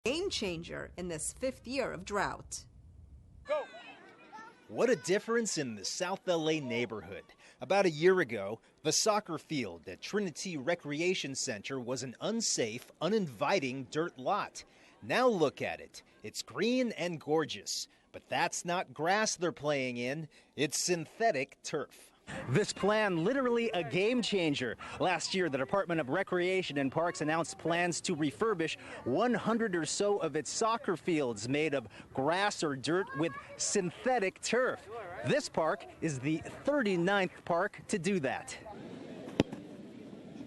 game changer in this 5th year of drought. Go. What a difference in the South LA neighborhood. About a year ago, the soccer field at Trinity Recreation Center was an unsafe, uninviting dirt lot. Now look at it. It's green and gorgeous. But that's not grass they're playing in. It's synthetic turf. This plan literally a game changer. Last year, the Department of Recreation and Parks announced plans to refurbish 100 or so of its soccer fields made of grass or dirt with synthetic turf. This park is the 39th park to do that.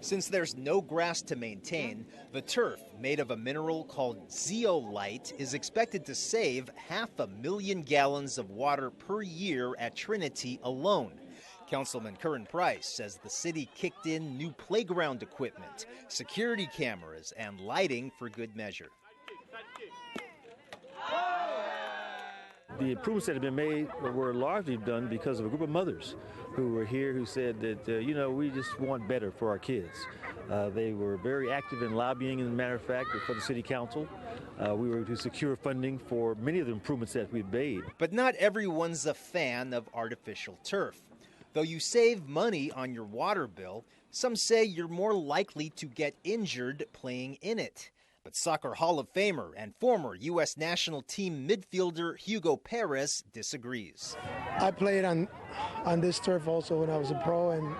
Since there's no grass to maintain, the turf, made of a mineral called zeolite, is expected to save 500,000 gallons of water per year at Trinity alone. Councilman Curran Price says the city kicked in new playground equipment, security cameras, and lighting for good measure. The improvements that have been made were largely done because of a group of mothers who were here who said that, we just want better for our kids. They were very active in lobbying, as a matter of fact, for the city council. We were able to secure funding for many of the improvements that we've made. But not everyone's a fan of artificial turf. Though you save money on your water bill, some say you're more likely to get injured playing in it. But Soccer Hall of Famer and former U.S. national team midfielder Hugo Perez disagrees. I played on this turf also when I was a pro, and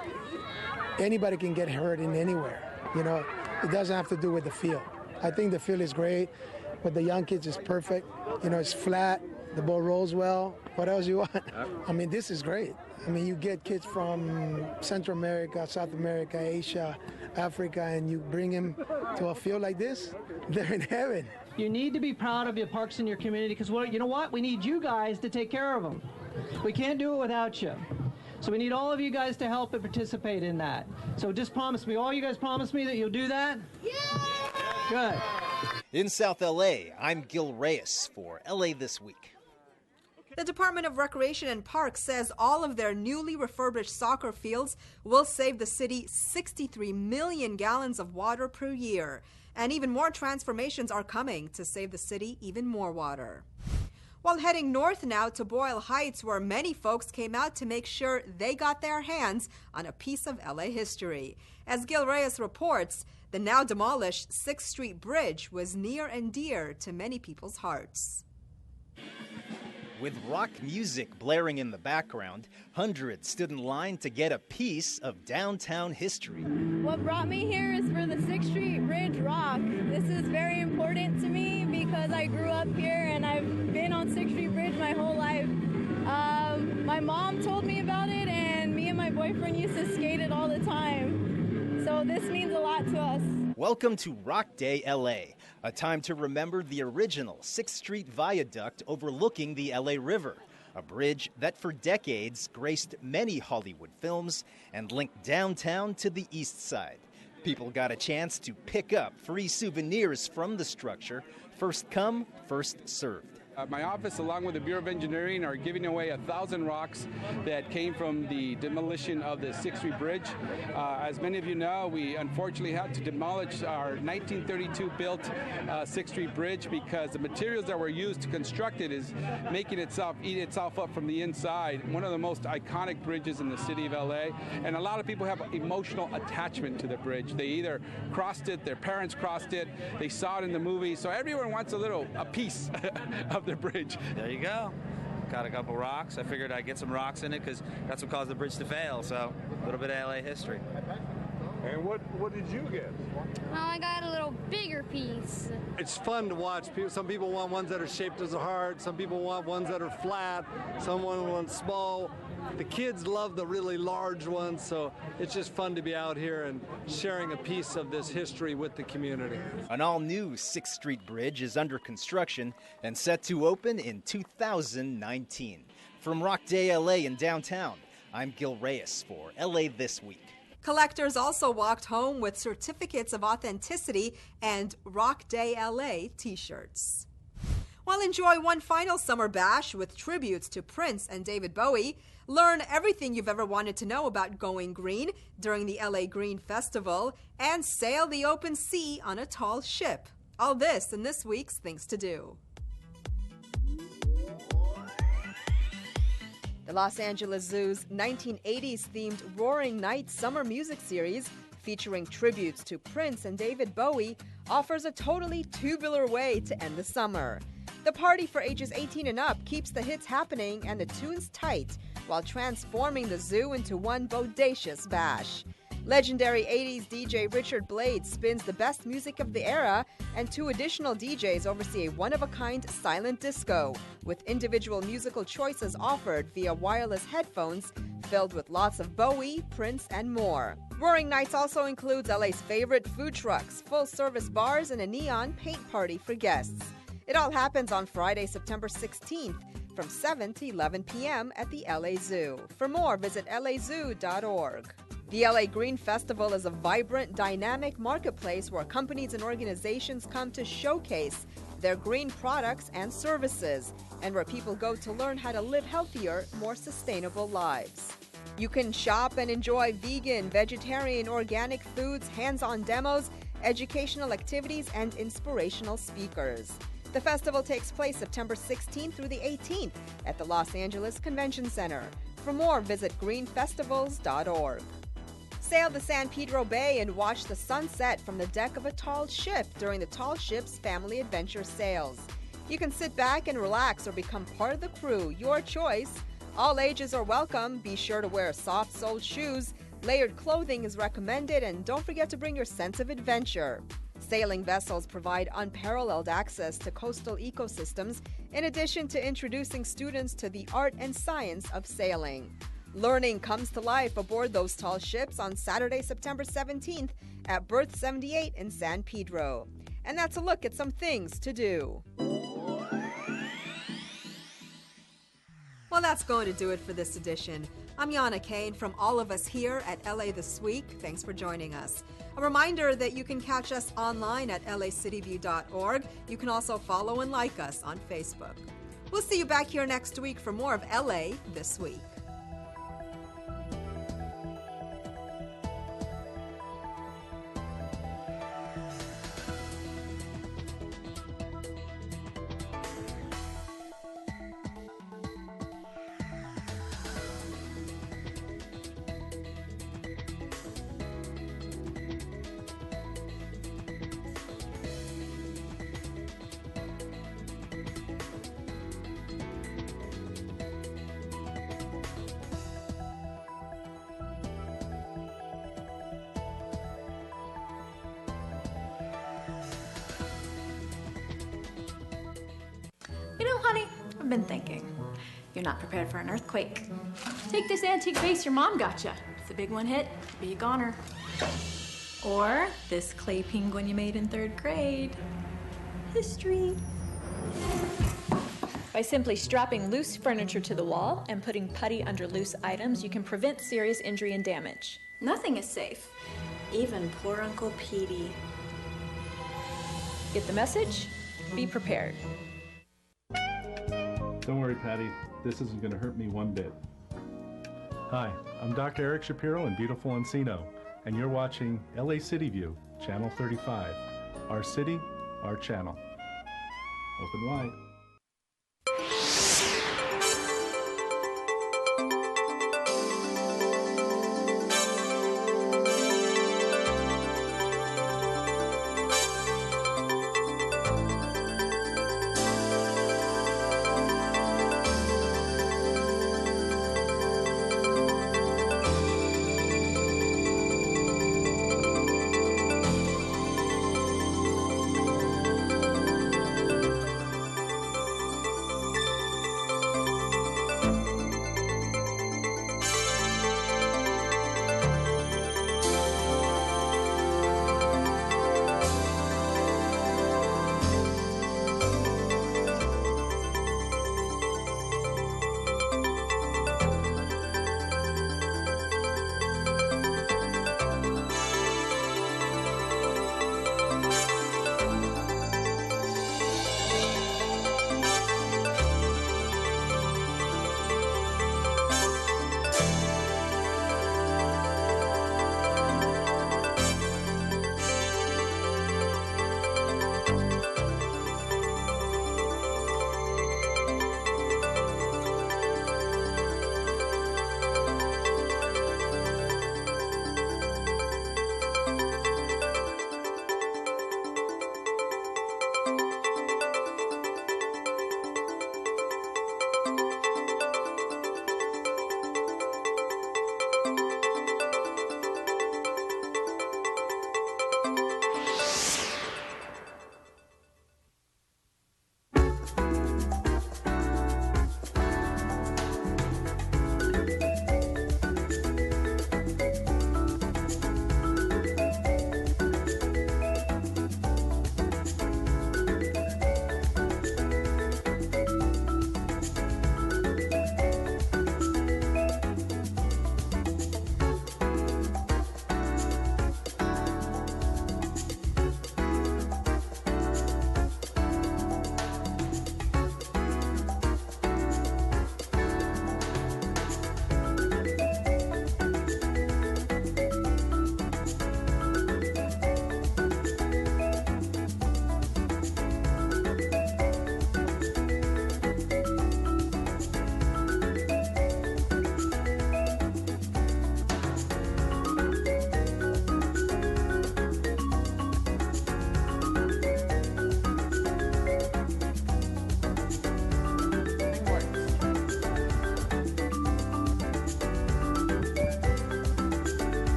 anybody can get hurt in anywhere. It doesn't have to do with the field. I think the field is great, but the young kids is perfect. It's flat, the ball rolls well. What else you want? This is great. You get kids from Central America, South America, Asia, Africa, and you bring them to a field like this, they're in heaven. You need to be proud of your parks in your community because, you know what? We need you guys to take care of them. We can't do it without you. So we need all of you guys to help and participate in that. So just promise me, all you guys promise me that you'll do that? Yeah! Good. In South LA, I'm Gil Reyes for LA This Week. The Department of Recreation and Parks says all of their newly refurbished soccer fields will save the city 63 million gallons of water per year. And even more transformations are coming to save the city even more water. While heading north now to Boyle Heights, where many folks came out to make sure they got their hands on a piece of LA history. As Gil Reyes reports, the now demolished 6th Street Bridge was near and dear to many people's hearts. With rock music blaring in the background, hundreds stood in line to get a piece of downtown history. What brought me here is for the 6th Street Bridge rock. This is very important to me because I grew up here and I've been on 6th Street Bridge my whole life. My mom told me about it and me and my boyfriend used to skate it all the time. So this means a lot to us. Welcome to Rock Day LA, a time to remember the original 6th Street Viaduct overlooking the LA River, a bridge that for decades graced many Hollywood films and linked downtown to the East Side. People got a chance to pick up free souvenirs from the structure, first come, first served. My office, along with the Bureau of Engineering, are giving away 1,000 rocks that came from the demolition of the 6th Street Bridge. As many of you know, we unfortunately had to demolish our 1932 built 6th Street Bridge because the materials that were used to construct it is making itself eat itself up from the inside. One of the most iconic bridges in the city of LA, and a lot of people have emotional attachment to the bridge. They either crossed it, their parents crossed it, they saw it in the movie, so everyone wants a piece of the bridge. There you go. Got a couple rocks. I figured I'd get some rocks in it because that's what caused the bridge to fail. So a little bit of LA history. And what did you get? I got a little bigger piece. It's fun to watch. Some people want ones that are shaped as a heart. Some people want ones that are flat. Someone wants small. The kids love the really large ones, so it's just fun to be out here and sharing a piece of this history with the community. An all-new 6th Street Bridge is under construction and set to open in 2019. From Rock Day LA in downtown, I'm Gil Reyes for LA This Week. Collectors also walked home with certificates of authenticity and Rock Day LA t-shirts. Well, enjoy one final summer bash with tributes to Prince and David Bowie. Learn everything you've ever wanted to know about going green during the LA Green Festival and sail the open sea on a tall ship. All this in this week's Things to Do. The Los Angeles Zoo's 1980s-themed Roaring Nights summer music series, featuring tributes to Prince and David Bowie, offers a totally tubular way to end the summer. The party for ages 18 and up keeps the hits happening and the tunes tight, while transforming the zoo into one bodacious bash. Legendary 80s DJ Richard Blades spins the best music of the era, and 2 additional DJs oversee a one-of-a-kind silent disco, with individual musical choices offered via wireless headphones filled with lots of Bowie, Prince, and more. Roaring Nights also includes LA's favorite food trucks, full-service bars, and a neon paint party for guests. It all happens on Friday, September 16th, from 7 to 11 p.m. at the LA Zoo. For more, visit lazoo.org. The LA Green Festival is a vibrant, dynamic marketplace where companies and organizations come to showcase their green products and services, and where people go to learn how to live healthier, more sustainable lives. You can shop and enjoy vegan, vegetarian, organic foods, hands-on demos, educational activities, and inspirational speakers. The festival takes place September 16th through the 18th at the Los Angeles Convention Center. For more, visit greenfestivals.org. Sail the San Pedro Bay and watch the sunset from the deck of a tall ship during the Tall Ships Family Adventure Sails. You can sit back and relax or become part of the crew, your choice. All ages are welcome. Be sure to wear soft-soled shoes. Layered clothing is recommended, and don't forget to bring your sense of adventure. Sailing vessels provide unparalleled access to coastal ecosystems, in addition to introducing students to the art and science of sailing. Learning comes to life aboard those tall ships on Saturday, September 17th at Berth 78 in San Pedro. And that's a look at some things to do. Well, that's going to do it for this edition. I'm Yana Kane from all of us here at LA This Week. Thanks for joining us. A reminder that you can catch us online at lacityview.org. You can also follow and like us on Facebook. We'll see you back here next week for more of LA This Week. You know, honey, I've been thinking. You're not prepared for an earthquake. Take this antique vase your mom got you. If the big one hit, be a goner. Or this clay penguin you made in 3rd grade. History. By simply strapping loose furniture to the wall and putting putty under loose items, you can prevent serious injury and damage. Nothing is safe, even poor Uncle Petey. Get the message? Be prepared. Don't worry, Patty. This isn't going to hurt me one bit. Hi, I'm Dr. Eric Shapiro in beautiful Encino, and you're watching LA City View, Channel 35. Our city, our channel. Open wide.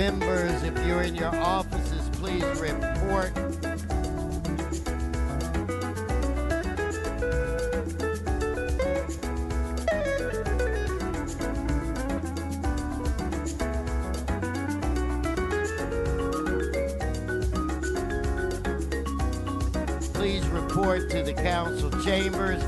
Members, if you're in your offices, please report. Please report to the council chambers.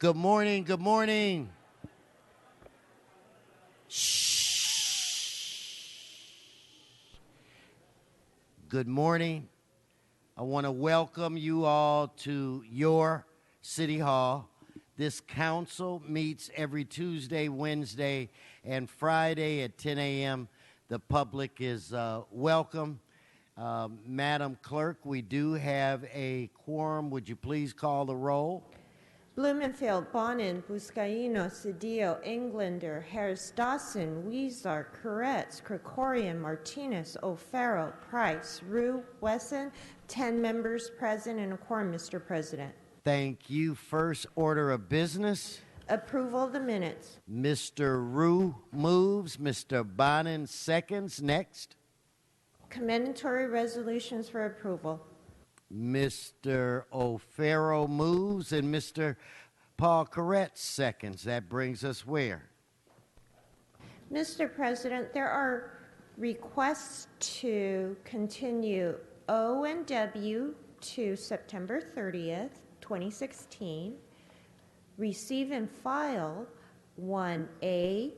Good morning, good morning. Shh. Good morning. I want to welcome you all to your City Hall. This council meets every Tuesday, Wednesday, and Friday at 10 a.m. The public is welcome. Madam Clerk, we do have a quorum. Would you please call the roll? Blumenfield, Bonin, Buscaino, Cedillo, Englander, Harris, Dawson, Weezer, Koretz, Krikorian, Martinez, O'Farrell, Price, Rue, Wesson, 10 members present and a quorum, Mr. President. Thank you. First order of business. Approval of the minutes. Mr. Rue moves. Mr. Bonin seconds. Next. Commendatory resolutions for approval. Mr. O'Farrell moves and Mr. Paul Koretz seconds. That brings us where? Mr. President, there are requests to continue O and W to September 30th, 2016. Receive and file 1A,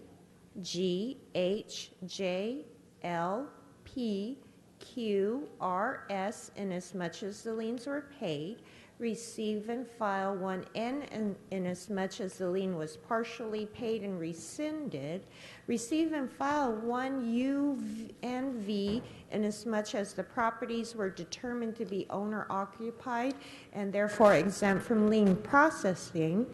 G, H, J, L, P, Q, R, S, inasmuch as the liens were paid. Receive and file 1N inasmuch as the lien was partially paid and rescinded. Receive and file 1U and V inasmuch as the properties were determined to be owner occupied and therefore exempt from lien processing.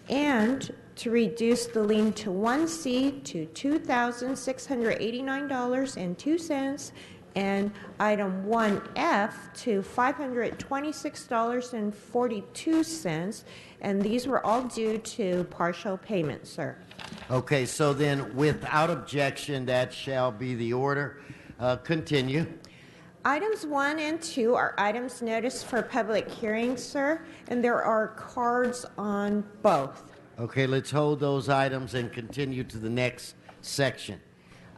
And to reduce the lien to 1C to $2,689.02 and item 1F to $526.42, and these were all due to partial payment, sir. Okay, so then without objection, that shall be the order. Continue. Items 1 and 2 are items noticed for public hearing, sir, and there are cards on both. Okay, let's hold those items and continue to the next section.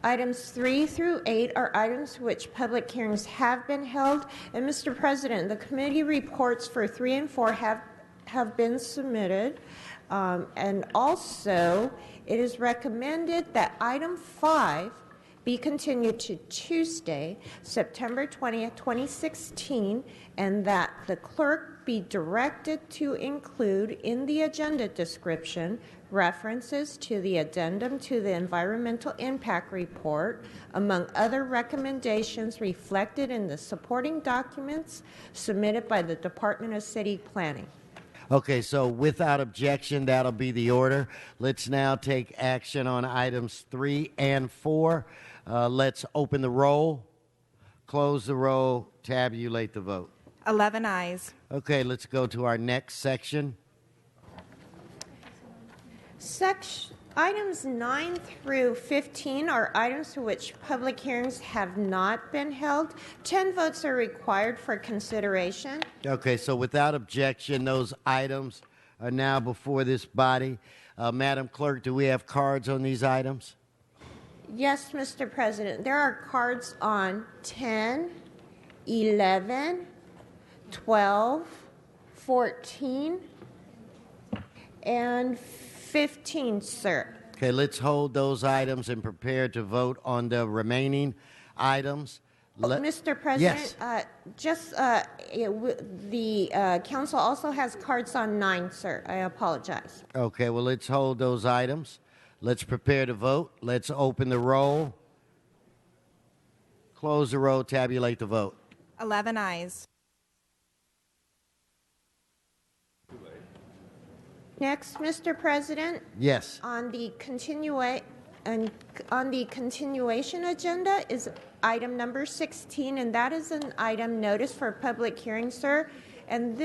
Items 3 through 8 are items which public hearings have been held. And Mr. President, the committee reports for 3 and 4 have been submitted. And also, it is recommended that item 5 be continued to Tuesday, September 20th, 2016, and that the clerk be directed to include in the agenda description references to the addendum to the environmental impact report, among other recommendations reflected in the supporting documents submitted by the Department of City Planning. Okay, so without objection, that'll be the order. Let's now take action on items 3 and 4. Let's open the roll, close the roll, tabulate the vote. 11 ayes. Okay, let's go to our next section. Items 9 through 15 are items for which public hearings have not been held. 10 votes are required for consideration. Okay, so without objection, those items are now before this body. Madam Clerk, do we have cards on these items? Yes, Mr. President. There are cards on 10, 11, 12, 14, and 15, sir. Okay, let's hold those items and prepare to vote on the remaining items. Mr. President, yes. The council also has cards on 9, sir. I apologize. Okay, well, let's hold those items. Let's prepare to vote. Let's open the roll, close the roll, tabulate the vote. 11 ayes. Next, Mr. President. Yes. On the continuation agenda is item number 16, and that is an item notice for public hearing, sir. And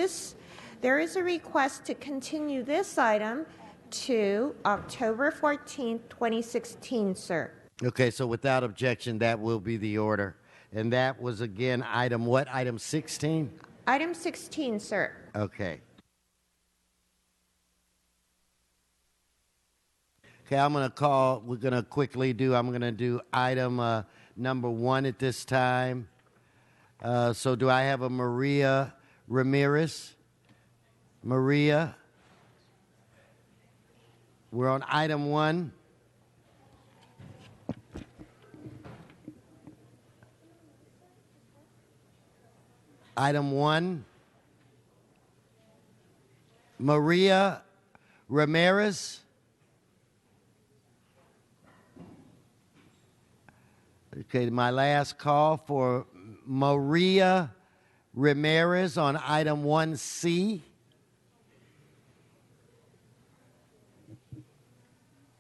there is a request to continue this item to October 14th, 2016, sir. Okay, so without objection, that will be the order. And that was, again, item what? Item 16? Item 16, sir. Okay. Okay, I'm going to do item number 1 at this time. So do I have a Maria Ramirez? Maria? We're on item 1. Item 1. Maria Ramirez. Okay, my last call for Maria Ramirez on item 1C.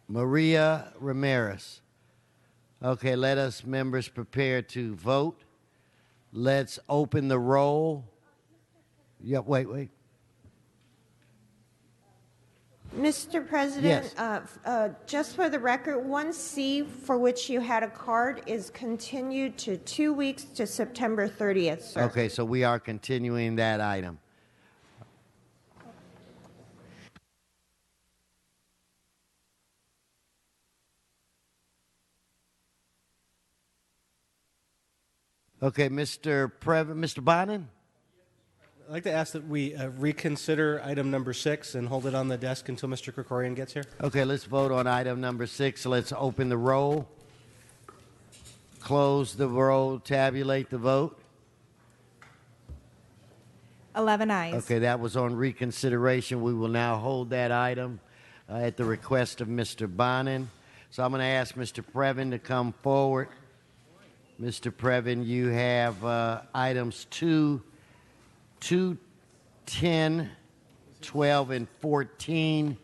Maria Ramirez. Okay, let us members prepare to vote. Let's open the roll. Yeah, wait. Mr. President, just for the record, 1C for which you had a card is continued to 2 weeks to September 30th, sir. Okay, so we are continuing that item. Okay, Mr. Bonin? I'd like to ask that we reconsider item number 6 and hold it on the desk until Mr. Krikorian gets here. Okay, let's vote on item number 6. Let's open the roll, close the roll, tabulate the vote. 11 ayes. Okay, that was on reconsideration. We will now hold that item at the request of Mr. Bonin. So I'm going to ask Mr. Previn to come forward. Mr. Previn, you have items 2, 10, 12, and 14,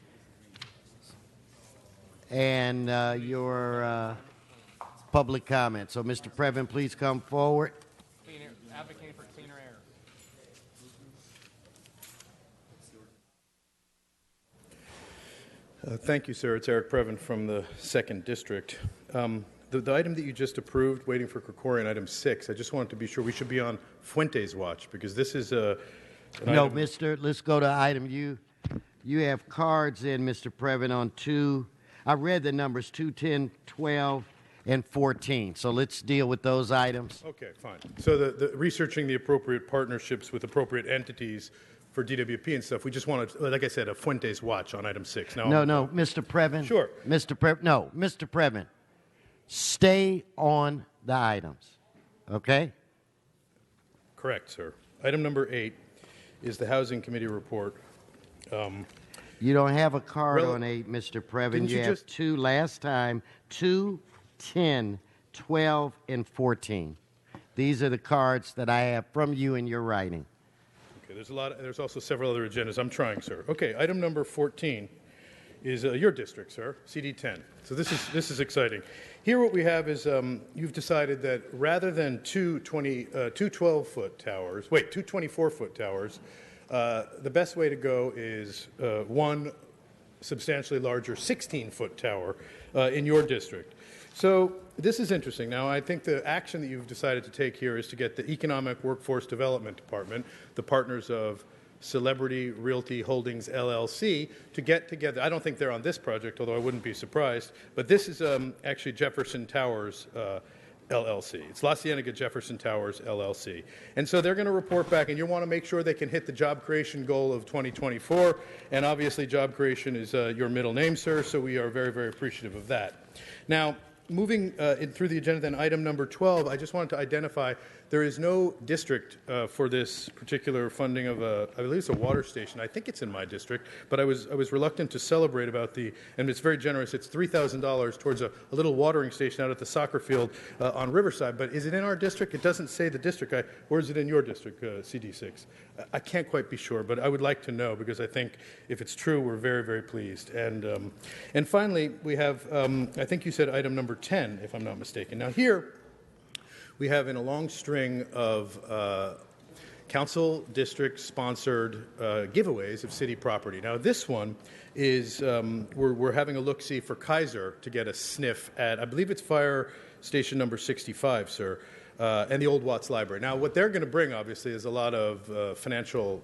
and your public comment. So, Mr. Previn, please come forward. Advocate for cleaner air. Thank you, sir. It's Eric Previn from the 2nd District. The item that you just approved, waiting for Krikorian, item 6, I just wanted to be sure we should be on Fuentes' watch because this is a... No, Mister, let's go to item You have cards in, Mr. Previn, on 2. I read the numbers 2, 10, 12, and 14. So let's deal with those items. Okay, fine. So the researching the appropriate partnerships with appropriate entities for DWP and stuff, we just wanted, like I said, a Fuentes' watch on item 6. No, Mr. Previn. Sure. Mr. Previn. Stay on the items, okay? Correct, sir. Item number 8 is the Housing Committee report. You don't have a card on 8, Mr. Previn. You have 2 last time, 2, 10, 12, and 14. These are the cards that I have from you in your writing. Okay, there's also several other agendas. I'm trying, sir. Okay, item number 14 is your district, sir, CD10. So this is exciting. Here what we have is you've decided that rather than two 12-foot towers, two 24-foot towers, the best way to go is one substantially larger 16-foot tower in your district. So this is interesting. Now, I think the action that you've decided to take here is to get the Economic Workforce Development Department, the partners of Celebrity Realty Holdings, LLC, to get together. I don't think they're on this project, although I wouldn't be surprised. But this is actually Jefferson Towers, LLC. It's La Cienega Jefferson Towers, LLC. And so they're going to report back, and you want to make sure they can hit the job creation goal of 2024. And obviously, job creation is your middle name, sir, so we are very, very appreciative of that. Now, moving through the agenda, then item number 12, I just wanted to identify there is no district for this particular funding of I believe it's a water station. I think it's in my district, but I was reluctant to celebrate about and it's very generous. It's $3,000 towards a little watering station out at the soccer field on Riverside. But is it in our district? It doesn't say the district. Or is it in your district, CD6? I can't quite be sure, but I would like to know because I think if it's true, we're very, very pleased. And finally, we have, I think you said item number 10, if I'm not mistaken. Now here, we have in a long string of council district sponsored giveaways of city property. Now this one is, we're having a look-see for Kaiser to get a sniff at, I believe it's fire station number 65, sir, and the Old Watts Library. Now what they're going to bring, obviously, is a lot of financial,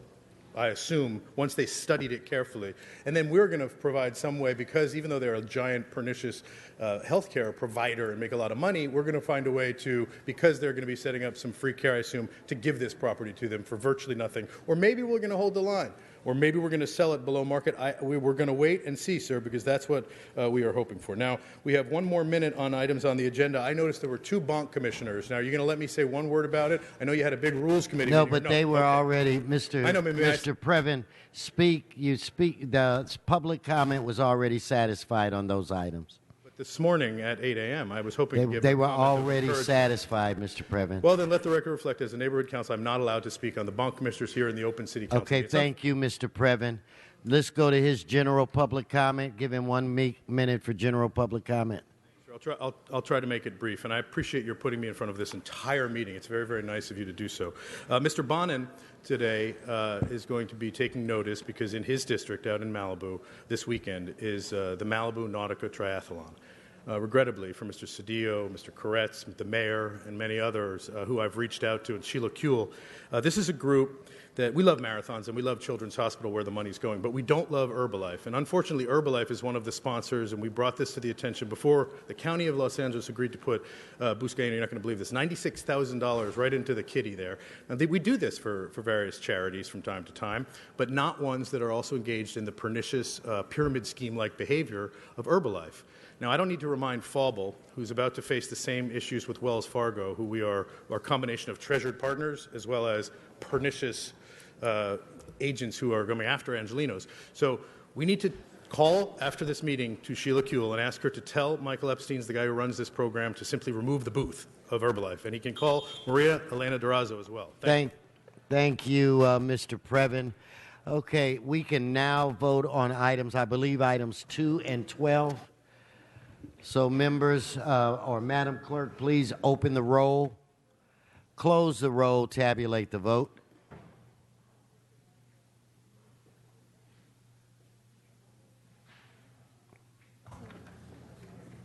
I assume, once they studied it carefully. And then we're going to provide some way, because even though they're a giant, pernicious healthcare provider and make a lot of money, we're going to find a way to, because they're going to be setting up some free care, I assume, to give this property to them for virtually nothing. Or maybe we're going to hold the line. or maybe we're going to sell it below market. We're going to wait and see, sir, because that's what we are hoping for. Now, we have one more minute on items on the agenda. I noticed there were 2 bonk commissioners. Now, are you going to let me say one word about it? I know you had a big rules committee. No, but they were already, Mr. Previn, the public comment was already satisfied on those items. But this morning at 8 a.m., I was hoping to give they were already satisfied, Mr. Previn. Well, then let the record reflect, as a neighborhood council, I'm not allowed to speak on the bonk commissioners here in the open city council. Okay, thank you, Mr. Previn. Let's go to his general public comment. Give him 1 minute for general public comment. I'll try to make it brief, and I appreciate your putting me in front of this entire meeting. It's very, very nice of you to do so. Mr. Bonin today is going to be taking notice because in his district out in Malibu this weekend is the Malibu Nautica Triathlon. Regrettably, for Mr. Cedillo, Mr. Koretz, the mayor, and many others who I've reached out to, and Sheila Kuehl, this is a group that we love marathons and we love Children's Hospital where the money's going, but we don't love Herbalife. And unfortunately, Herbalife is one of the sponsors, and we brought this to the attention before the County of Los Angeles agreed to put, Buscaino, you're not going to believe this, $96,000 right into the kitty there. And we do this for various charities from time to time, but not ones that are also engaged in the pernicious pyramid scheme-like behavior of Herbalife. Now, I don't need to remind Fauble, who's about to face the same issues with Wells Fargo, who we are a combination of treasured partners as well as pernicious agents who are going after Angelenos. So we need to call after this meeting to Sheila Kuehl and ask her to tell Michael Epstein's the guy who runs this program to simply remove the booth of Herbalife. And he can call Maria Elena Durazo as well. Thank you, Mr. Previn. Okay, we can now vote on items, I believe items 2 and 12. So members or Madam Clerk, please open the roll, close the roll, tabulate the vote.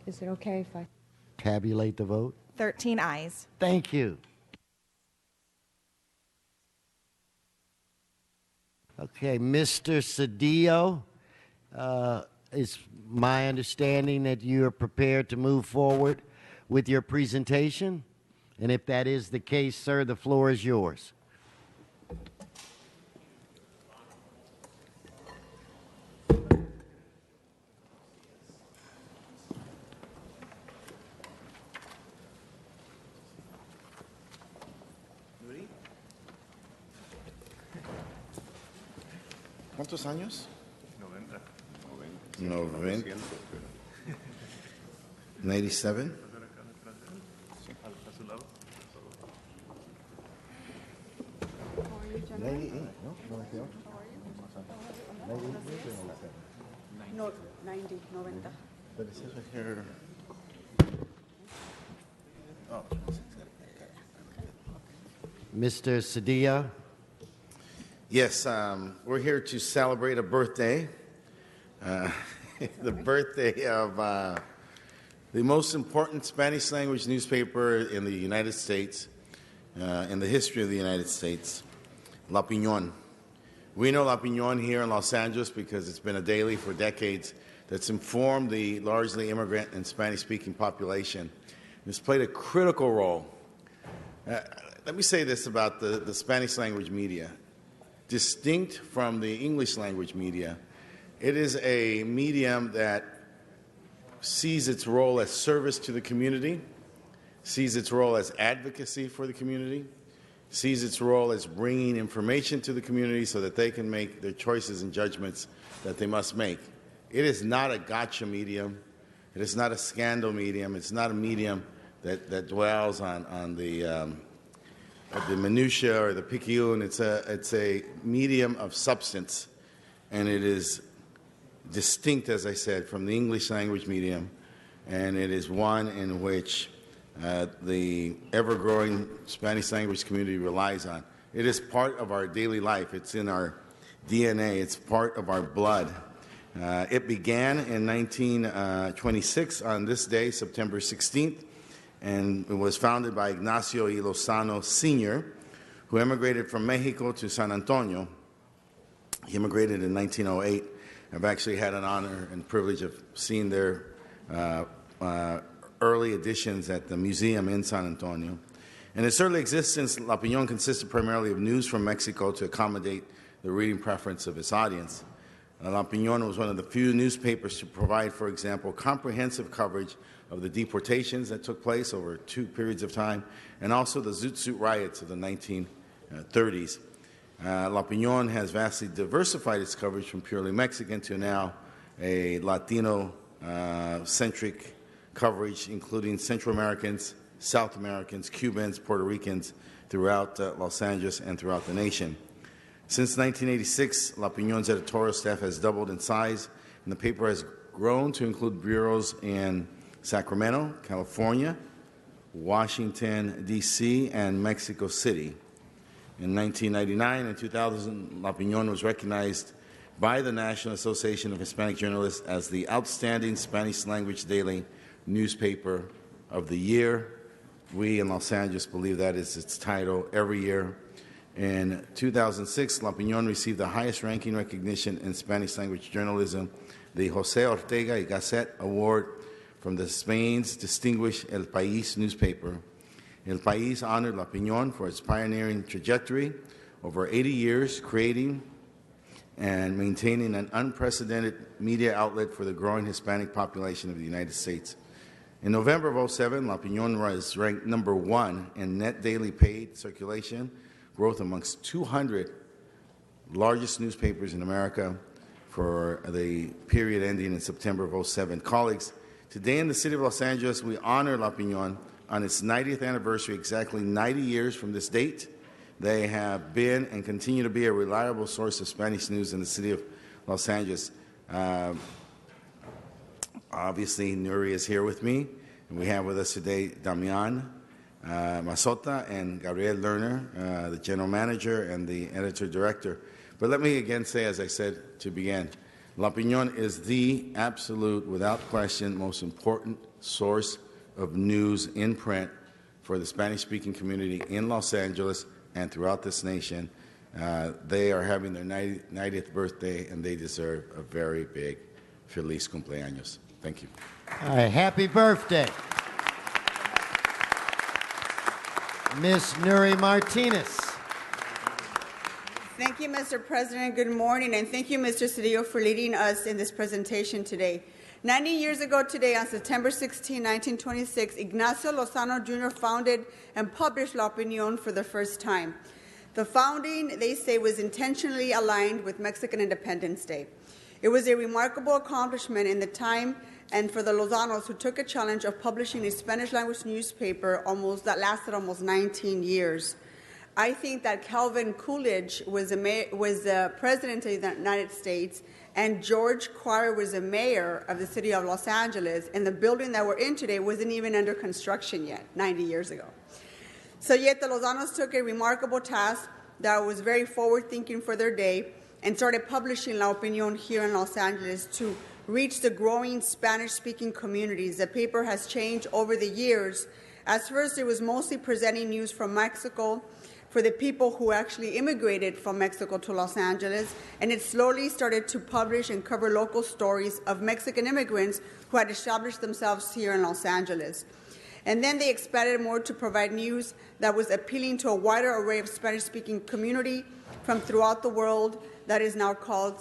Is it okay if I tabulate the vote? 13 ayes. Thank you. Okay, Mr. Cedillo, it's my understanding that you are prepared to move forward with your presentation. And if that is the case, sir, the floor is yours. ¿Cuántos años? 90. 97. No, 90, 90. But it says right here. Oh. Mr. Cedillo. Yes, we're here to celebrate a birthday. The birthday of the most important Spanish language newspaper in the United States, in the history of the United States, La Opinión. We know La Opinión here in Los Angeles because it's been a daily for decades that's informed the largely immigrant and Spanish-speaking population. It's played a critical role. Let me say this about the Spanish language media. Distinct from the English language media, it is a medium that sees its role as service to the community, sees its role as advocacy for the community, sees its role as bringing information to the community so that they can make their choices and judgments that they must make. It is not a gotcha medium. It is not a scandal medium. It's not a medium that dwells on the minutia or the picayune. It's a medium of substance, and it is distinct, as I said, from the English language medium, and it is one in which the ever-growing Spanish language community relies on. It is part of our daily life. It's in our DNA. It's part of our blood. It began in 1926 on this day, September 16th, and it was founded by Ignacio Y. Lozano Sr., who emigrated from Mexico to San Antonio. He immigrated in 1908. I've actually had an honor and privilege of seeing their early editions at the museum in San Antonio. And its early existence, La Opinión consisted primarily of news from Mexico to accommodate the reading preference of its audience. La Opinión was one of the few newspapers to provide, for example, comprehensive coverage of the deportations that took place over 2 periods of time, and also the Zoot Suit riots of the 1930s. La Opinión has vastly diversified its coverage from purely Mexican to now a Latino-centric coverage, including Central Americans, South Americans, Cubans, Puerto Ricans throughout Los Angeles and throughout the nation. Since 1986, La Opinión's editorial staff has doubled in size, and the paper has grown to include bureaus in Sacramento, California, Washington, D.C., and Mexico City. In 1999 and 2000, La Opinión was recognized by the National Association of Hispanic Journalists as the outstanding Spanish-language daily newspaper of the year. We in Los Angeles believe that is its title every year. In 2006, La Opinión received the highest ranking recognition in Spanish-language journalism, the José Ortega y Gasset Award from the Spain's distinguished El País newspaper. El País honored La Opinión for its pioneering trajectory over 80 years, creating and maintaining an unprecedented media outlet for the growing Hispanic population of the United States. In November of 2007, La Opinión was ranked number 1 in net daily paid circulation, growth amongst 200 largest newspapers in America for the period ending in September of 2007. Colleagues, today in the city of Los Angeles, we honor La Opinión on its 90th anniversary, exactly 90 years from this date. They have been and continue to be a reliable source of Spanish news in the city of Los Angeles. Obviously, Nuri is here with me, and we have with us today Damian Mazota and Gabriel Lerner, the general manager and the editor-director. But let me again say, as I said to begin, La Opinión is the absolute, without question, most important source of news in print for the Spanish-speaking community in Los Angeles and throughout this nation. They are having their 90th birthday, and they deserve a very big feliz cumpleaños. Thank you. All right, happy birthday. Ms. Nuri Martinez. Thank you, Mr. President. Good morning, and thank you, Mr. Cedillo, for leading us in this presentation today. 90 years ago today, on September 16, 1926, Ignacio Lozano Jr. founded and published La Opinión for the first time. The founding, they say, was intentionally aligned with Mexican Independence Day. It was a remarkable accomplishment in the time and for the Lozanos, who took a challenge of publishing a Spanish-language newspaper that lasted almost 19 years. I think that Calvin Coolidge was the president of the United States, and George Carter was the mayor of the city of Los Angeles, and the building that we're in today wasn't even under construction yet, 90 years ago. So yet the Lozanos took a remarkable task that was very forward-thinking for their day and started publishing La Opinión here in Los Angeles to reach the growing Spanish-speaking communities. The paper has changed over the years. At first, it was mostly presenting news from Mexico for the people who actually immigrated from Mexico to Los Angeles, and it slowly started to publish and cover local stories of Mexican immigrants who had established themselves here in Los Angeles. And then they expanded more to provide news that was appealing to a wider array of Spanish-speaking community from throughout the world that is now called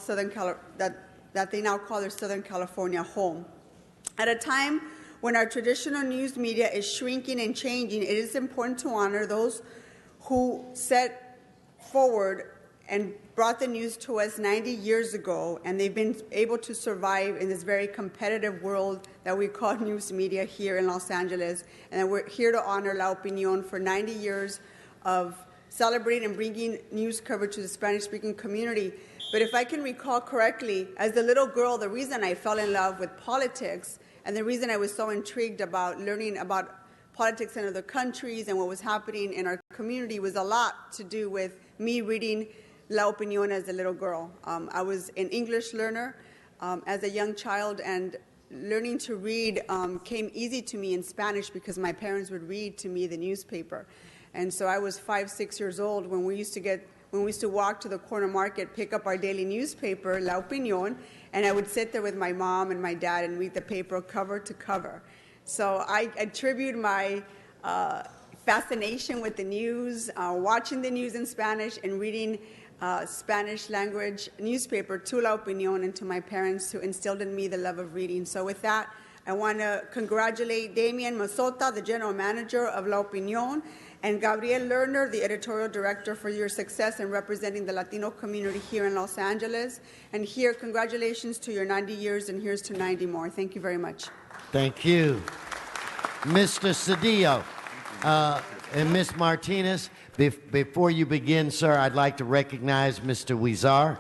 that they now call their Southern California home. At a time when our traditional news media is shrinking and changing, it is important to honor those who set forward and brought the news to us 90 years ago, and they've been able to survive in this very competitive world that we call news media here in Los Angeles. And we're here to honor La Opinión for 90 years of celebrating and bringing news coverage to the Spanish-speaking community. But if I can recall correctly, as a little girl, the reason I fell in love with politics and the reason I was so intrigued about learning about politics in other countries and what was happening in our community was a lot to do with me reading La Opinión as a little girl. I was an English learner as a young child, and learning to read came easy to me in Spanish because my parents would read to me the newspaper. And so I was 5, 6 years old when we used to walk to the corner market, pick up our daily newspaper, La Opinión, and I would sit there with my mom and my dad and read the paper cover to cover. So I attribute my fascination with the news, watching the news in Spanish and reading Spanish language newspaper, Tu La Opinión, and to my parents who instilled in me the love of reading. So with that, I want to congratulate Damian Mazota, the general manager of La Opinión, and Gabriel Lerner, the editorial director, for your success in representing the Latino community here in Los Angeles. And here, congratulations to your 90 years, and here's to 90 more. Thank you very much. Thank you. Mr. Cedillo and Ms. Martinez, before you begin, sir, I'd like to recognize Mr. Huizar.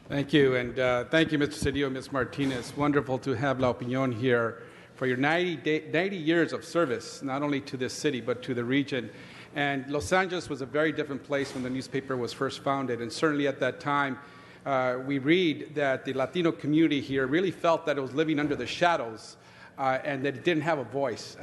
Thank you, and thank you, Mr. Cedillo and Ms. Martinez. Wonderful to have La Opinión here for your 90 years of service, not only to this city, but to the region. And Los Angeles was a very different place when the newspaper was first founded, and certainly at that time, we read that the Latino community here really felt that it was living under the shadows and that it didn't have a voice,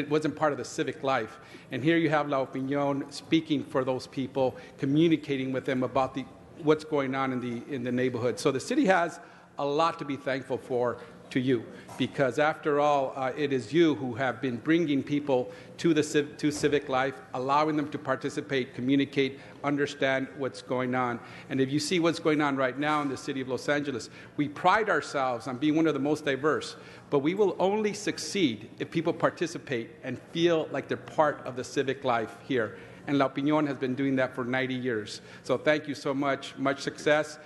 wasn't part of the civic life. And here you have La Opinión speaking for those people, communicating with them about what's going on in the neighborhood. So the city has a lot to be thankful for to you, because after all, it is you who have been bringing people to civic life, allowing them to participate, communicate, understand what's going on. And if you see what's going on right now in the city of Los Angeles, we pride ourselves on being one of the most diverse, but we will only succeed if people participate and feel like they're part of the civic life here. And La Opinión has been doing that for 90 years. So thank you so much. Much success,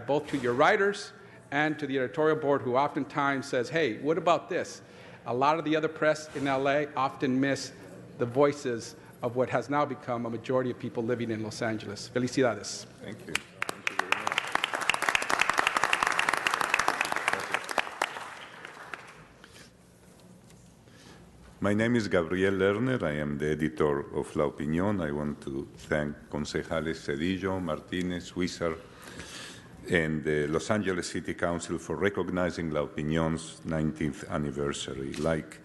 both to your writers and to the editorial board, who oftentimes says, hey, what about this? A lot of the other press in LA often miss the voices of what has now become a majority of people living in Los Angeles. Felicidades. Thank you. My name is Gabriel Lerner. I am the editor of La Opinión. I want to thank Concejales Cedillo, Martinez, Huizar, and the Los Angeles City Council for recognizing La Opinión's 19th anniversary. Like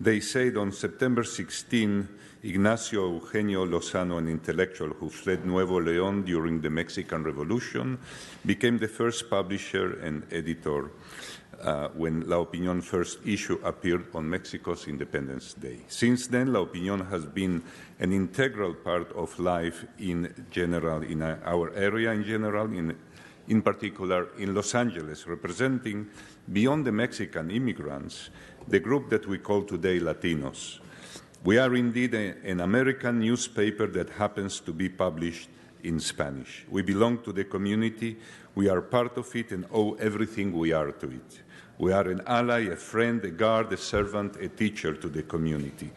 they said, on September 16, Ignacio Eugenio Lozano, an intellectual who fled Nuevo León during the Mexican Revolution, became the first publisher and editor when La Opinión first issue appeared on Mexico's Independence Day. Since then, La Opinión has been an integral part of life in general, in our area in general, in particular in Los Angeles, representing, beyond the Mexican immigrants, the group that we call today Latinos. We are indeed an American newspaper that happens to be published in Spanish. We belong to the community, we are part of it, and owe everything we are to it. We are an ally, a friend, a guard, a servant, a teacher to the community.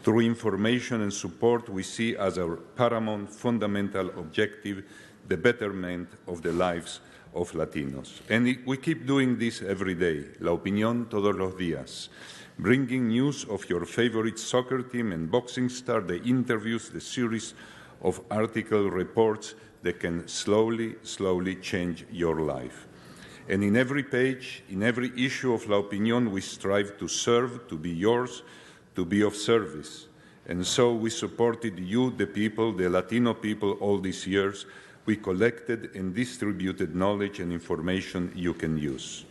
Through information and support, we see as our paramount, fundamental objective the betterment of the lives of Latinos. And we keep doing this every day, La Opinión todos los días, bringing news of your favorite soccer team and boxing star, the interviews, the series of article reports that can slowly change your life. And in every page, in every issue of La Opinión, we strive to serve, to be yours, to be of service. And so we supported you, the people, the Latino people, all these years. We collected and distributed knowledge and information you can use.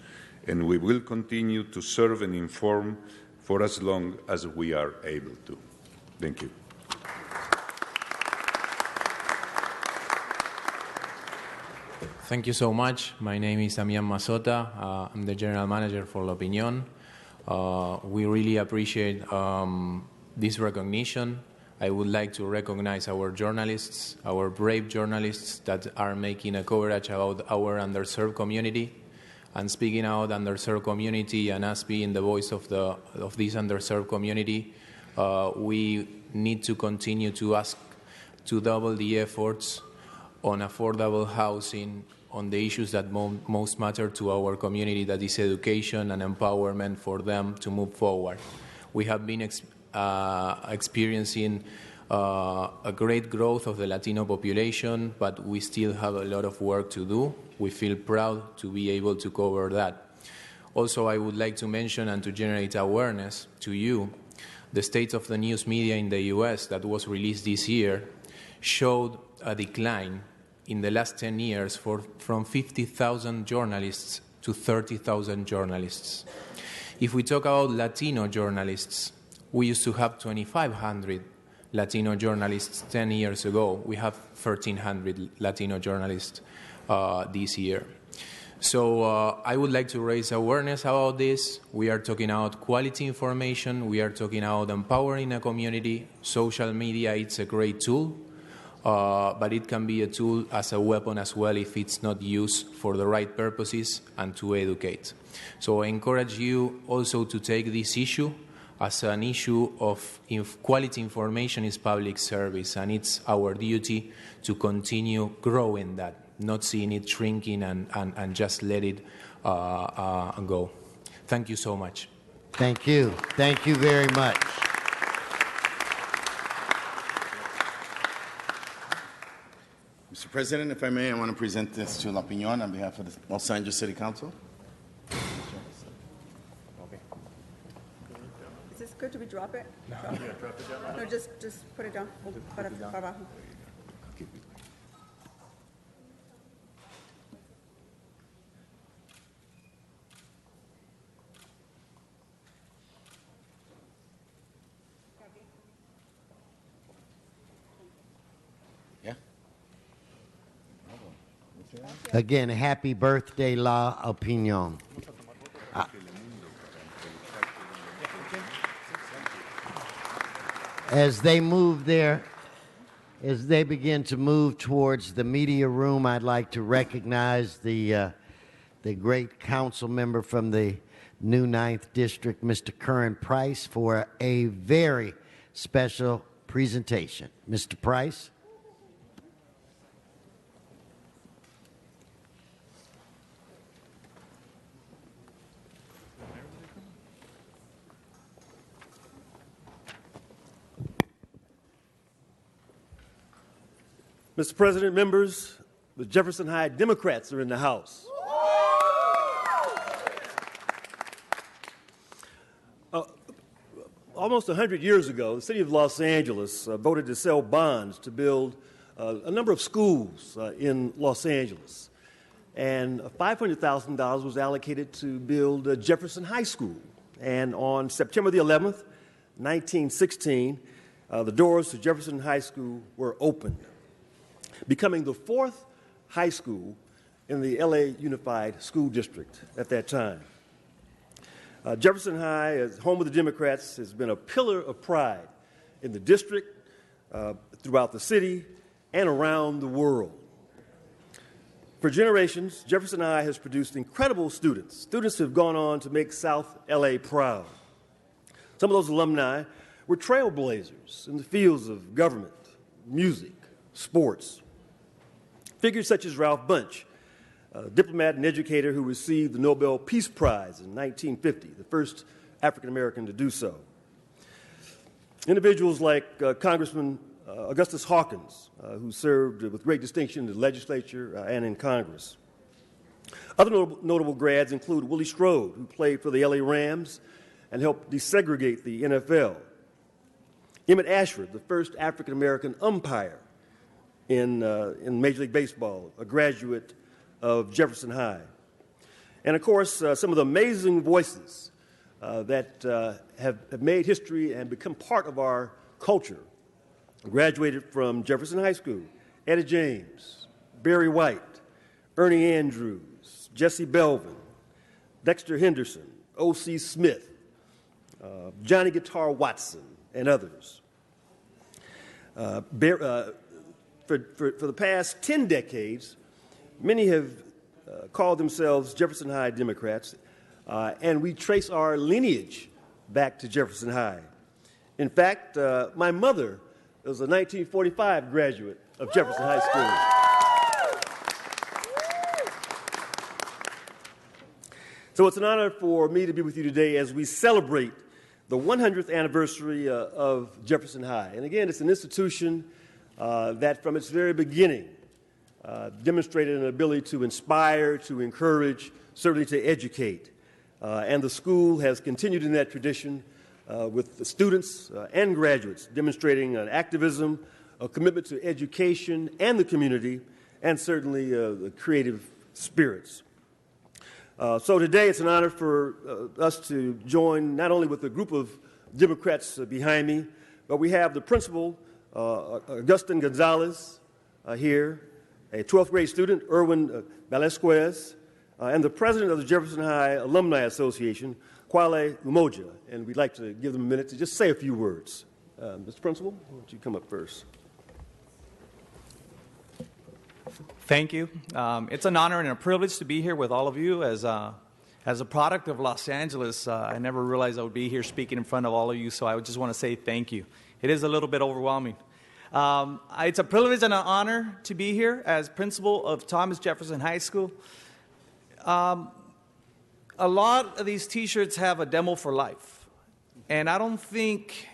And we will continue to serve and inform for as long as we are able to. Thank you. Thank you so much. My name is Damian Mazota. I'm the general manager for La Opinión. We really appreciate this recognition. I would like to recognize our journalists, our brave journalists that are making a coverage about our underserved community and speaking out underserved community and us being the voice of this underserved community. We need to continue to ask to double the efforts on affordable housing, on the issues that most matter to our community, that is education and empowerment for them to move forward. We have been experiencing a great growth of the Latino population, but we still have a lot of work to do. We feel proud to be able to cover that. Also, I would like to mention and to generate awareness to you, the State of the News Media in the U.S. that was released this year showed a decline in the last 10 years from 50,000 journalists to 30,000 journalists. If we talk about Latino journalists, we used to have 2,500 Latino journalists 10 years ago. We have 1,300 Latino journalists this year. So I would like to raise awareness about this. We are talking about quality information. We are talking about empowering a community. Social media, it's a great tool, but it can be a tool as a weapon as well if it's not used for the right purposes and to educate. So I encourage you also to take this issue as an issue of quality information is public service, and it's our duty to continue growing that, not seeing it shrinking and just let it go. Thank you so much. Thank you. Thank you very much. Mr. President, if I may, I want to present this to La Piñon on behalf of the Los Angeles City Council. Is this good? Do we drop it? No, drop it down. No, just put it down. Para abajo. Again, happy birthday, La Opinion. As they begin to move towards the media room, I'd like to recognize the great council member from the new 9th District, Mr. Curran Price, for a very special presentation. Mr. Price. Mr. President, members, the Jefferson High Democrats are in the House. Almost 100 years ago, the city of Los Angeles voted to sell bonds to build a number of schools in Los Angeles. And $500,000 was allocated to build Jefferson High School. And on September the 11th, 1916, the doors to Jefferson High School were opened, becoming the 4th high school in the LA Unified School District at that time. Jefferson High, as home of the Democrats, has been a pillar of pride in the district, throughout the city, and around the world. For generations, Jefferson High has produced incredible students who have gone on to make South LA proud. Some of those alumni were trailblazers in the fields of government, music, sports. Figures such as Ralph Bunche, a diplomat and educator who received the Nobel Peace Prize in 1950, the first African American to do so. Individuals like Congressman Augustus Hawkins, who served with great distinction in the legislature and in Congress. Other notable grads include Willie Strode, who played for the LA Rams and helped desegregate the NFL. Emmett Ashford, the first African American umpire in Major League Baseball, a graduate of Jefferson High. And of course, some of the amazing voices that have made history and become part of our culture graduated from Jefferson High School. Etta James, Barry White, Ernie Andrews, Jesse Belvin, Dexter Henderson, O.C. Smith, Johnny Guitar Watson, and others. For the past 10 decades, many have called themselves Jefferson High Democrats, and we trace our lineage back to Jefferson High. In fact, my mother was a 1945 graduate of Jefferson High School. So it's an honor for me to be with you today as we celebrate the 100th anniversary of Jefferson High. And again, it's an institution that from its very beginning demonstrated an ability to inspire, to encourage, certainly to educate. And the school has continued in that tradition with the students and graduates demonstrating an activism, a commitment to education and the community, and certainly the creative spirits. So today it's an honor for us to join not only with a group of Democrats behind me, but we have the principal Augustin Gonzalez here, a 12th grade student, Erwin Velasquez, and the president of the Jefferson High Alumni Association, Kwale Umoja. And we'd like to give them a minute to just say a few words. Mr. Principal, why don't you come up first? Thank you. It's an honor and a privilege to be here with all of you. As a product of Los Angeles, I never realized I would be here speaking in front of all of you, so I just want to say thank you. It is a little bit overwhelming. It's a privilege and an honor to be here as principal of Thomas Jefferson High School. A lot of these T-shirts have a demo for life, and I don't think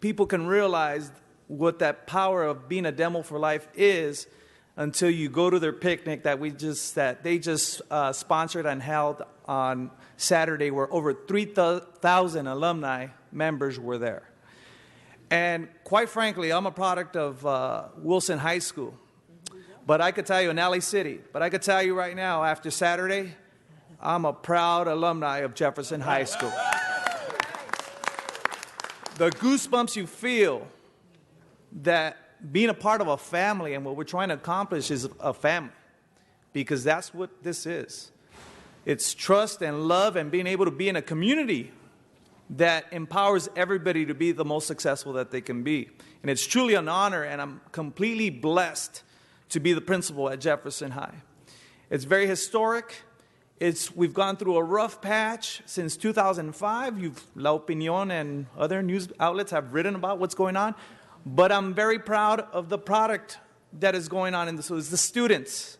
people can realize what that power of being a demo for life is until you go to their picnic that they just sponsored and held on Saturday, where over 3,000 alumni members were there. And quite frankly, I'm a product of Wilson High School, but I could tell you in LA City, but I could tell you right now, after Saturday, I'm a proud alumni of Jefferson High School. The goosebumps you feel that being a part of a family, and what we're trying to accomplish is a family, because that's what this is. It's trust and love and being able to be in a community that empowers everybody to be the most successful that they can be. And it's truly an honor, and I'm completely blessed to be the principal at Jefferson High. It's very historic. We've gone through a rough patch since 2005. La Opinión and other news outlets have written about what's going on. But I'm very proud of the product that is going on. So it's the students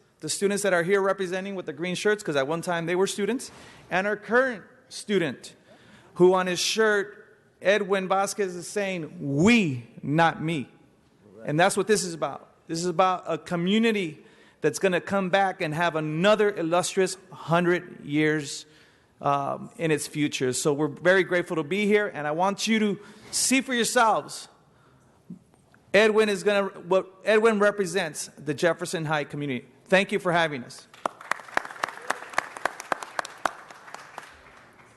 that are here representing with the green shirts, because at one time they were students, and our current student, who on his shirt, Edwin Vasquez, is saying, "We, not me." And that's what this is about. This is about a community that's going to come back and have another illustrious 100 years in its future. So we're very grateful to be here, and I want you to see for yourselves. What Edwin represents the Jefferson High community. Thank you for having us.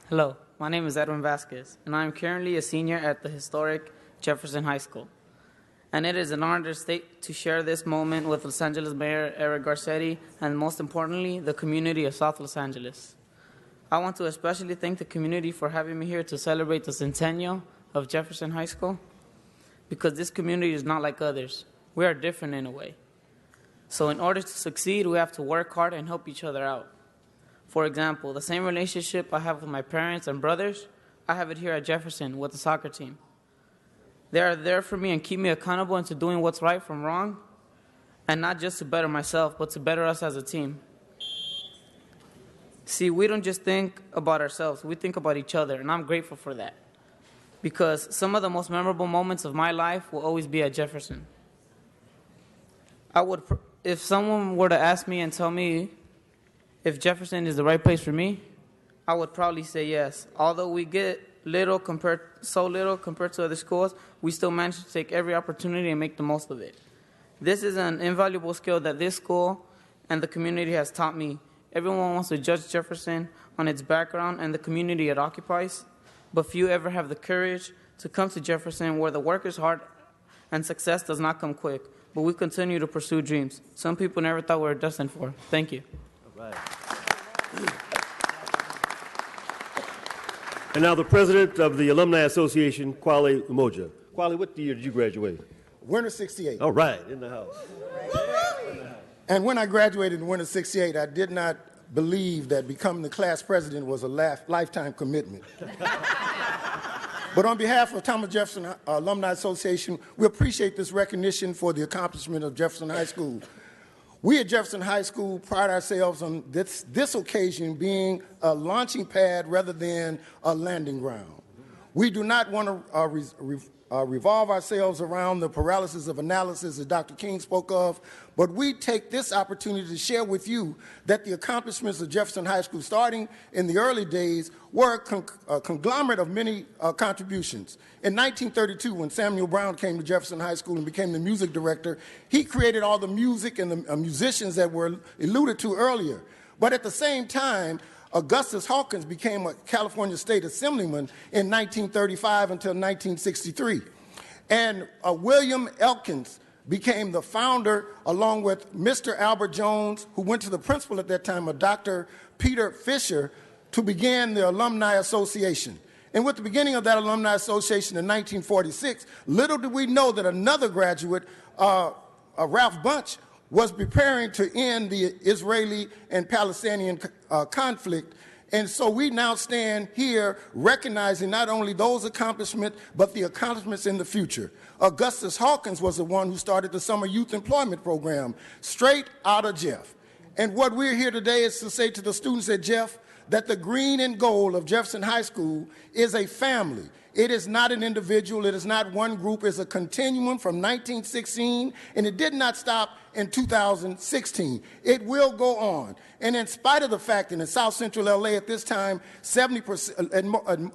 Hello, my name is Edwin Vasquez, and I am currently a senior at the historic Jefferson High School. And it is an honor to share this moment with Los Angeles Mayor Eric Garcetti, and most importantly, the community of South Los Angeles. I want to especially thank the community for having me here to celebrate the centennial of Jefferson High School, because this community is not like others. We are different in a way. So in order to succeed, we have to work hard and help each other out. For example, the same relationship I have with my parents and brothers, I have it here at Jefferson with the soccer team. They are there for me and keep me accountable into doing what's right from wrong, and not just to better myself, but to better us as a team. See, we don't just think about ourselves, we think about each other, and I'm grateful for that. Because some of the most memorable moments of my life will always be at Jefferson. If someone were to ask me and tell me if Jefferson is the right place for me, I would probably say yes. Although we get so little compared to other schools, we still manage to take every opportunity and make the most of it. This is an invaluable skill that this school and the community has taught me. Everyone wants to judge Jefferson on its background and the community it occupies, but few ever have the courage to come to Jefferson, where the work is hard and success does not come quick, but we continue to pursue dreams some people never thought we were destined for. Thank you. All right. And now the president of the Alumni Association, Kwale Umoja. Kwale, what year did you graduate? Winter 68. All right, in the house. And when I graduated in winter 68, I did not believe that becoming the class president was a lifetime commitment. But on behalf of Thomas Jefferson Alumni Association, we appreciate this recognition for the accomplishment of Jefferson High School. We at Jefferson High School pride ourselves on this occasion being a launching pad rather than a landing ground. We do not want to revolve ourselves around the paralysis of analysis that Dr. King spoke of, but we take this opportunity to share with you that the accomplishments of Jefferson High School, starting in the early days, were a conglomerate of many contributions. In 1932, when Samuel Brown came to Jefferson High School and became the music director, he created all the music and the musicians that were alluded to earlier. But at the same time, Augustus Hawkins became a California State Assemblyman in 1935 until 1963. And William Elkins became the founder, along with Mr. Albert Jones, who went to the principal at that time, Dr. Peter Fisher, to begin the Alumni Association. And with the beginning of that Alumni Association in 1946, little did we know that another graduate, Ralph Bunche, was preparing to end the Israeli and Palestinian conflict. And so we now stand here recognizing not only those accomplishments, but the accomplishments in the future. Augustus Hawkins was the one who started the Summer Youth Employment Program, straight out of Jeff. And what we're here today is to say to the students at Jeff that the green and gold of Jefferson High School is a family. It is not an individual. It is not one group. It's a continuum from 1916, and it did not stop in 2016. It will go on. And in spite of the fact that in South Central LA at this time,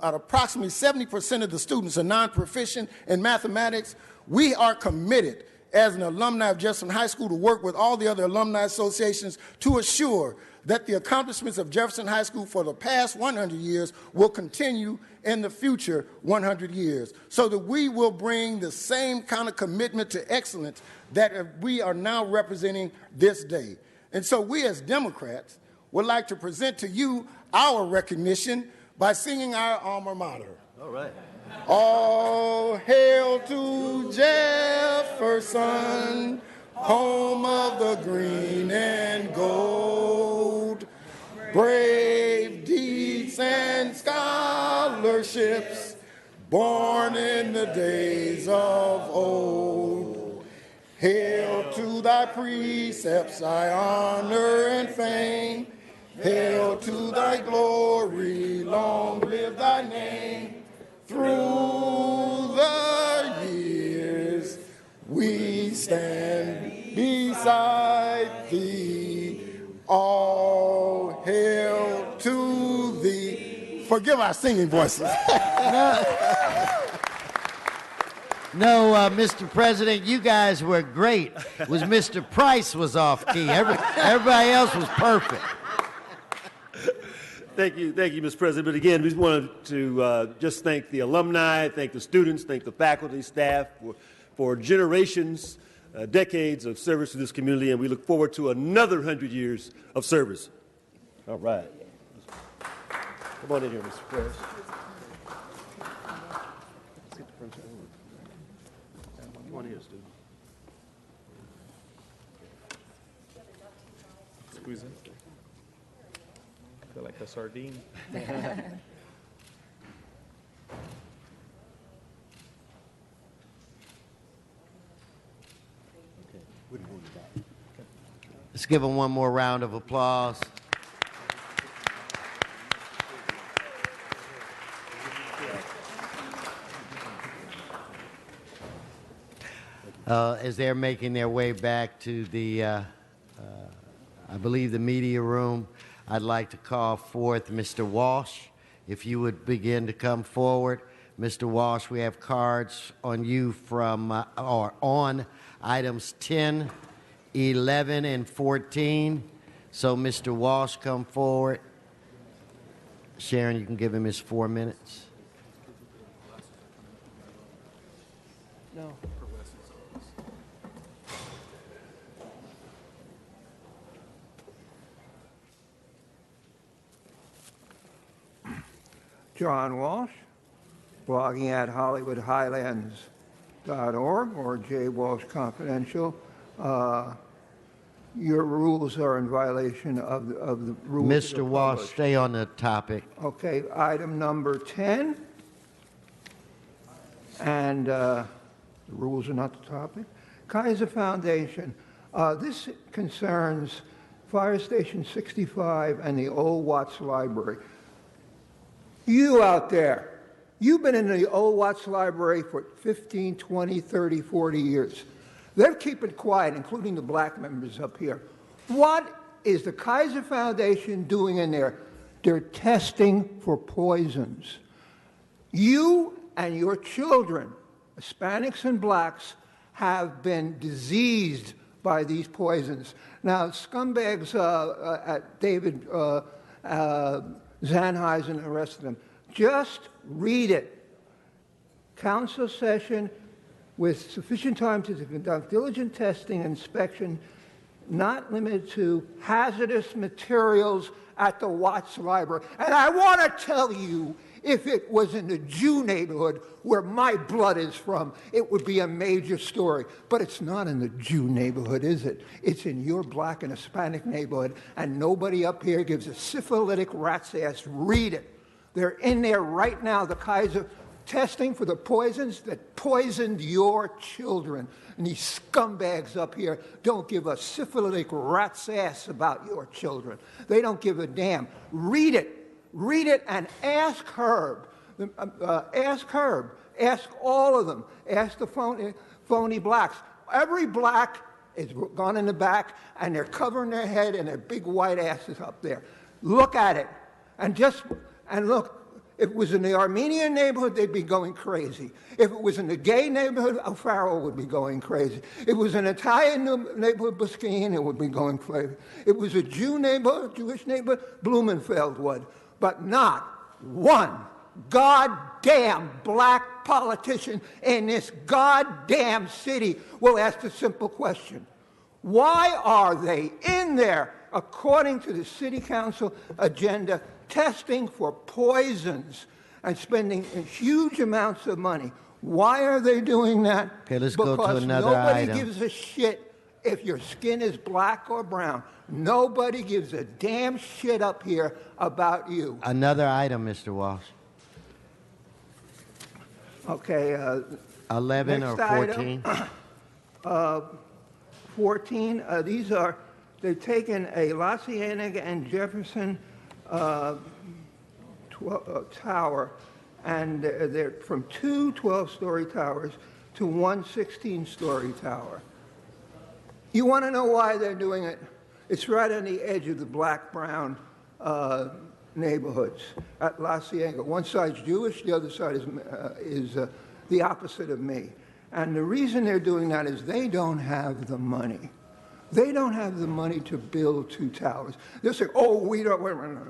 approximately 70% of the students are non-proficient in mathematics, we are committed as an alumni of Jefferson High School to work with all the other alumni associations to assure that the accomplishments of Jefferson High School for the past 100 years will continue in the future 100 years, so that we will bring the same kind of commitment to excellence that we are now representing this day. And so we as Democrats would like to present to you our recognition by singing our alma mater. All right. All hail to Jefferson, home of the green and gold, brave deeds and scholarships, born in the days of old. Hail to thy precepts, thy honor and fame. Hail to thy glory, long live thy name. Through the years we stand beside thee. All hail to thee. Forgive our singing voices. No, Mr. President, you guys were great. It was Mr. Price was off key. Everybody else was perfect. Thank you, Mr. President. But again, we just wanted to just thank the alumni, thank the students, thank the faculty, staff for generations, decades of service to this community, and we look forward to another 100 years of service. All right. Come on in here, Mr. President. Let's get the front side. Come on here, student. Squeeze in. Feel like a sardine. Let's give them one more round of applause. As they're making their way back to the, I believe, the media room, I'd like to call forth Mr. Walsh. If you would begin to come forward. Mr. Walsh, we have cards on you from, or on items 10, 11, and 14. So, Mr. Walsh, come forward. Sharon, you can give him his 4 minutes. No. John Walsh, blogging at HollywoodHighlands.org or J. Walsh Confidential. Your rules are in violation of the rules. Mr. Walsh, stay on the topic. Okay, item number 10. And the rules are not the topic. Kaiser Foundation. This concerns Fire Station 65 and the old Watts Library. You out there, you've been in the old Watts Library for 15, 20, 30, 40 years. They're keeping quiet, including the black members up here. What is the Kaiser Foundation doing in there? They're testing for poisons. You and your children, Hispanics and blacks, have been diseased by these poisons. Now, scumbags at David Zanheisen and the rest of them, just read it. Council session with sufficient time to conduct diligent testing and inspection, not limited to hazardous materials at the Watts Library. And I want to tell you, if it was in the Jew neighborhood where my blood is from, it would be a major story. But it's not in the Jew neighborhood, is it? It's in your black and Hispanic neighborhood, and nobody up here gives a syphilitic rat's ass. Read it. They're in there right now, the Kaiser, testing for the poisons that poisoned your children. And these scumbags up here don't give a syphilitic rat's ass about your children. They don't give a damn. Read it. Read it and ask Herb. Ask Herb. Ask all of them. Ask the phony blacks. Every black is gone in the back, and they're covering their head and their big white asses up there. Look at it. And look. If it was in the Armenian neighborhood, they'd be going crazy. If it was in the gay neighborhood, O'Farrell would be going crazy. If it was an Italian neighborhood, Buscine, it would be going crazy. If it was a Jew neighborhood, Jewish neighborhood, Blumenfeld would. But not one goddamn black politician in this goddamn city will ask the simple question. Why are they in there, according to the city council agenda, testing for poisons and spending huge amounts of money? Why are they doing that? Okay, let's because go to another nobody item. gives a shit if your skin is black or brown. Nobody gives a damn shit up here about you. Another item, Mr. Walsh. Okay. 11 or 14? 14. They've taken a La Cienega and Jefferson tower, and they're from two 12-story towers to one 16-story tower. You want to know why they're doing it? It's right on the edge of the black-brown neighborhoods at La Cienega. One side's Jewish, the other side is the opposite of me. And the reason they're doing that is they don't have the money. They don't have the money to build two towers. They'll say, oh, we don't, wait, no.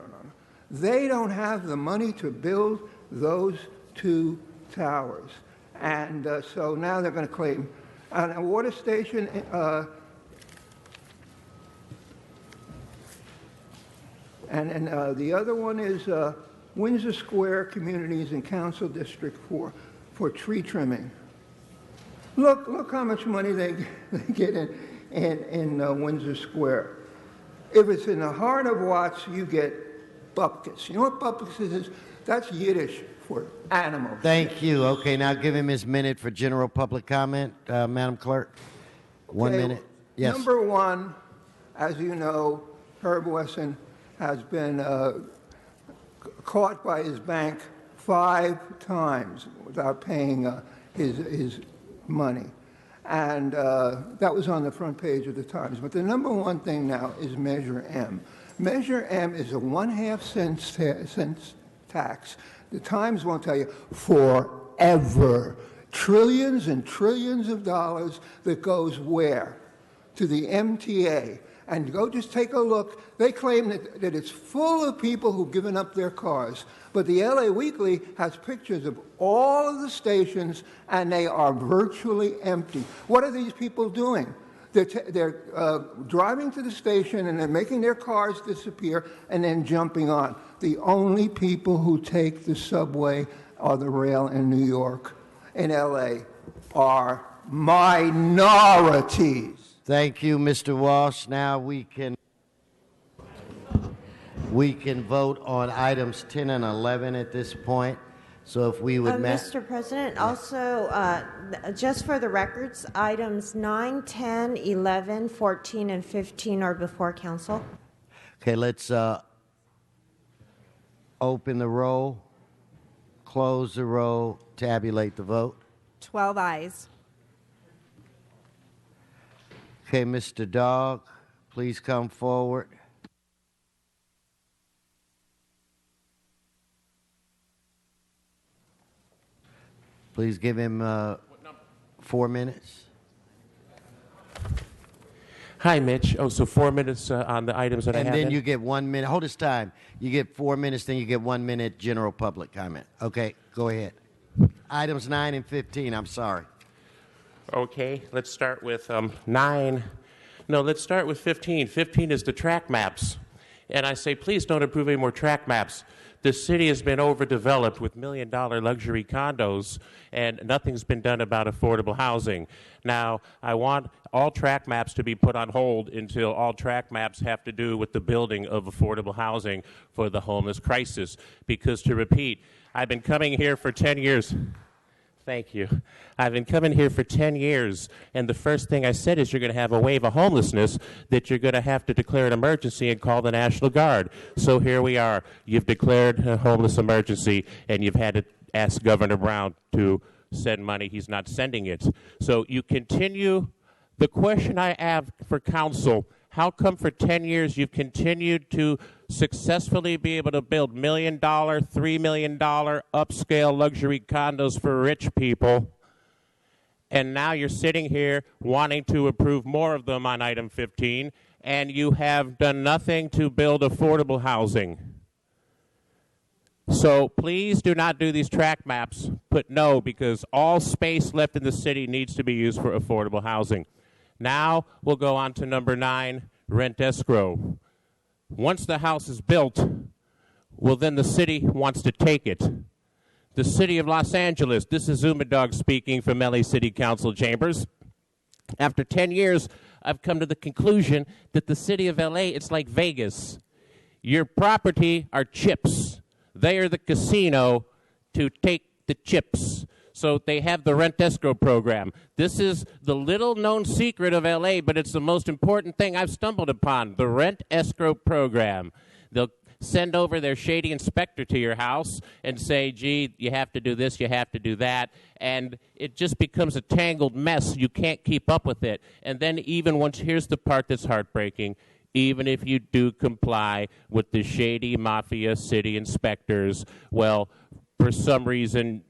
They don't have the money to build those two towers. And so now they're going to claim. And a water station, and the other one is Windsor Square Communities and Council District for tree trimming. Look how much money they get in Windsor Square. If it's in the heart of Watts, you get bupkis. You know what bupkis is? That's Yiddish for animals. Thank you. Okay, now give him his minute for general public comment, Madam Clerk. 1 minute. Yes. Number one, as you know, Herb Wesson has been caught by his bank 5 times without paying his money. And that was on the front page of the Times. But the number one thing now is Measure M. Measure M is a 1.5 cent tax. The Times won't tell you forever. Trillions and trillions of dollars that goes where? To the MTA. And go just take a look. They claim that it's full of people who've given up their cars. But the LA Weekly has pictures of all of the stations, and they are virtually empty. What are these people doing? They're driving to the station, and they're making their cars disappear and then jumping on. The only people who take the subway or the rail in New York, in LA, are minorities. Thank you, Mr. Walsh. Now we can vote on items 10 and 11 at this point. So if we would... Mr. President, also, just for the records, items 9, 10, 11, 14, and 15 are before council. Okay, let's open the roll, close the roll, tabulate the vote. 12 ayes. Okay, Mr. Dog, please come forward. Please give him 4 minutes. Hi, Mitch. Oh, so 4 minutes on the items that I have. And then you get 1 minute. Hold his time. You get 4 minutes, then you get 1 minute general public comment. Okay, go ahead. Items 9 and 15, I'm sorry. Okay, let's start with 9. No, let's start with 15. 15 is the track maps. And I say, please don't approve any more track maps. The city has been overdeveloped with million-dollar luxury condos, and nothing's been done about affordable housing. Now, I want all track maps to be put on hold until all track maps have to do with the building of affordable housing for the homeless crisis. Because, to repeat, I've been coming here for 10 years. Thank you. I've been coming here for 10 years, and the first thing I said is you're going to have a wave of homelessness that you're going to have to declare an emergency and call the National Guard. So here we are. You've declared a homeless emergency, and you've had to ask Governor Brown to send money. He's not sending it. So you continue. The question I have for council, how come for 10 years you've continued to successfully be able to build $1 million, $3 million upscale luxury condos for rich people, and now you're sitting here wanting to approve more of them on item 15, and you have done nothing to build affordable housing? So please do not do these track maps. Put no, because all space left in the city needs to be used for affordable housing. Now we'll go on to number 9, rent escrow. Once the house is built, well, then the city wants to take it. The city of Los Angeles, this is Zuma Dog speaking from LA City Council chambers. After 10 years, I've come to the conclusion that the city of LA, it's like Vegas. Your property are chips. They are the casino to take the chips. So they have the rent escrow program. This is the little-known secret of L.A., but it's the most important thing I've stumbled upon, the rent escrow program. They'll send over their shady inspector to your house and say, gee, you have to do this, you have to do that, and it just becomes a tangled mess. You can't keep up with it. And then even once, here's the part that's heartbreaking, even if you do comply with the shady mafia city inspectors, well, for some reason,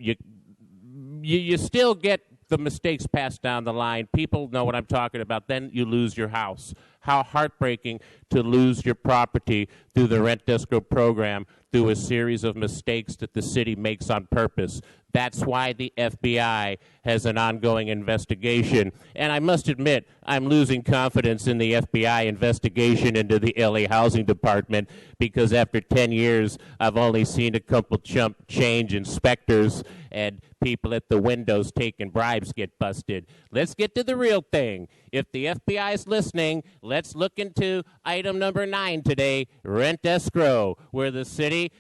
you still get the mistakes passed down the line. People know what I'm talking about. Then you lose your house. How heartbreaking to lose your property through the rent escrow program, through a series of mistakes that the city makes on purpose. That's why the FBI has an ongoing investigation. And I must admit, I'm losing confidence in the FBI investigation into the LA Housing Department, because after 10 years, I've only seen a couple chump change inspectors and people at the windows taking bribes get busted. Let's get to the real thing. If the FBI is listening, let's look into item number 9 today, rent escrow, where the city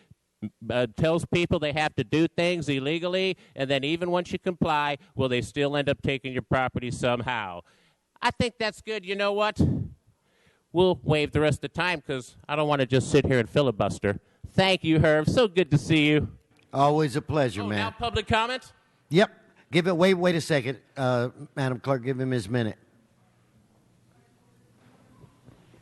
tells people they have to do things illegally, and then even once you comply, will they still end up taking your property somehow? I think that's good. You know what? We'll waive the rest of the time because I don't want to just sit here and filibuster. Thank you, Herb. So good to see you. Always a pleasure, man. Now public comment? Yep. Give it. Wait a second, Madam Clerk. Give him his minute.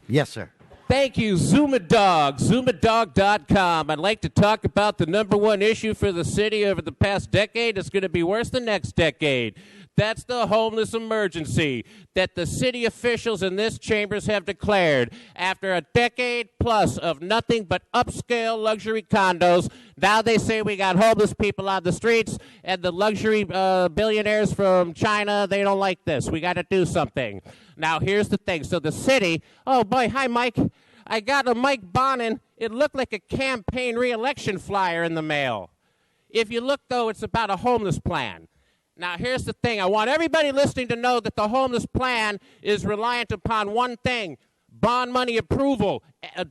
Yes, sir. Thank you, Zuma Dog, ZumaDog.com. I'd like to talk about the number one issue for the city over the past decade. It's going to be worse the next decade. That's the homeless emergency that the city officials in this chambers have declared. After a decade plus of nothing but upscale luxury condos, now they say we got homeless people on the streets, and the luxury billionaires from China, they don't like this. We got to do something. Now, here's the thing. So the city, oh, boy, hi, Mike. I got a Mike Bonin. It looked like a campaign re-election flyer in the mail. If you look, though, it's about a homeless plan. Now, here's the thing. I want everybody listening to know that the homeless plan is reliant upon one thing, bond money approval.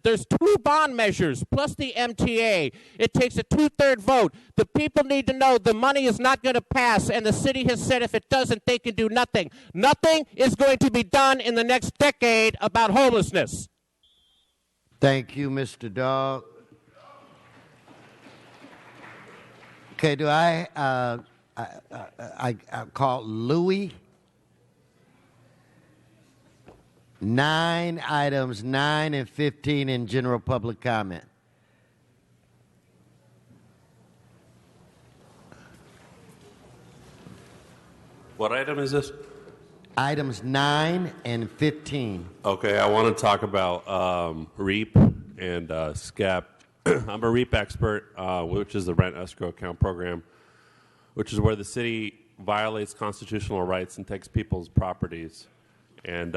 There's 2 bond measures plus the MTA. It takes a 2/3 vote. The people need to know the money is not going to pass, and the city has said if it doesn't, they can do nothing. Nothing is going to be done in the next decade about homelessness. Thank you, Mr. Dog. Okay, do I call Louis. 9 items, 9 and 15 in general public comment. What item is this? Items 9 and 15. Okay, I want to talk about REAP and SCAP. I'm a REAP expert, which is the Rent Escrow Account Program, which is where the city violates constitutional rights and takes people's properties and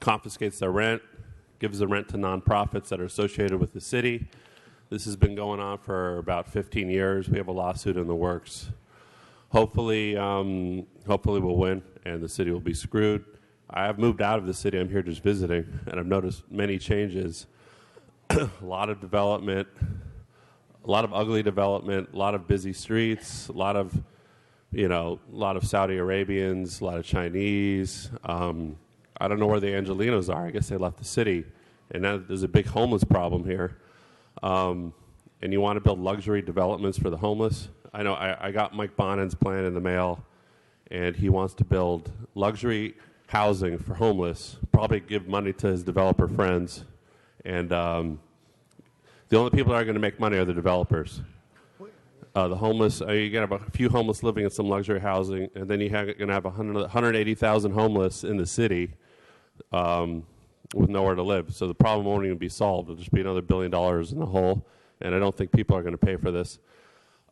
confiscates their rent, gives the rent to nonprofits that are associated with the city. This has been going on for about 15 years. We have a lawsuit in the works. Hopefully we'll win and the city will be screwed. I have moved out of the city. I'm here just visiting, and I've noticed many changes. A lot of development, a lot of ugly development, a lot of busy streets, a lot of Saudi Arabians, a lot of Chinese. I don't know where the Angelinos are. I guess they left the city. And now there's a big homeless problem here. And you want to build luxury developments for the homeless. I know I got Mike Bonin's plan in the mail, and he wants to build luxury housing for homeless, probably give money to his developer friends. And the only people that are going to make money are the developers. The homeless, you get a few homeless living in some luxury housing, and then you're going to have 180,000 homeless in the city with nowhere to live. So the problem won't even be solved. It'll just be another $1 billion in the hole, and I don't think people are going to pay for this.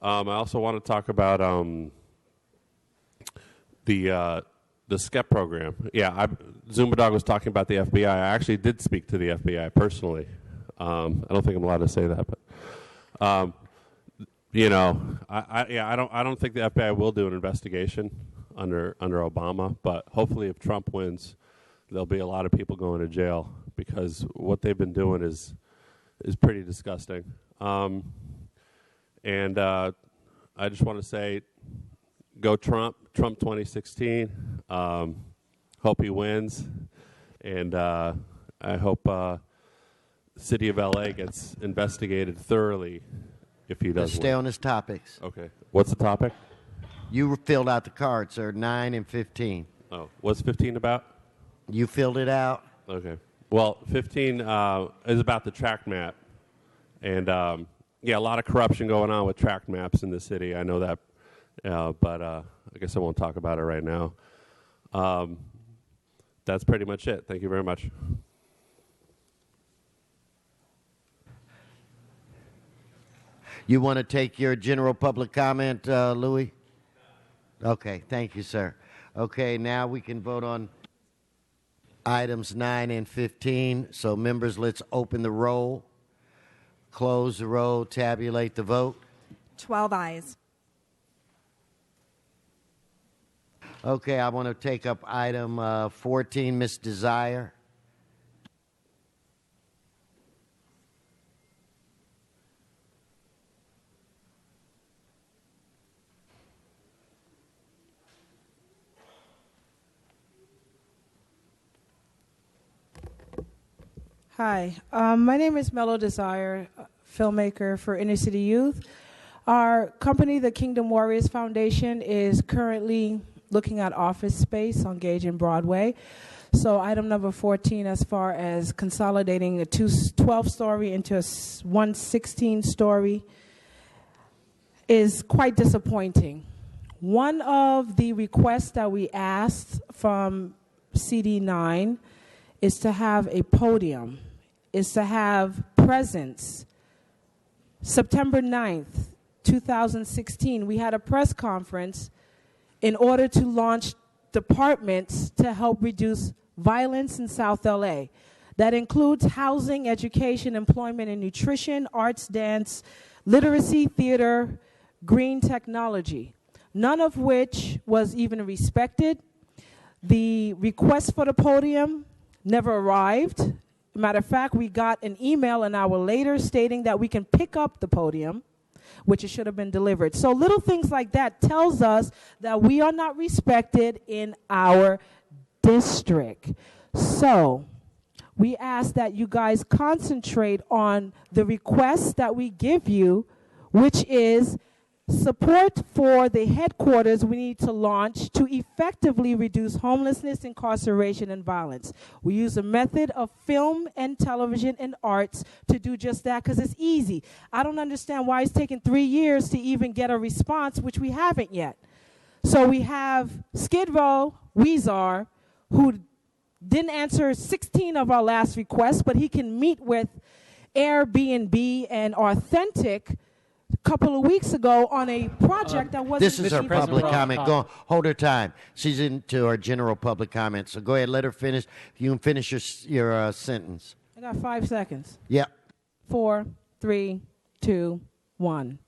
I also want to talk about the SCEP program. Yeah, Zumba Dog was talking about the FBI. I actually did speak to the FBI personally. I don't think I'm allowed to say that, but I don't think the FBI will do an investigation under Obama. But hopefully, if Trump wins, there'll be a lot of people going to jail because what they've been doing is pretty disgusting. And I just want to say, go Trump 2016. Hope he wins, and I hope the city of LA gets investigated thoroughly if he does. Let's stay on his topics. Okay. What's the topic? You filled out the card, sir. 9 and 15. Oh, what's 15 about? You filled it out. Okay. Well, 15 is about the track map, and a lot of corruption going on with track maps in the city. I know that, but I guess I won't talk about it right now. That's pretty much it. Thank you very much. You want to take your general public comment, Louis? Okay, thank you, sir. Okay, now we can vote on items 9 and 15. So, members, let's open the roll, close the roll, tabulate the vote. 12 ayes. Okay, I want to take up item 14, Ms. Desire. Hi, my name is Mello Desire, filmmaker for Inner City Youth. Our company, the Kingdom Warriors Foundation, is currently looking at office space on Gage and Broadway. So item number 14, as far as consolidating a 12-story into one 16-story, is quite disappointing. One of the requests that we asked from CD9 is to have a podium, is to have presence. September 9th, 2016, we had a press conference in order to launch departments to help reduce violence in South LA. That includes housing, education, employment, and nutrition, arts, dance, literacy, theater, green technology, none of which was even respected. The request for the podium never arrived. Matter of fact, we got an email an hour later stating that we can pick up the podium, which it should have been delivered. So little things like that tells us that we are not respected in our district. So we ask that you guys concentrate on the requests that we give you, which is support for the headquarters we need to launch to effectively reduce homelessness, incarceration, and violence. We use a method of film and television and arts to do just that because it's easy. I don't understand why it's taken 3 years to even get a response, which we haven't yet. So we have Skid Row, Weezer, who didn't answer 16 of our last requests, but he can meet with Airbnb and Authentic couple of weeks ago on a project that wasn't. This is her even- public comment. Go on. Hold her time. She's into her general public comment. So go ahead, let her finish. You can finish your sentence. I got 5 seconds. Yep. 4, 3, 2, 1.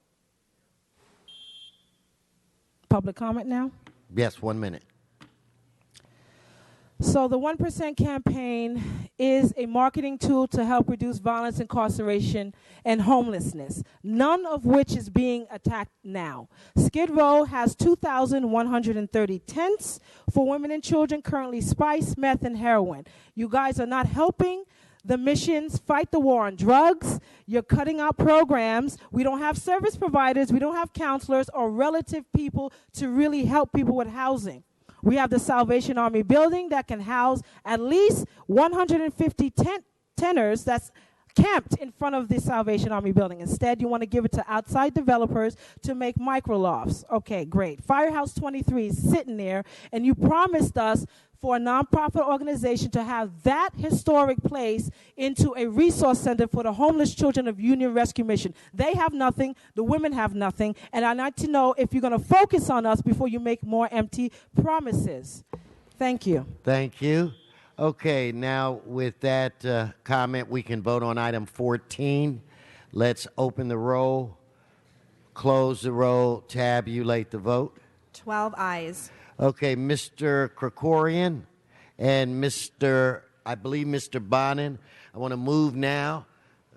Public comment now? Yes, 1 minute. So the 1% campaign is a marketing tool to help reduce violence, incarceration, and homelessness, none of which is being attacked now. Skid Row has 2,130 tents for women and children, currently spice, meth, and heroin. You guys are not helping the missions fight the war on drugs. You're cutting out programs. We don't have service providers. We don't have counselors or relative people to really help people with housing. We have the Salvation Army building that can house at least 150 tenors that's camped in front of the Salvation Army building. Instead, you want to give it to outside developers to make micro-lofts. Okay, great. Firehouse 23 is sitting there, and you promised us for a nonprofit organization to have that historic place into a resource center for the homeless children of Union Rescue Mission. They have nothing, the women have nothing, and I'd like to know if you're going to focus on us before you make more empty promises. Thank you. Thank you. Okay, now with that comment, we can vote on item 14. Let's open the roll, close the roll, tabulate the vote. 12 ayes. Okay, Mr. Krikorian and I believe Mr. Bonin, I want to move now,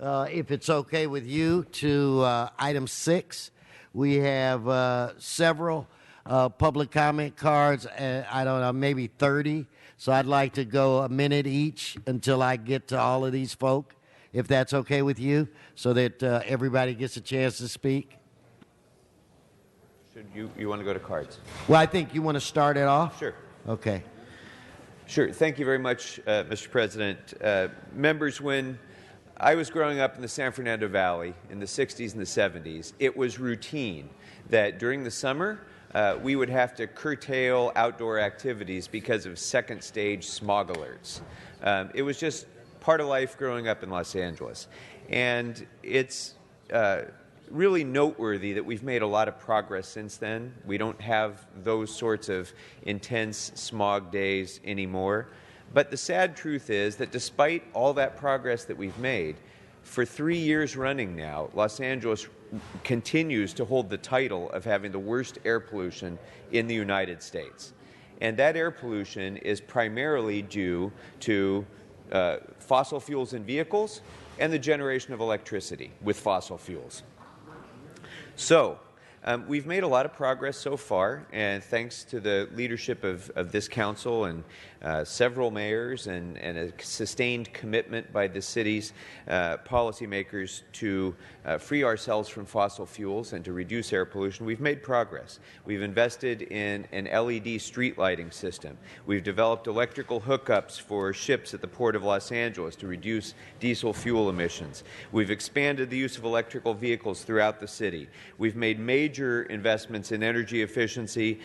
if it's okay with you, to item 6. We have several public comment cards, I don't know, maybe 30. So I'd like to go a minute each until I get to all of these folk, if that's okay with you, so that everybody gets a chance to speak. You want to go to cards? Well, I think you want to start it off? Sure. Okay. Sure. Thank you very much, Mr. President. Members, when I was growing up in the San Fernando Valley in the 60s and the 70s, it was routine that during the summer, we would have to curtail outdoor activities because of second stage smog alerts. It was just part of life growing up in Los Angeles. And it's really noteworthy that we've made a lot of progress since then. We don't have those sorts of intense smog days anymore. But the sad truth is that despite all that progress that we've made, for 3 years running now, Los Angeles continues to hold the title of having the worst air pollution in the United States. And that air pollution is primarily due to fossil fuels in vehicles and the generation of electricity with fossil fuels. So, we've made a lot of progress so far, and thanks to the leadership of this council and several mayors and a sustained commitment by the city's policymakers to free ourselves from fossil fuels and to reduce air pollution, we've made progress. We've invested in an LED street lighting system. We've developed electrical hookups for ships at the Port of Los Angeles to reduce diesel fuel emissions. We've expanded the use of electrical vehicles throughout the city. We've made major investments in energy efficiency.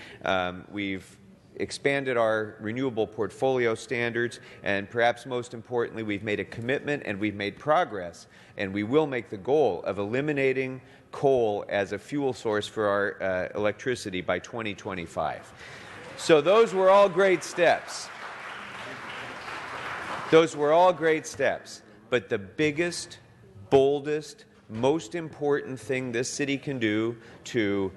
We've expanded our renewable portfolio standards, and perhaps most importantly, we've made a commitment and we've made progress, and we will make the goal of eliminating coal as a fuel source for our electricity by 2025. So those were all great steps. Those were all great steps. But the biggest, boldest, most important thing this city can do to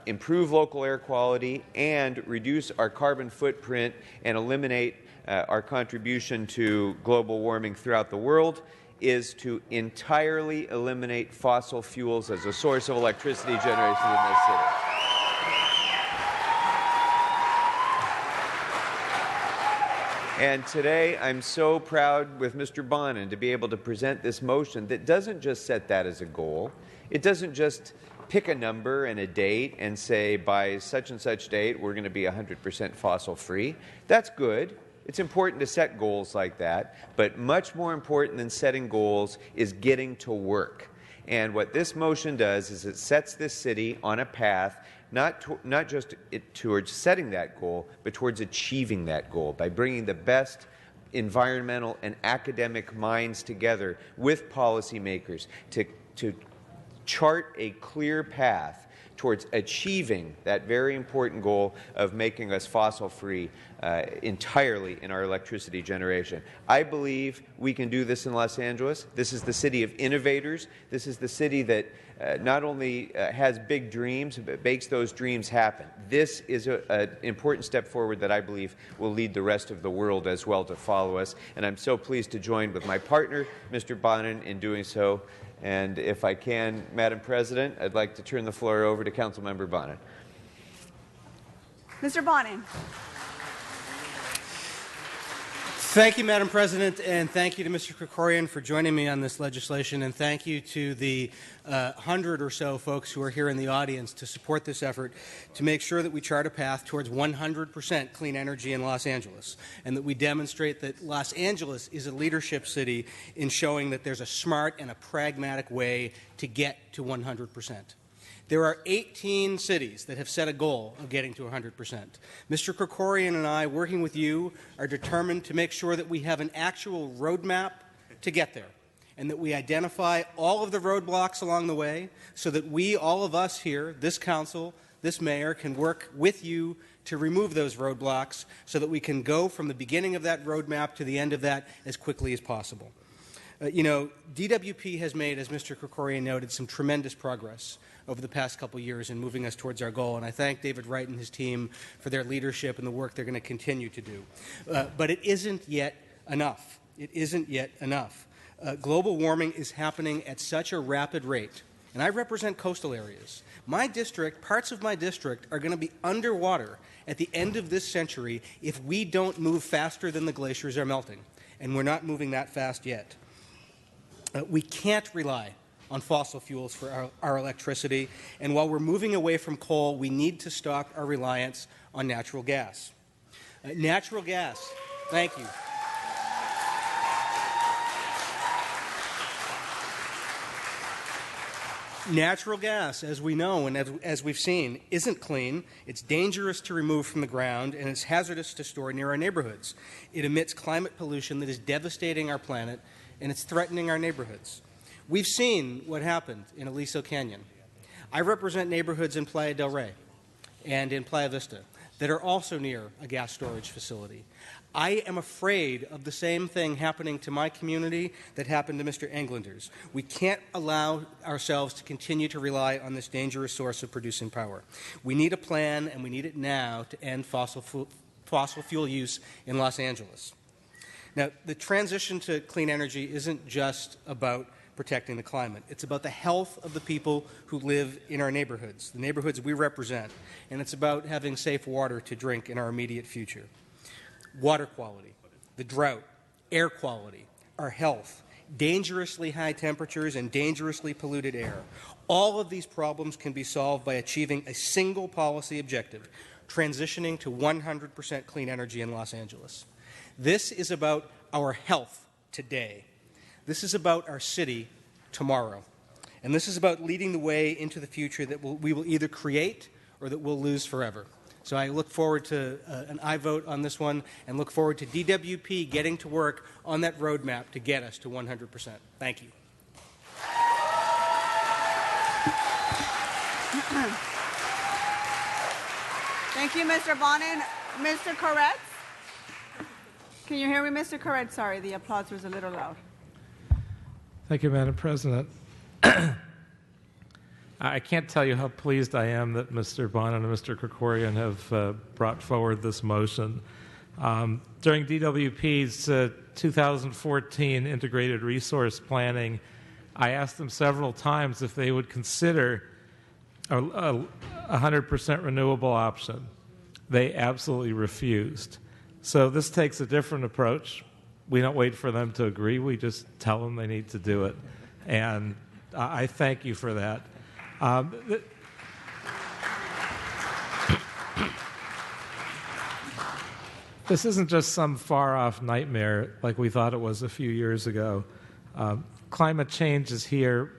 improve local air quality and reduce our carbon footprint and eliminate our contribution to global warming throughout the world is to entirely eliminate fossil fuels as a source of electricity generation in this city. And today, I'm so proud with Mr. Bonin to be able to present this motion that doesn't just set that as a goal. It doesn't just pick a number and a date and say by such and such date we're going to be 100% fossil free. That's good. It's important to set goals like that. But much more important than setting goals is getting to work. And what this motion does is it sets this city on a path not just towards setting that goal, but towards achieving that goal by bringing the best environmental and academic minds together with policymakers to chart a clear path towards achieving that very important goal of making us fossil-free entirely in our electricity generation. I believe we can do this in Los Angeles. This is the city of innovators. This is the city that not only has big dreams, but makes those dreams happen. This is an important step forward that I believe will lead the rest of the world as well to follow us. And I'm so pleased to join with my partner, Mr. Bonin, in doing so. And if I can, Madam President, I'd like to turn the floor over to Councilmember Bonin. Mr. Bonin. Thank you, Madam President, and thank you to Mr. Krikorian for joining me on this legislation, and thank you to the 100 or so folks who are here in the audience to support this effort to make sure that we chart a path towards 100% clean energy in Los Angeles, and that we demonstrate that Los Angeles is a leadership city in showing that there's a smart and a pragmatic way to get to 100%. There are 18 cities that have set a goal of getting to 100%. Mr. Krikorian and I, working with you, are determined to make sure that we have an actual roadmap to get there, and that we identify all of the roadblocks along the way so that we, all of us here, this council, this mayor, can work with you to remove those roadblocks so that we can go from the beginning of that roadmap to the end of that as quickly as possible. DWP has made, as Mr. Krikorian noted, some tremendous progress over the past couple of years in moving us towards our goal, and I thank David Wright and his team for their leadership and the work they're going to continue to do. But it isn't yet enough. It isn't yet enough. Global warming is happening at such a rapid rate, and I represent coastal areas. My district, parts of my district, are going to be underwater at the end of this century if we don't move faster than the glaciers are melting, and we're not moving that fast yet. We can't rely on fossil fuels for our electricity, and while we're moving away from coal, we need to stop our reliance on natural gas. Natural gas, thank you. Natural gas, as we know and as we've seen, isn't clean. It's dangerous to remove from the ground, and it's hazardous to store near our neighborhoods. It emits climate pollution that is devastating our planet, and it's threatening our neighborhoods. We've seen what happened in Aliso Canyon. I represent neighborhoods in Playa del Rey and in Playa Vista that are also near a gas storage facility. I am afraid of the same thing happening to my community that happened to Mr. Englander's. We can't allow ourselves to continue to rely on this dangerous source of producing power. We need a plan, and we need it now, to end fossil fuel use in Los Angeles. Now, the transition to clean energy isn't just about protecting the climate. It's about the health of the people who live in our neighborhoods, the neighborhoods we represent, and it's about having safe water to drink in our immediate future. Water quality, the drought, air quality, our health, dangerously high temperatures and dangerously polluted air. All of these problems can be solved by achieving a single policy objective, transitioning to 100% clean energy in Los Angeles. This is about our health today. This is about our city tomorrow. And this is about leading the way into the future that we will either create or that we'll lose forever. So I look forward to an aye vote on this one, and look forward to DWP getting to work on that roadmap to get us to 100%. Thank you. Thank you, Mr. Bonin. Mr. Koretz? Can you hear me, Mr. Koretz? Sorry, the applause was a little loud. Thank you, Madam President. I can't tell you how pleased I am that Mr. Bonin and Mr. Krikorian have brought forward this motion. During DWP's 2014 Integrated Resource Planning, I asked them several times if they would consider a 100% renewable option. They absolutely refused. So this takes a different approach. We don't wait for them to agree. We just tell them they need to do it. And I thank you for that. This isn't just some far-off nightmare like we thought it was a few years ago. Climate change is here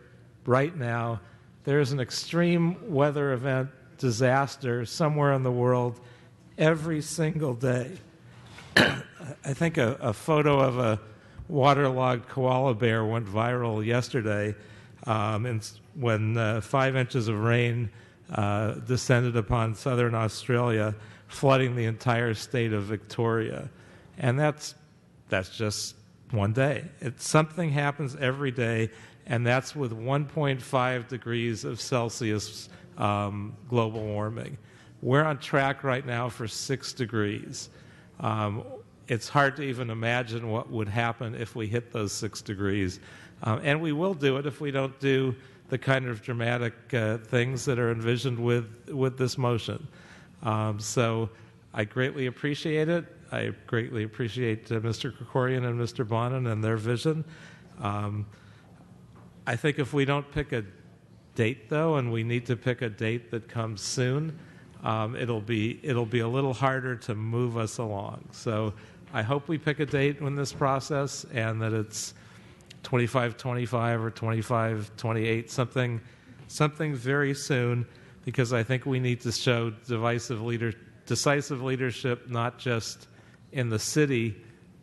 right now. There is an extreme weather event, disaster, somewhere in the world every single day. I think a photo of a waterlogged koala bear went viral yesterday. when 5 inches of rain descended upon southern Australia, flooding the entire state of Victoria. And that's just one day. Something happens every day, and that's with 1.5 degrees of Celsius global warming. We're on track right now for 6 degrees. It's hard to even imagine what would happen if we hit those 6 degrees. And we will do it if we don't do the kind of dramatic things that are envisioned with this motion. So I greatly appreciate it. I greatly appreciate Mr. Krikorian and Mr. Bonin and their vision. I think if we don't pick a date, though, and we need to pick a date that comes soon, it'll be a little harder to move us along. So I hope we pick a date in this process and that it's 25-25 or 25-28, something very soon, because I think we need to show decisive leadership, not just in the city,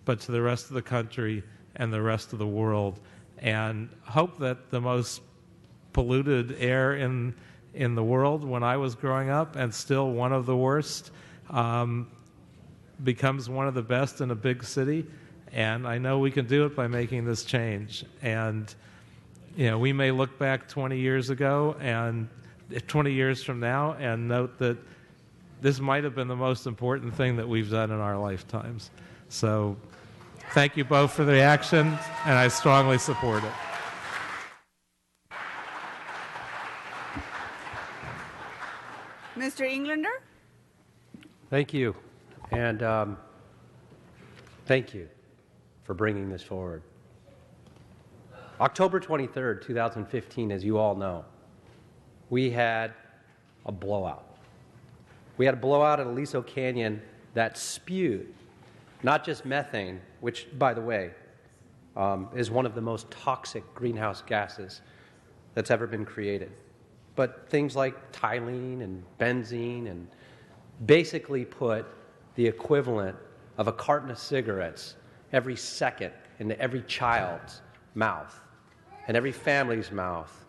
but to the rest of the country and the rest of the world, and hope that the most polluted air in the world when I was growing up, and still one of the worst, becomes one of the best in a big city. And I know we can do it by making this change. And we may look back 20 years ago and 20 years from now and note that this might have been the most important thing that we've done in our lifetimes. So thank you both for the action, and I strongly support it. Mr. Englander? Thank you. And thank you for bringing this forward. October 23rd, 2015, as you all know, we had a blowout. We had a blowout at Aliso Canyon that spewed not just methane, which, by the way, is one of the most toxic greenhouse gases that's ever been created, but things like toluene and benzene, and basically put the equivalent of a carton of cigarettes every second into every child's mouth and every family's mouth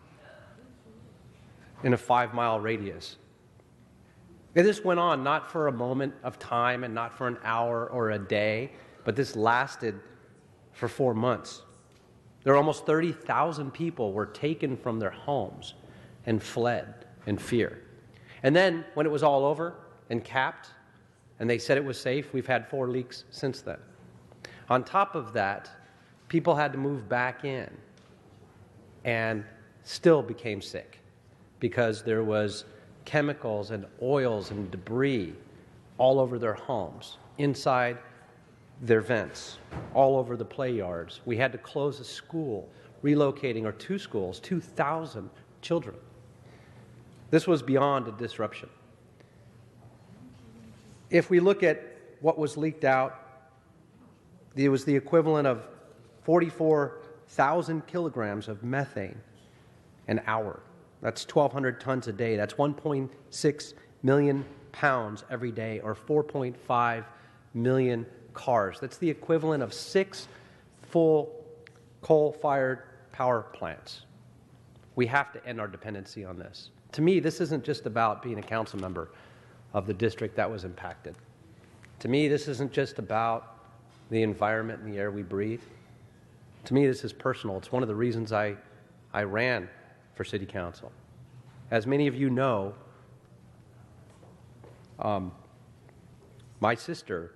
in a 5-mile radius. And this went on not for a moment of time and not for an hour or a day, but this lasted for 4 months. There were almost 30,000 people were taken from their homes and fled in fear. And then when it was all over and capped, and they said it was safe, we've had 4 leaks since then. On top of that, people had to move back in and still became sick because there was chemicals and oils and debris all over their homes, inside their vents, all over the play yards. We had to close a school, relocating our 2 schools, 2,000 children. This was beyond a disruption. If we look at what was leaked out, it was the equivalent of 44,000 kilograms of methane an hour. That's 1,200 tons a day. That's 1.6 million pounds every day, or 4.5 million cars. That's the equivalent of 6 full coal-fired power plants. We have to end our dependency on this. To me, this isn't just about being a council member of the district that was impacted. To me, this isn't just about the environment and the air we breathe. To me, this is personal. It's one of the reasons I ran for city council. As many of you know, my sister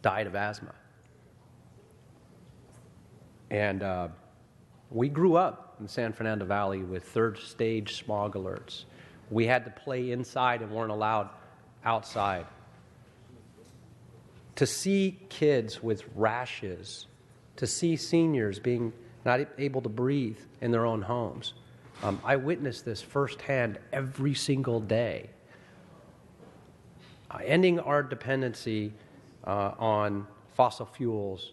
died of asthma. And we grew up in the San Fernando Valley with third-stage smog alerts. We had to play inside and weren't allowed outside. To see kids with rashes, to see seniors being not able to breathe in their own homes. I witnessed this firsthand every single day. Ending our dependency on fossil fuels,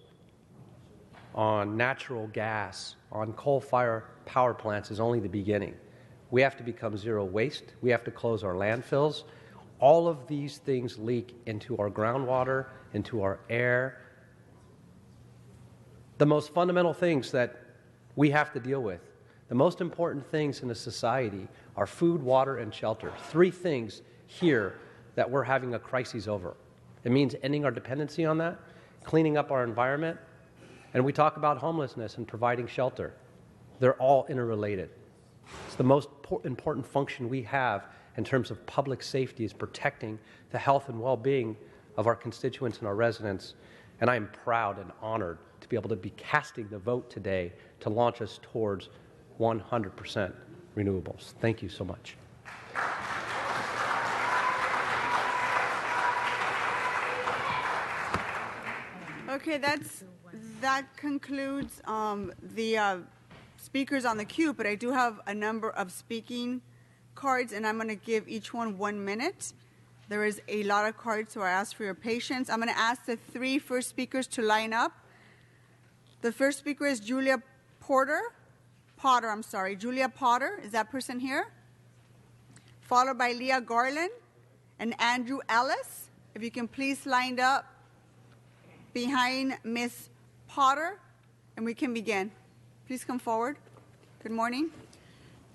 on natural gas, on coal-fired power plants is only the beginning. We have to become zero waste. We have to close our landfills. All of these things leak into our groundwater, into our air. The most fundamental things that we have to deal with The most important things in a society are food, water, and shelter. 3 things here that we're having a crisis over. It means ending our dependency on that, cleaning up our environment, and we talk about homelessness and providing shelter. They're all interrelated. It's the most important function we have in terms of public safety is protecting the health and well-being of our constituents and our residents. And I am proud and honored to be able to be casting the vote today to launch us towards 100% renewables. Thank you so much. Okay, that concludes the speakers on the queue, but I do have a number of speaking cards, and I'm going to give each one 1 minute. There is a lot of cards, so I ask for your patience. I'm going to ask the 3 first speakers to line up. The first speaker is Julia Potter. Julia Potter, is that person here? Followed by Leah Garland and Andrew Ellis. If you can please line up behind Ms. Potter, and we can begin. Please come forward. Good morning.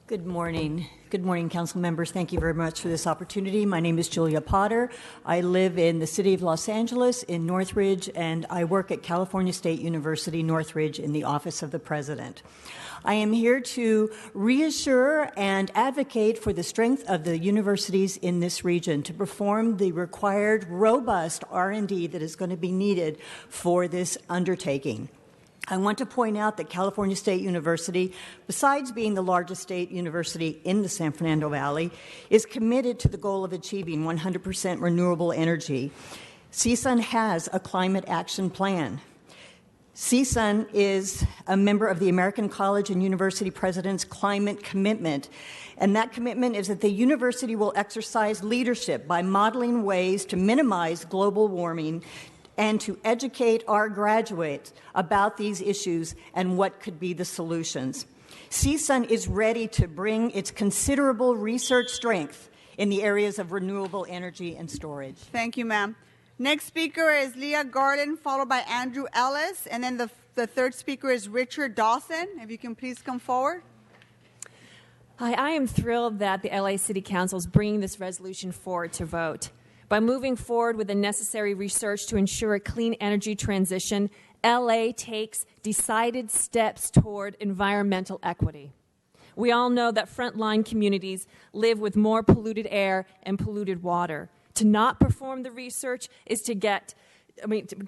Good morning. Good morning, council members. Thank you very much for this opportunity. My name is Julia Potter. I live in the city of Los Angeles in Northridge, and I work at California State University, Northridge, in the Office of the President. I am here to reassure and advocate for the strength of the universities in this region to perform the required robust R&D that is going to be needed for this undertaking. I want to point out that California State University, besides being the largest state university in the San Fernando Valley, is committed to the goal of achieving 100% renewable energy. CSUN has a climate action plan. CSUN is a member of the American College and University President's Climate Commitment, and that commitment is that the university will exercise leadership by modeling ways to minimize global warming and to educate our graduates about these issues and what could be the solutions. CSUN is ready to bring its considerable research strength in the areas of renewable energy and storage. Thank you, ma'am. Next speaker is Leah Garland, followed by Andrew Ellis, and then the third speaker is Richard Dawson. If you can please come forward. Hi, I am thrilled that the LA City Council is bringing this resolution forward to vote. By moving forward with the necessary research to ensure a clean energy transition, LA takes decided steps toward environmental equity. We all know that frontline communities live with more polluted air and polluted water. To not perform the research is to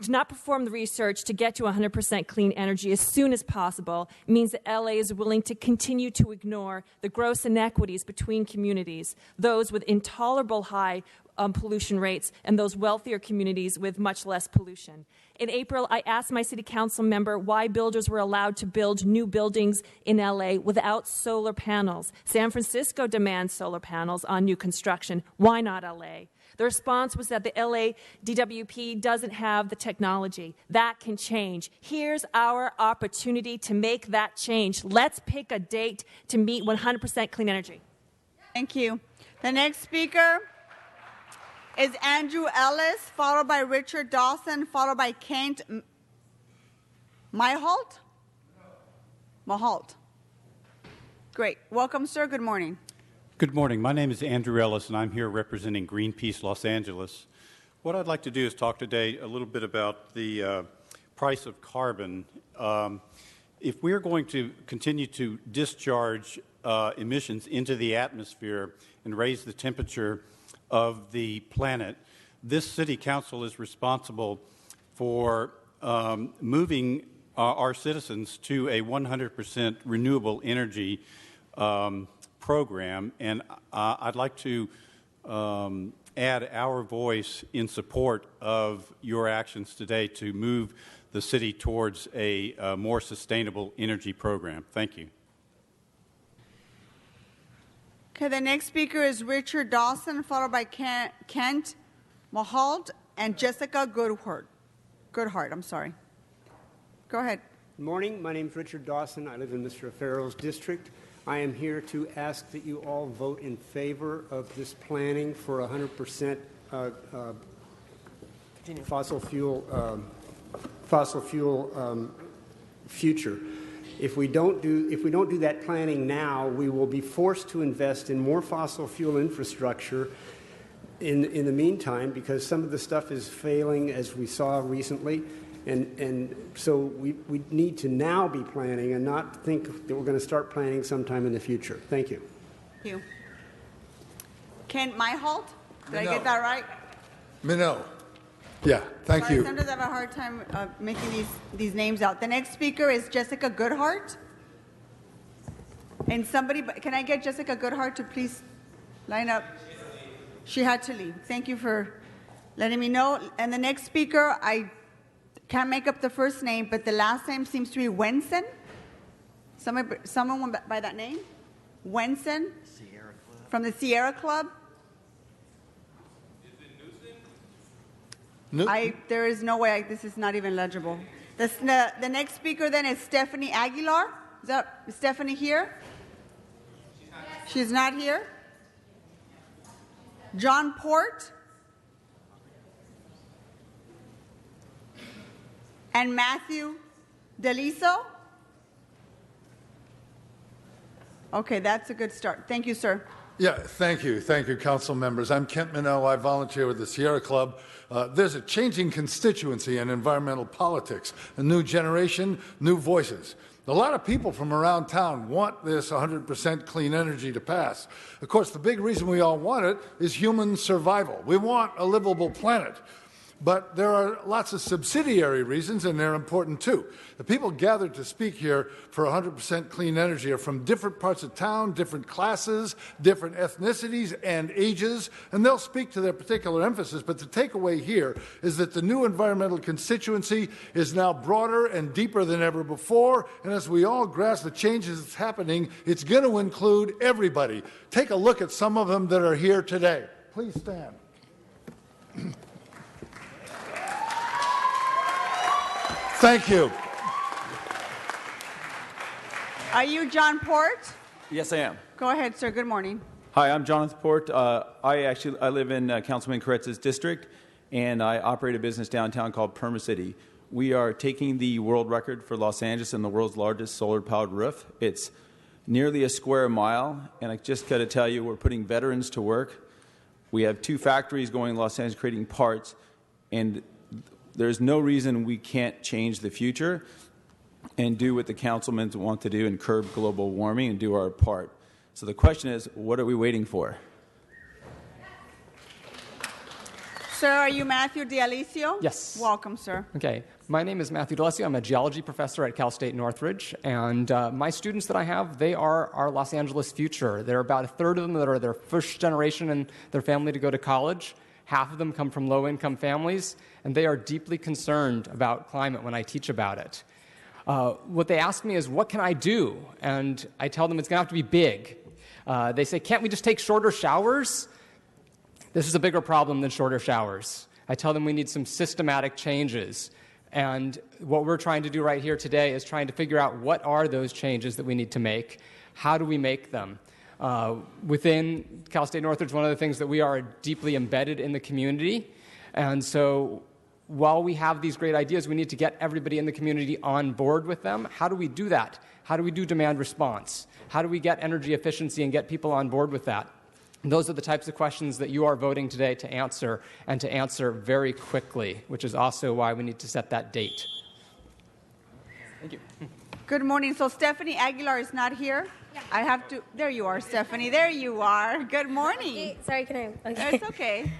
not perform the research to get to 100% clean energy as soon as possible means that LA is willing to continue to ignore the gross inequities between communities, those with intolerable high pollution rates and those wealthier communities with much less pollution. In April, I asked my city council member why builders were allowed to build new buildings in LA without solar panels. San Francisco demands solar panels on new construction. Why not LA? The response was that the LA DWP doesn't have the technology. That can change. Here's our opportunity to make that change. Let's pick a date to meet 100% clean energy. Thank you. The next speaker is Andrew Ellis, followed by Richard Dawson, followed by Kent Mahalt. Great. Welcome, sir. Good morning. Good morning. My name is Andrew Ellis, and I'm here representing Greenpeace Los Angeles. What I'd like to do is talk today a little bit about the price of carbon. If we're going to continue to discharge emissions into the atmosphere and raise the temperature of the planet, this city council is responsible for moving our citizens to a 100% renewable energy program, and I'd like to add our voice in support of your actions today to move the city towards a more sustainable energy program. Thank you. Okay, the next speaker is Richard Dawson, followed by Kent Mahalt and Jessica Goodhart. Go ahead. Good morning. My name is Richard Dawson. I live in Mr. O'Farrell's district. I am here to ask that you all vote in favor of this planning for 100% fossil fuel future. If we don't do that planning now, we will be forced to invest in more fossil fuel infrastructure in the meantime, because some of the stuff is failing, as we saw recently. And so we need to now be planning and not think that we're going to start planning sometime in the future. Thank you. Thank you. Kent Myholt? Did I No. get that right? Minot. Yeah, thank Sorry, you. Sometimes I have a hard time making these names out. The next speaker is Jessica Goodhart. And somebody, can I get Jessica Goodhart to please line up? She had to leave. Thank you for letting me know. And the next speaker, I can't make up the first name, but the last name seems to be Wenson. Someone by that name? Wenson? From the Sierra Club? There is no way. This is not even legible. The next speaker then is Stephanie Aguilar. Is Stephanie here? She's not here. John Port. And Matthew Deliso. Okay, that's a good start. Thank you, sir. Yeah, thank you, council members. I'm Kent Minot. I volunteer with the Sierra Club. There's a changing constituency in environmental politics, a new generation, new voices. A lot of people from around town want this 100% clean energy to pass. Of course, the big reason we all want it is human survival. We want a livable planet. But there are lots of subsidiary reasons, and they're important too. The people gathered to speak here for 100% clean energy are from different parts of town, different classes, different ethnicities and ages, and they'll speak to their particular emphasis. But the takeaway here is that the new environmental constituency is now broader and deeper than ever before, and as we all grasp the changes that's happening, it's going to include everybody. Take a look at some of them that are here today. Please stand. Thank you. Are you John Port? Yes, I am. Go ahead, sir. Good morning. Hi, I'm Jonathan Port. I live in Councilman Koretz's district, and I operate a business downtown called Permacity. We are taking the world record for Los Angeles and the world's largest solar-powered roof. It's nearly a square mile, and I just got to tell you, we're putting veterans to work. We have 2 factories going in Los Angeles creating parts, and there's no reason we can't change the future and do what the councilmen want to do and curb global warming and do our part. So the question is, what are we waiting for? Sir, are you Matthew D'Alicio? Yes. Welcome, sir. Okay. My name is Matthew D'Alessio. I'm a geology professor at Cal State Northridge, and my students that I have, they are our Los Angeles future. There are about a third of them that are their first generation in their family to go to college. Half of them come from low-income families, and they are deeply concerned about climate when I teach about it. What they ask me is, what can I do? And I tell them it's going to have to be big. They say, can't we just take shorter showers? This is a bigger problem than shorter showers. I tell them we need some systematic changes. And what we're trying to do right here today is trying to figure out what are those changes that we need to make. How do we make them? Within Cal State Northridge, one of the things that we are deeply embedded in the community. And so while we have these great ideas, we need to get everybody in the community on board with them. How do we do that? How do we do demand response? How do we get energy efficiency and get people on board with that? And those are the types of questions that you are voting today to answer, and to answer very quickly, which is also why we need to set that date. Thank you. Good morning. So Stephanie Aguilar is not here. Yeah. I have to. There you are, Stephanie. There you are. Good morning. Okay, sorry, can I? Okay. It's okay.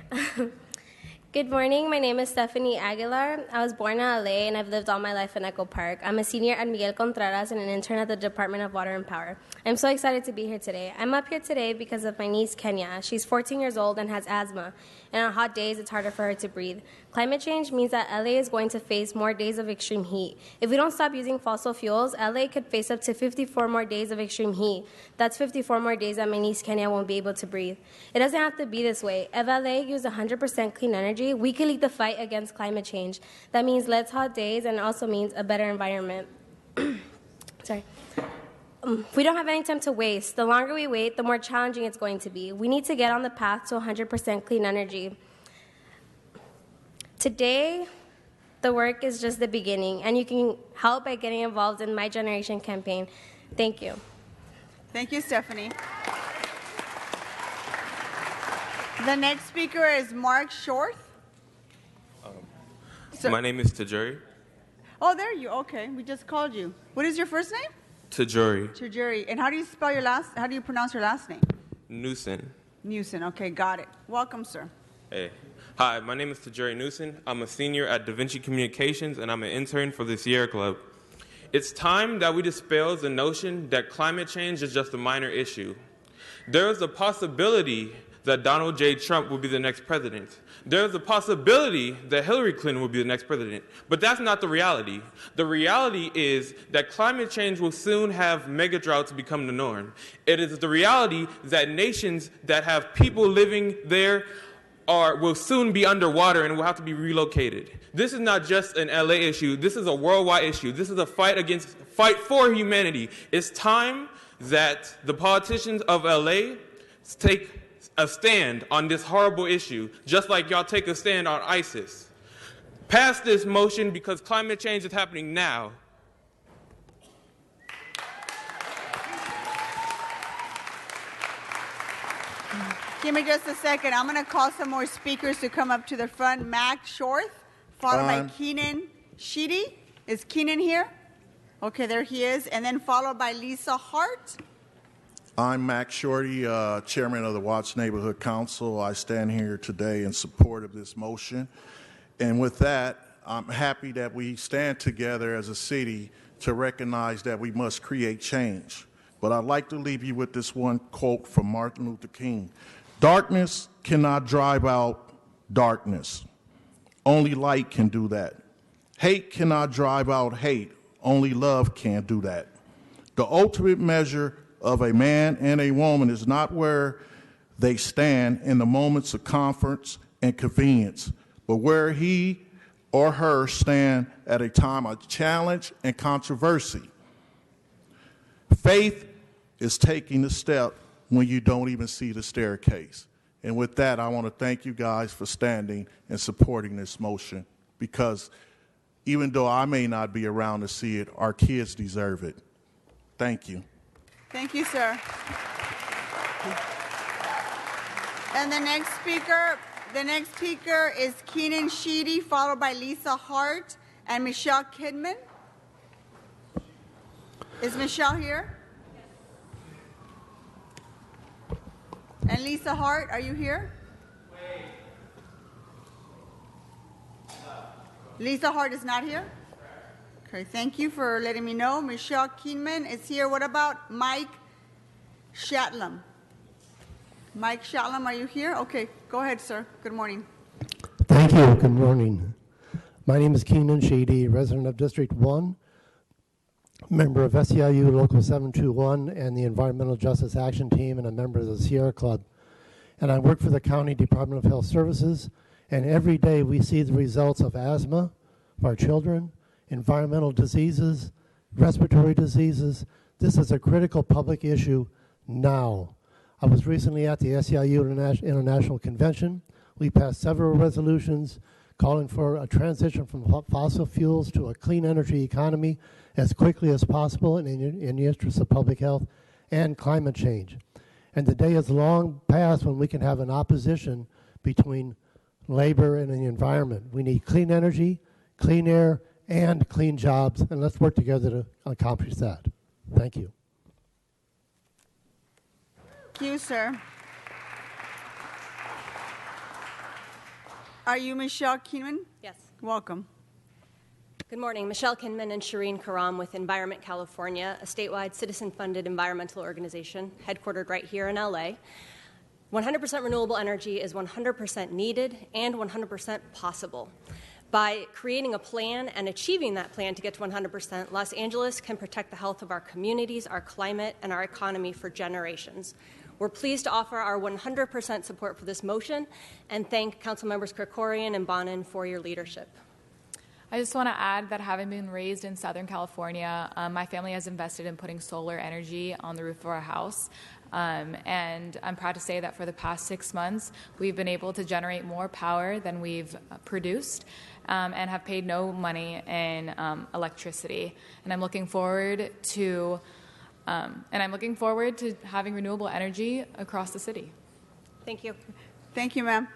Good morning. My name is Stephanie Aguilar. I was born in LA, and I've lived all my life in Echo Park. I'm a senior at Miguel Contreras and an intern at the Department of Water and Power. I'm so excited to be here today. I'm up here today because of my niece, Kenya. She's 14 years old and has asthma, and on hot days, it's harder for her to breathe. Climate change means that LA is going to face more days of extreme heat. If we don't stop using fossil fuels, LA could face up to 54 more days of extreme heat. That's 54 more days that my niece, Kenya, won't be able to breathe. It doesn't have to be this way. If LA used 100% clean energy, we could lead the fight against climate change. That means less hot days, and it also means a better environment. Sorry. We don't have any time to waste. The longer we wait, the more challenging it's going to be. We need to get on the path to 100% clean energy. Today, The work is just the beginning, and you can help by getting involved in My Generation campaign. Thank you. Thank you, Stephanie. The next speaker is Mark Shorth. My name is Tajuri. Oh, there you. Okay, we just called you. What is your first name? Tajuri. Tajuri. And how do you spell your last? How do you pronounce your last name? Newson. Newson. Okay, got it. Welcome, sir. Hey. Hi, my name is Tajuri Newson. I'm a senior at Da Vinci Communications, and I'm an intern for the Sierra Club. It's time that we dispel the notion that climate change is just a minor issue. There is a possibility that Donald J. Trump will be the next president. There is a possibility that Hillary Clinton will be the next president. But that's not the reality. The reality is that climate change will soon have mega droughts become the norm. It is the reality that nations that have people living there will soon be underwater and will have to be relocated. This is not just an LA issue. This is a worldwide issue. This is a fight for humanity. It's time that the politicians of LA take a stand on this horrible issue, just like y'all take a stand on ISIS. Pass this motion because climate change is happening now. Give me just a second. I'm going to call some more speakers to come up to the front. Mac Shorth, followed by Keenan Sheedy. Is Keenan here? Okay, there he is. And then followed by Lisa Hart. I'm Mac Shorty, chairman of the Watts Neighborhood Council. I stand here today in support of this motion. And with that, I'm happy that we stand together as a city to recognize that we must create change. But I'd like to leave you with this one quote from Martin Luther King. Darkness cannot drive out darkness. Only light can do that. Hate cannot drive out hate. Only love can do that. The ultimate measure of a man and a woman is not where they stand in the moments of comfort and convenience, but where he or her stand at a time of challenge and controversy. Faith is taking the step when you don't even see the staircase. And with that, I want to thank you guys for standing and supporting this motion, because even though I may not be around to see it, our kids deserve it. Thank you. Thank you, sir. And the next speaker is Keenan Sheedy, followed by Lisa Hart and Michelle Kidman. Is Michelle here? And Lisa Hart, are you here? Lisa Hart is not here? Okay, thank you for letting me know. Michelle Keenman is here. What about Mike Shatlam? Mike Shatlam, are you here? Okay, go ahead, sir. Good morning. Thank you. Good morning. My name is Keenan Sheedy, resident of District 1, member of SEIU Local 721 and the Environmental Justice Action Team, and a member of the Sierra Club. And I work for the County Department of Health Services, and every day we see the results of asthma of our children, environmental diseases, respiratory diseases. This is a critical public issue now. I was recently at the SEIU International Convention. We passed several resolutions calling for a transition from fossil fuels to a clean energy economy as quickly as possible in the interest of public health and climate change. And the day is long past when we can have an opposition between labor and the environment. We need clean energy, clean air, and clean jobs, and let's work together to accomplish that. Thank you. Thank you, sir. Are you Michelle Kinman? Yes. Welcome. Good morning. Michelle Kinman and Shireen Karam with Environment California, a statewide citizen-funded environmental organization headquartered right here in LA. 100% renewable energy is 100% needed and 100% possible. By creating a plan and achieving that plan to get to 100%, Los Angeles can protect the health of our communities, our climate, and our economy for generations. We're pleased to offer our 100% support for this motion and thank Council Members Krikorian and Bonin for your leadership. I just want to add that having been raised in Southern California, my family has invested in putting solar energy on the roof of our house. And I'm proud to say that for the past 6 months, we've been able to generate more power than we've produced. and have paid no money in electricity. And I'm looking forward to having renewable energy across the city. Thank you. Thank you, ma'am.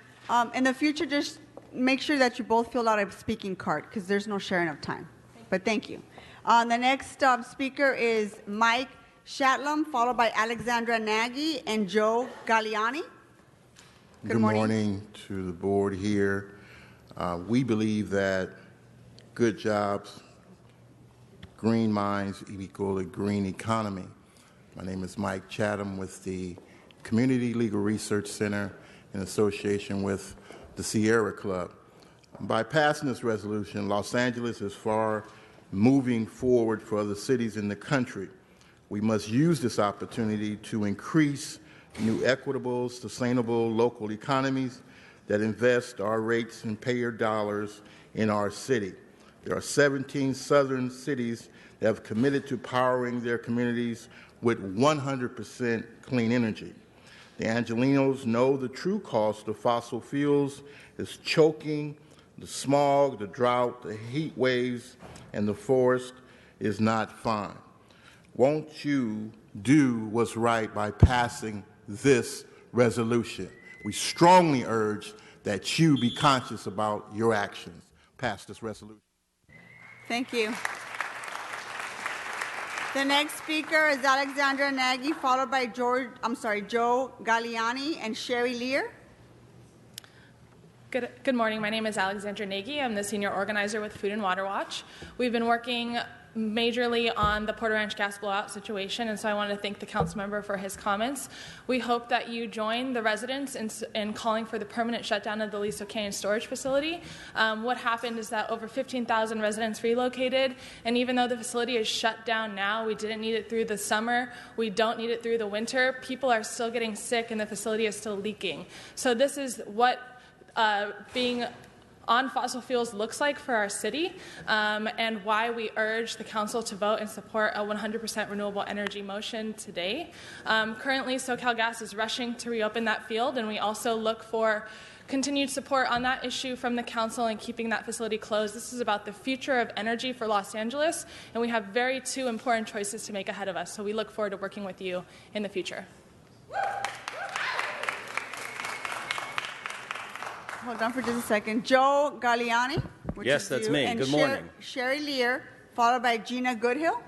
In the future, just make sure that you both fill out a speaking card because there's no sharing of time. But thank you. The next speaker is Mike Shatlam, followed by Alexandra Nagy and Joe Galliani. Good morning to the board here. We believe that good jobs, green minds equal a green economy. My name is Mike Chatham with the Community Legal Research Center in association with the Sierra Club. By passing this resolution, Los Angeles is far moving forward for other cities in the country. We must use this opportunity to increase new equitable, sustainable local economies that invest our rates and payer dollars in our city. There are 17 southern cities that have committed to powering their communities with 100% clean energy. The Angelenos know the true cost of fossil fuels is choking, the smog, the drought, the heat waves, and the forest is not fine. Won't you do what's right by passing this resolution? We strongly urge that you be conscious about your actions. Pass this resolution. Thank you. The next speaker is Alexandra Nagy, followed by Joe Galliani and Sherry Lear. Good morning. My name is Alexandra Nagy. I'm the senior organizer with Food and Water Watch. We've been working majorly on the Porter Ranch gas blowout situation, and so I want to thank the council member for his comments. We hope that you join the residents in calling for the permanent shutdown of the Aliso Canyon storage facility. What happened is that over 15,000 residents relocated, and even though the facility is shut down now, we didn't need it through the summer, we don't need it through the winter, people are still getting sick and the facility is still leaking. So this is what being on fossil fuels looks like for our city, and why we urge the council to vote and support a 100% renewable energy motion today. Currently, SoCalGas is rushing to reopen that field, and we also look for continued support on that issue from the council and keeping that facility closed. This is about the future of energy for Los Angeles, and we have two important choices to make ahead of us, so we look forward to working with you in the future. Hold on for just a second. Joe Galliani. Yes, that's me. And Good morning. Sherry Lear, followed by Gina Goodhill.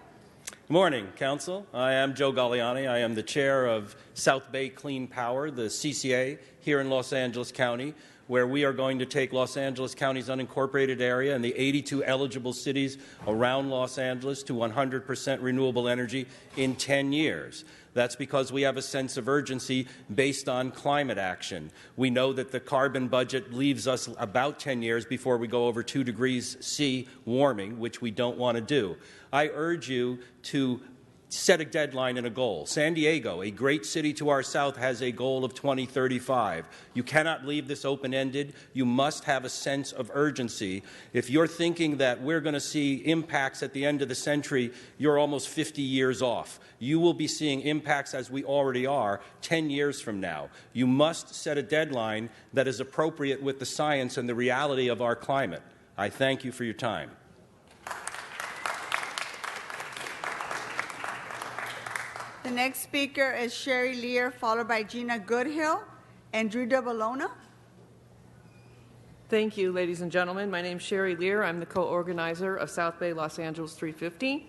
Good morning, Council. I am Joe Galliani. I am the chair of South Bay Clean Power, the CCA, here in Los Angeles County, where we are going to take Los Angeles County's unincorporated area and the 82 eligible cities around Los Angeles to 100% renewable energy in 10 years. That's because we have a sense of urgency based on climate action. We know that the carbon budget leaves us about 10 years before we go over 2 degrees C warming, which we don't want to do. I urge you to set a deadline and a goal. San Diego, a great city to our south, has a goal of 2035. You cannot leave this open-ended. You must have a sense of urgency. If you're thinking that we're going to see impacts at the end of the century, you're almost 50 years off. You will be seeing impacts, as we already are, 10 years from now. You must set a deadline that is appropriate with the science and the reality of our climate. I thank you for your time. The next speaker is Sherry Lear, followed by Gina Goodhill and Drew DeBolona. Thank you, ladies and gentlemen. My name is Sherry Lear. I'm the co-organizer of South Bay Los Angeles 315.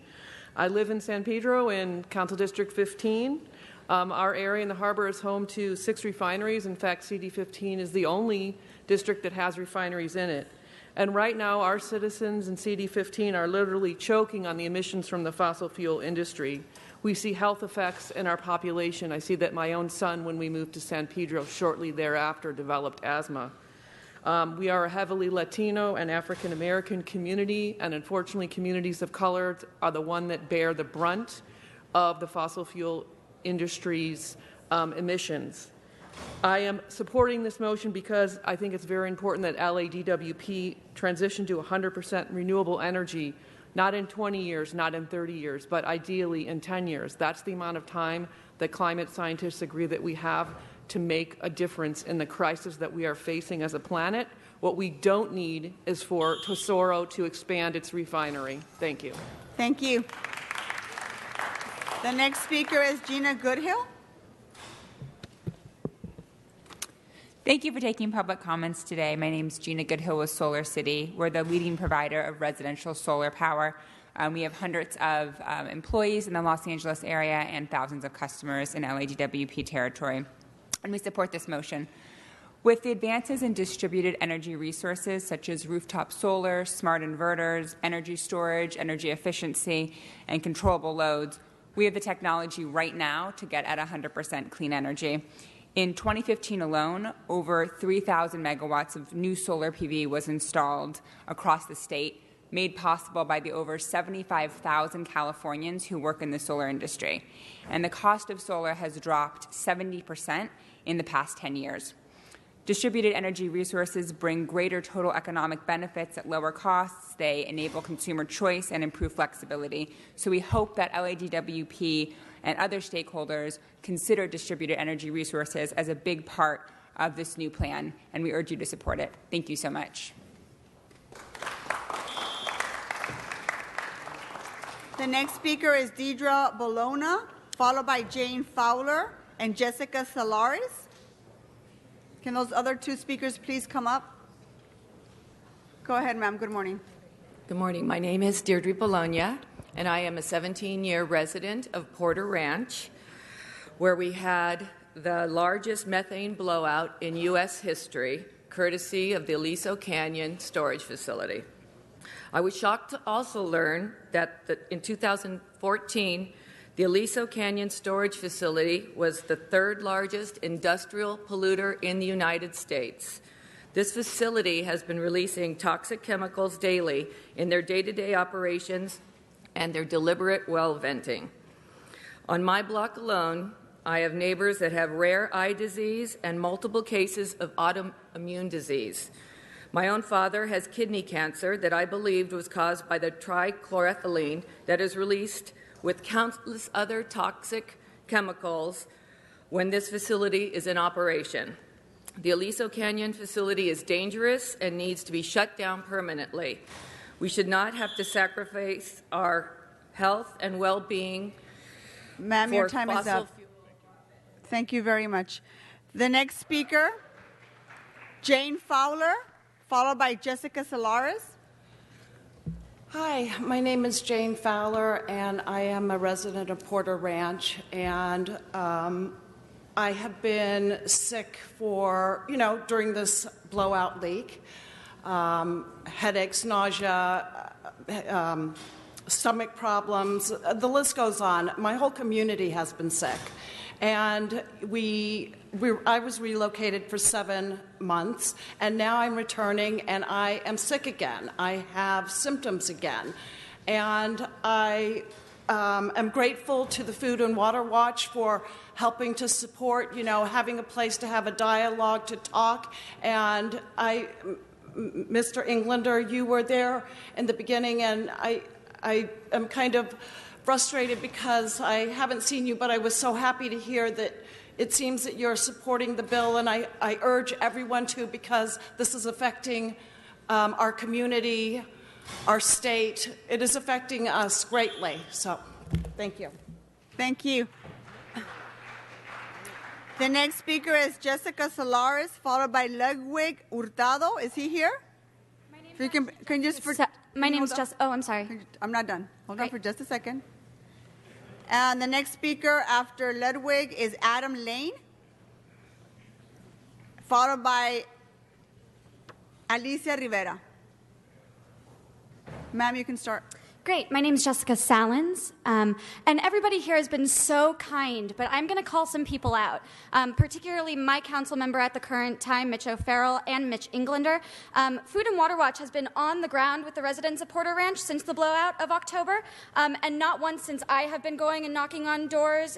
I live in San Pedro in Council District 15. Our area in the harbor is home to 6 refineries. In fact, CD15 is the only district that has refineries in it. And right now, our citizens in CD15 are literally choking on the emissions from the fossil fuel industry. We see health effects in our population. I see that my own son, when we moved to San Pedro shortly thereafter, developed asthma. We are a heavily Latino and African American community, and unfortunately communities of color are the one that bear the brunt of the fossil fuel industry's emissions. I am supporting this motion because I think it's very important that LADWP transition to 100% renewable energy, not in 20 years, not in 30 years, but ideally in 10 years. That's the amount of time that climate scientists agree that we have to make a difference in the crisis that we are facing as a planet. What we don't need is for Tesoro to expand its refinery. Thank you. Thank you. The next speaker is Gina Goodhill. Thank you for taking public comments today. My name is Gina Goodhill with Solar City. We're the leading provider of residential solar power. We have hundreds of employees in the Los Angeles area and thousands of customers in LADWP territory. And we support this motion. With the advances in distributed energy resources such as rooftop solar, smart inverters, energy storage, energy efficiency, and controllable loads, we have the technology right now to get at 100% clean energy. In 2015 alone, over 3,000 megawatts of new solar PV was installed across the state, made possible by the over 75,000 Californians who work in the solar industry. And the cost of solar has dropped 70% in the past 10 years. Distributed energy resources bring greater total economic benefits at lower costs. They enable consumer choice and improve flexibility. So we hope that LADWP and other stakeholders consider distributed energy resources as a big part of this new plan, and we urge you to support it. Thank you so much. The next speaker is Deidre Bologna, followed by Jane Fowler and Jessica Salares. Can those other two speakers please come up? Go ahead, ma'am. Good morning. Good morning. My name is Deirdre Bologna, and I am a 17-year resident of Porter Ranch, where we had the largest methane blowout in U.S. history, courtesy of the Aliso Canyon storage facility. I was shocked to also learn that in 2014, the Aliso Canyon storage facility was the third largest industrial polluter in the United States. This facility has been releasing toxic chemicals daily in their day-to-day operations and their deliberate well venting. On my block alone, I have neighbors that have rare eye disease and multiple cases of autoimmune disease. My own father has kidney cancer that I believed was caused by the trichloroethylene that is released with countless other toxic chemicals when this facility is in operation. The Aliso Canyon facility is dangerous and needs to be shut down permanently. We should not have to sacrifice our health and well-being. Ma'am, your time is up. Thank you very much. The next speaker, Jane Fowler, followed by Jessica Salares. Hi, my name is Jane Fowler, and I am a resident of Porter Ranch, and I have been sick for, during this blowout leak. Headaches, nausea, stomach problems, the list goes on. My whole community has been sick. And I was relocated for 7 months, and now I'm returning, and I am sick again. I have symptoms again. And I am grateful to the Food and Water Watch for helping to support, having a place to have a dialogue, to talk. And Mr. Englander, you were there in the beginning, and I am kind of frustrated because I haven't seen you, but I was so happy to hear that it seems that you're supporting the bill, and I urge everyone to, because this is affecting our community, our state. It is affecting us greatly. So, thank you. Thank you. The next speaker is Jessica Salares, followed by Ludwig Hurtado. Is he here? My name is Jess. Oh, I'm sorry. I'm not done. Hold on for just a second. And the next speaker after Ludwig is Adam Lane, followed by Alicia Rivera. Ma'am, you can start. Great. My name is Jessica Salins, and everybody here has been so kind, but I'm going to call some people out, particularly my council member at the current time, Mitch O'Farrell, and Mitch Englander. Food and Water Watch has been on the ground with the residents of Porter Ranch since the blowout of October, and not once since I have been going and knocking on doors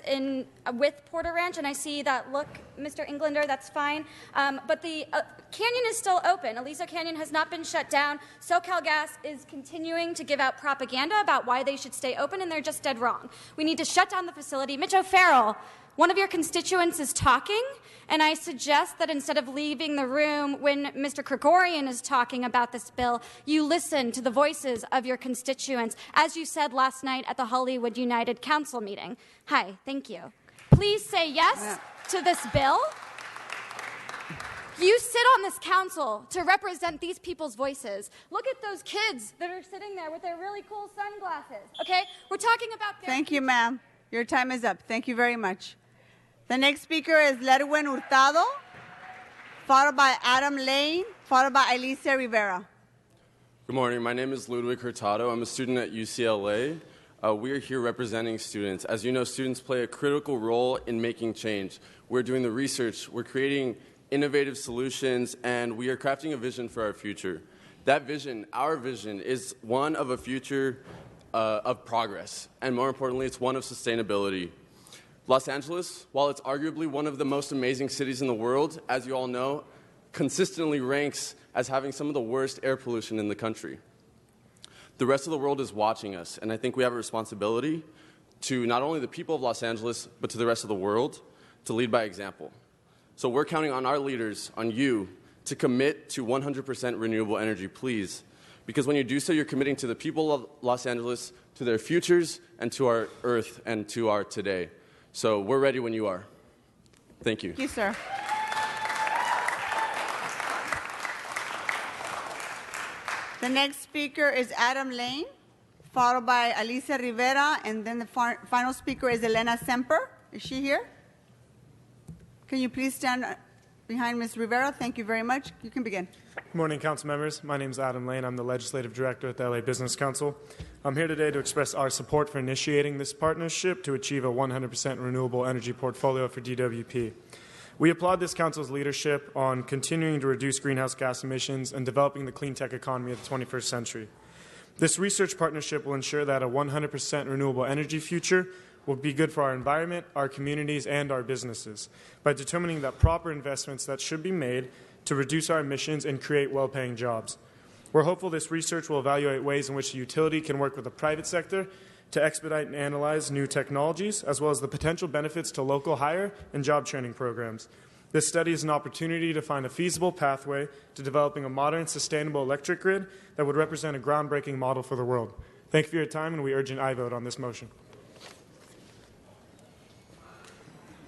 with Porter Ranch, and I see that look, Mr. Englander, that's fine. But the canyon is still open. Aliso Canyon has not been shut down. SoCalGas is continuing to give out propaganda propaganda about why they should stay open, and they're just dead wrong. We need to shut down the facility. Mitch O'Farrell, one of your constituents is talking, and I suggest that instead of leaving the room when Mr. Krikorian is talking about this bill, you listen to the voices of your constituents, as you said last night at the Hollywood United Council meeting. Hi, thank you. Please say yes to this bill. You sit on this council to represent these people's voices. Look at those kids that are sitting there with their really cool sunglasses, okay? We're talking about their... Thank you, ma'am. Your time is up. Thank you very much. The next speaker is Lerwin Hurtado, followed by Adam Lane, followed by Alicia Rivera. Good morning. My name is Ludwig Hurtado. I'm a student at UCLA. We are here representing students. As you know, students play a critical role in making change. We're doing the research. We're creating innovative solutions, and we are crafting a vision for our future. That vision, our vision, is one of a future of progress, and more importantly, it's one of sustainability. Los Angeles, while it's arguably one of the most amazing cities in the world, as you all know, consistently ranks as having some of the worst air pollution in the country. The rest of the world is watching us, and I think we have a responsibility to not only the people of Los Angeles, but to the rest of the world to lead by example. So we're counting on our leaders, on you, to commit to 100% renewable energy, please. Because when you do so, you're committing to the people of Los Angeles, to their futures, and to our earth, and to our today. So we're ready when you are. Thank you. Thank you, sir. The next speaker is Adam Lane, followed by Alicia Rivera, and then the final speaker is Elena Semper. Is she here? Can you please stand behind Ms. Rivera? Thank you very much. You can begin. Good morning, council members. My name is Adam Lane. I'm the legislative director at the LA Business Council. I'm here today to express our support for initiating this partnership to achieve a 100% renewable energy portfolio for DWP. We applaud this council's leadership on continuing to reduce greenhouse gas emissions and developing the clean tech economy of the 21st century. This research partnership will ensure that a 100% renewable energy future will be good for our environment, our communities, and our businesses by determining the proper investments that should be made to reduce our emissions and create well-paying jobs. We're hopeful this research will evaluate ways in which the utility can work with the private sector to expedite and analyze new technologies, as well as the potential benefits to local hire and job training programs. This study is an opportunity to find a feasible pathway to developing a modern, sustainable electric grid that would represent a groundbreaking model for the world. Thank you for your time, and we urge an aye vote on this motion.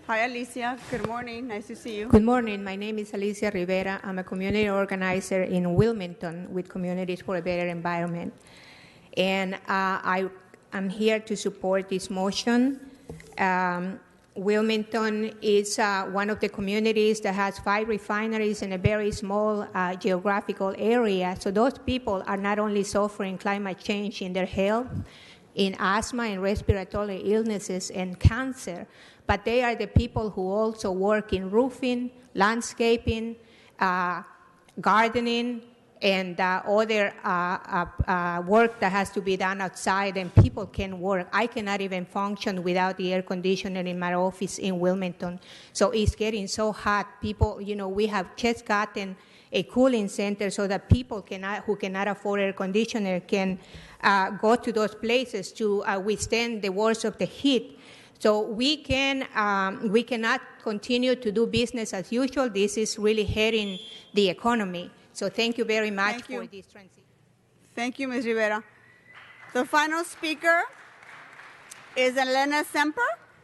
Hi, Alicia. Good morning. Nice to see you. Good morning. My name is Alicia Rivera. I'm a community organizer in Wilmington with Communities for a Better Environment. And I'm here to support this motion. Wilmington is one of the communities that has 5 refineries in a very small geographical area. So those people are not only suffering climate change in their health, in asthma and respiratory illnesses and cancer, but they are the people who also work in roofing, landscaping, gardening, and other work that has to be done outside, and people can work. I cannot even function without the air conditioner in my office in Wilmington. So it's getting so hot. People, we have just gotten a cooling center so that people who cannot afford air conditioner can go to those places to withstand the worst of the heat. So we cannot continue to do business as usual. This is really hurting the economy. So thank you very much for this transition. Thank you, Ms. Rivera. The final speaker is Elena Semper.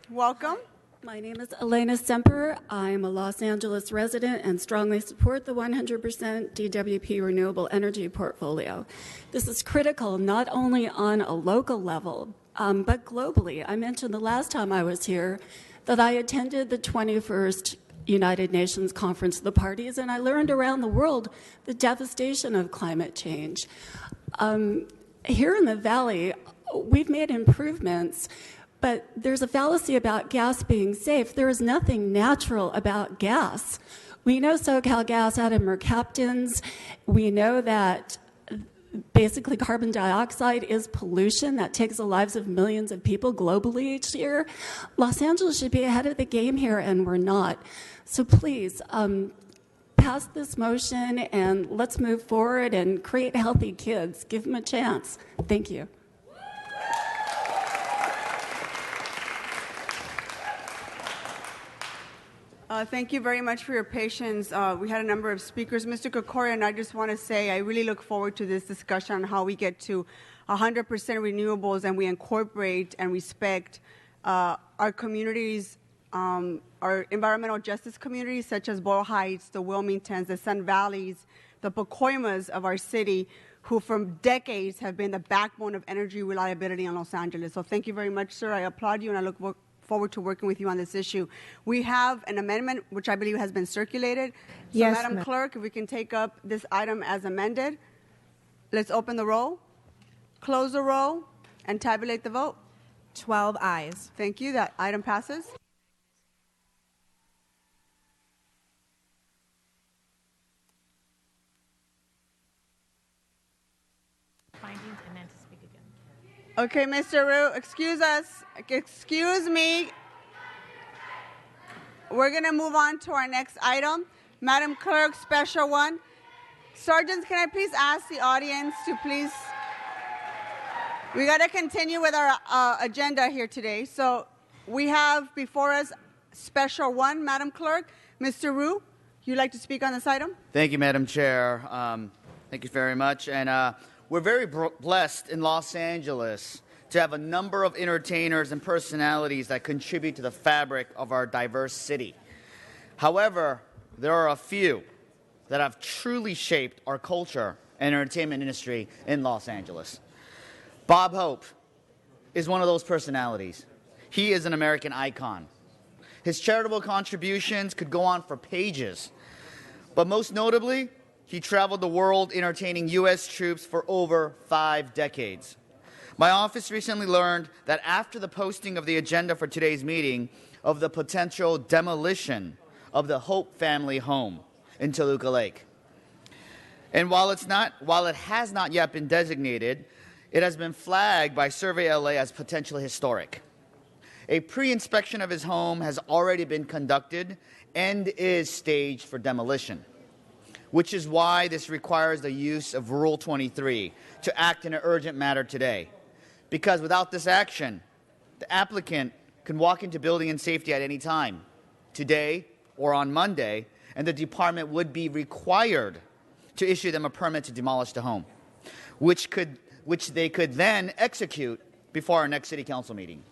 Welcome. My name is Elena Semper. I'm a Los Angeles resident and strongly support the 100% DWP renewable energy portfolio. This is critical not only on a local level, but globally. I mentioned the last time I was here that I attended the 21st United Nations Conference of the Parties, and I learned around the world the devastation of climate change. Here in the Valley, we've made improvements, but there's a fallacy about gas being safe. There is nothing natural about gas. We know SoCalGas out of mercaptans. We know that basically carbon dioxide is pollution that takes the lives of millions of people globally each year. Los Angeles should be ahead of the game here, and we're not. So please, pass this motion, and let's move forward and create healthy kids. Give them a chance. Thank you. Thank you very much for your patience. We had a number of speakers. Mr. Kokorian, I just want to say I really look forward to this discussion on how we get to 100% renewables and we incorporate and respect our communities, our environmental justice communities such as Boyle Heights, the Wilmingtons, the Sun Valleys, the Pacoimas of our city, who for decades have been the backbone of energy reliability in Los Angeles. So thank you very much, sir. I applaud you and I look forward to working with you on this issue. We have an amendment which I believe has been circulated. So Yes, Madam Clerk, if we can take up this item as amended. Let's open the roll, close the roll, and tabulate the vote. 12 ayes. Thank you. That item passes. Findings and then to speak again. Okay, Mr. Rue, excuse us. Excuse me. We're going to move on to our next item. Madam Clerk, special one. Sergeants, can I please ask the audience to please... We got to continue with our agenda here today. So we have before us special one, Madam Clerk. Mr. Rue, you'd like to speak on this item? Thank you, Madam Chair. Thank you very much. And we're very blessed in Los Angeles to have a number of entertainers and personalities that contribute to the fabric of our diverse city. However, there are a few that have truly shaped our culture and entertainment industry in Los Angeles. Bob Hope is one of those personalities. He is an American icon. His charitable contributions could go on for pages, but most notably, he traveled the world entertaining U.S. troops for over 5 decades. My office recently learned that after the posting of the agenda for today's meeting of the potential demolition of the Hope family home in Toluca Lake. And while it has not yet been designated, it has been flagged by Survey LA as potentially historic. A pre-inspection of his home has already been conducted and is staged for demolition, which is why this requires the use of Rule 23 to act in an urgent matter today. Because without this action, the applicant can walk into building and safety at any time, today or on Monday, and the department would be required to issue them a permit to demolish the home, which they could then execute before our next City Council meeting.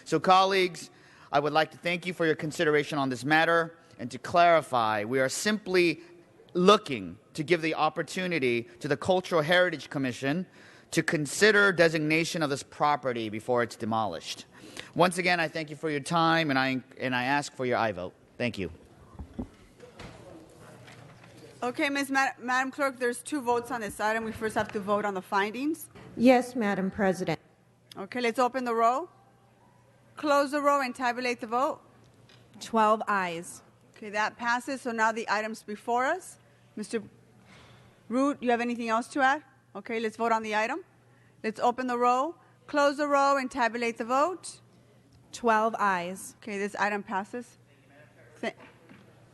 So, colleagues, I would like to thank you for your consideration on this matter, and to clarify, we are simply looking to give the opportunity to the Cultural Heritage Commission to consider designation of this property before it's demolished. Once again, I thank you for your time, and I ask for your aye vote. Thank you. Okay, Madam Clerk, there's 2 votes on this item. We first have to vote on the findings. Yes, Madam President. Okay, let's open the roll, close the roll, and tabulate the vote. 12 ayes. Okay, that passes. So now the items before us. Mr. Root, you have anything else to add? Okay, let's vote on the item. Let's open the roll, close the roll, and tabulate the vote. 12 ayes. Okay, this item passes.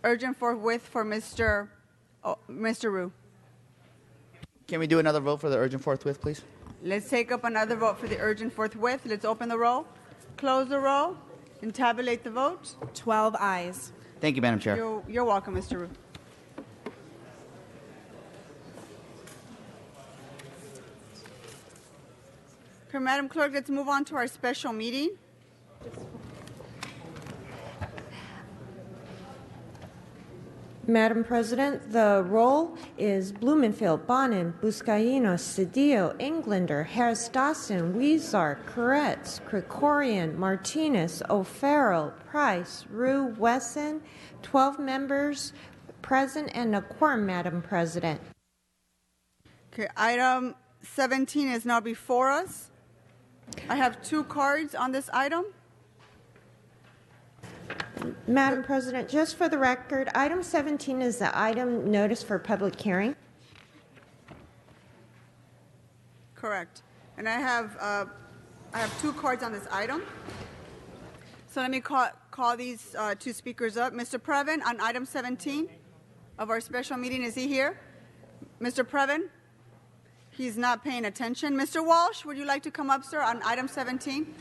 Urgent forthwith for Mr. Rue. Can we do another vote for the urgent forthwith, please? Let's take up another vote for the urgent forthwith. Let's open the roll, close the roll, and tabulate the vote. 12 ayes. Thank you, Madam Chair. You're welcome, Mr. Rue. Okay, Madam Clerk, let's move on to our special meeting. Madam President, the roll is Blumenfield, Bonin, Buscaino, Cedillo, Englander, Harris Dawson, Weezar, Koretz, Krikorian, Martinez, O'Farrell, Price, Rue, Wesson, 12 members present and a quorum, Madam President. Okay, item 17 is now before us. I have 2 cards on this item. Madam President, just for the record, item 17 is the item notice for public hearing. Correct. And I have 2 cards on this item. So let me call these 2 speakers up. Mr. Previn, on item 17 of our special meeting, is he here? Mr. Previn? He's not paying attention. Mr. Walsh, would you like to come up, sir, on item 17?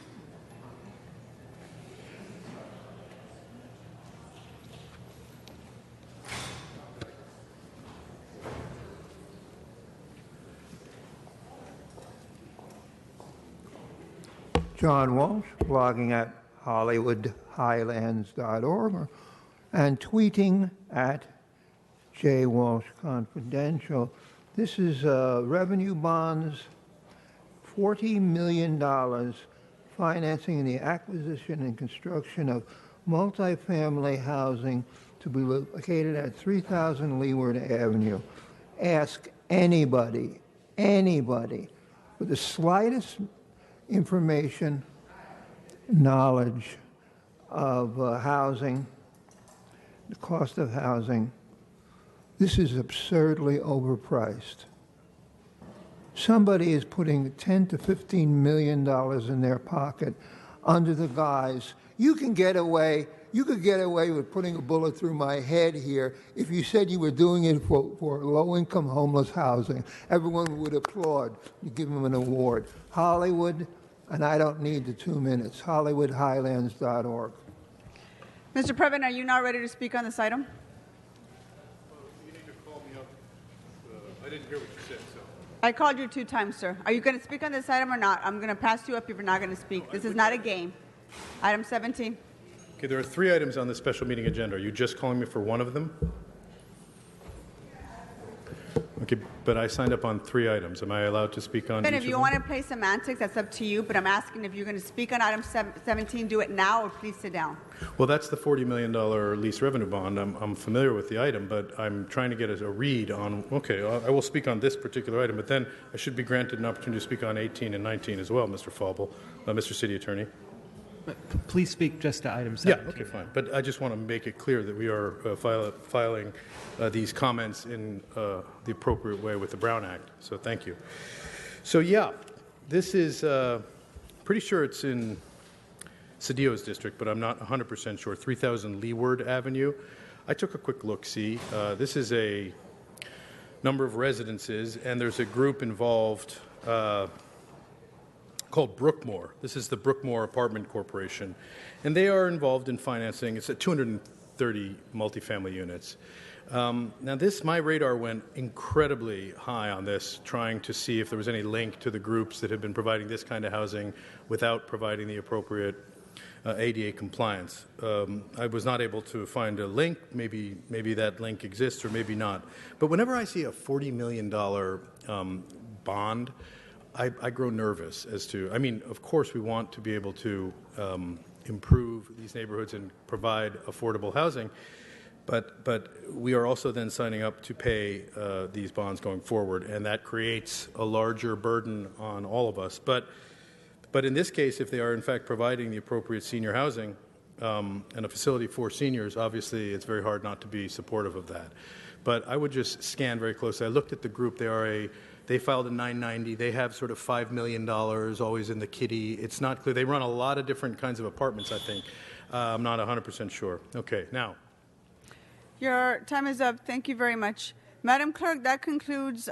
John Walsh, blogging at HollywoodHighlands.org, and tweeting at J. Walsh Confidential. This is revenue bonds, $40 million, financing the acquisition and construction of multifamily housing to be located at 3000 Leeward Avenue. Ask anybody with the slightest information, knowledge of housing, the cost of housing. This is absurdly overpriced. Somebody is putting $10 to $15 million in their pocket under the guise, you could get away with putting a bullet through my head here if you said you were doing it for low-income homeless housing. Everyone would applaud. You give them an award. Hollywood, and I don't need the 2 minutes, HollywoodHighlands.org. Mr. Previn, are you now ready to speak on this item? You need to call me up. I didn't hear what you said, so. I called you 2 times, sir. Are you going to speak on this item or not? I'm going to pass you up if you're not going to speak. This is not a game. Item 17. Okay, there are 3 items on the special meeting agenda. Are you just calling me for one of them? Okay, but I signed up on 3 items. Am I allowed to speak on each And of if you them? want to play semantics, that's up to you, but I'm asking if you're going to speak on item 17, do it now or please sit down. Well, that's the $40 million lease revenue bond. I'm familiar with the item, but I'm trying to get a read on, okay, I will speak on this particular item, but then I should be granted an opportunity to speak on 18 and 19 as well, Mr. Fauble, Mr. City Attorney. Please speak just to item 17. Yeah, okay, fine. But I just want to make it clear that we are filing these comments in the appropriate way with the Brown Act. So thank you. So yeah, this is pretty sure it's in Cedillo's district, but I'm not 100% sure. 3000 Leeward Avenue. I took a quick look-see. This is a number of residences, and there's a group involved called Brookmore. This is the Brookmore Apartment Corporation, and they are involved in financing. It's at 230 multifamily units. Now, my radar went incredibly high on this, trying to see if there was any link to the groups that have been providing this kind of housing without providing the appropriate ADA compliance. I was not able to find a link. Maybe that link exists or maybe not. But whenever I see a $40 million bond, I grow nervous as to, I mean, of course we want to be able to improve these neighborhoods and provide affordable housing, but we are also then signing up to pay these bonds going forward, and that creates a larger burden on all of us. But in this case, if they are in fact providing the appropriate senior housing and a facility for seniors, obviously it's very hard not to be supportive of that. But I would just scan very closely. I looked at the group. They filed a 990. They have sort of $5 million always in the kitty. It's not clear. They run a lot of different kinds of apartments, I think. I'm not 100% sure. Okay, now. Your time is up. Thank you very much. Madam Clerk, that concludes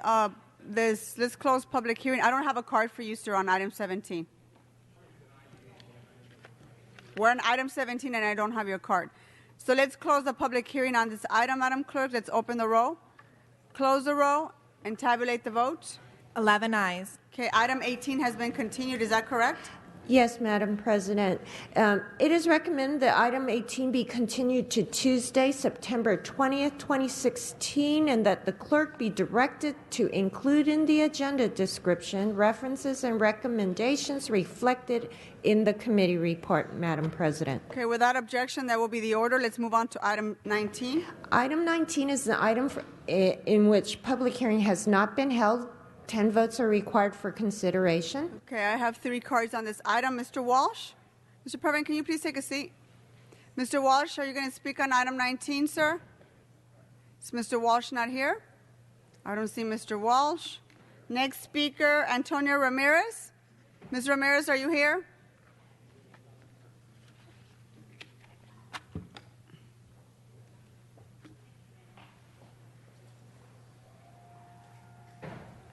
this. Let's close public hearing. I don't have a card for you, sir, on item 17. We're on item 17, and I don't have your card. So let's close the public hearing on this item, Madam Clerk. Let's open the roll, close the roll, and tabulate the vote. 11 ayes. Okay, item 18 has been continued. Is that correct? Yes, Madam President. It is recommended that item 18 be continued to Tuesday, September 20th, 2016, and that the clerk be directed to include in the agenda description references and recommendations reflected in the committee report, Madam President. Okay, without objection, that will be the order. Let's move on to item 19. Item 19 is the item in which public hearing has not been held. 10 votes are required for consideration. Okay, I have 3 cards on this item. Mr. Walsh? Mr. Previn, can you please take a seat? Mr. Walsh, are you going to speak on item 19, sir? Is Mr. Walsh not here? I don't see Mr. Walsh. Next speaker, Antonio Ramirez. Ms. Ramirez, are you here?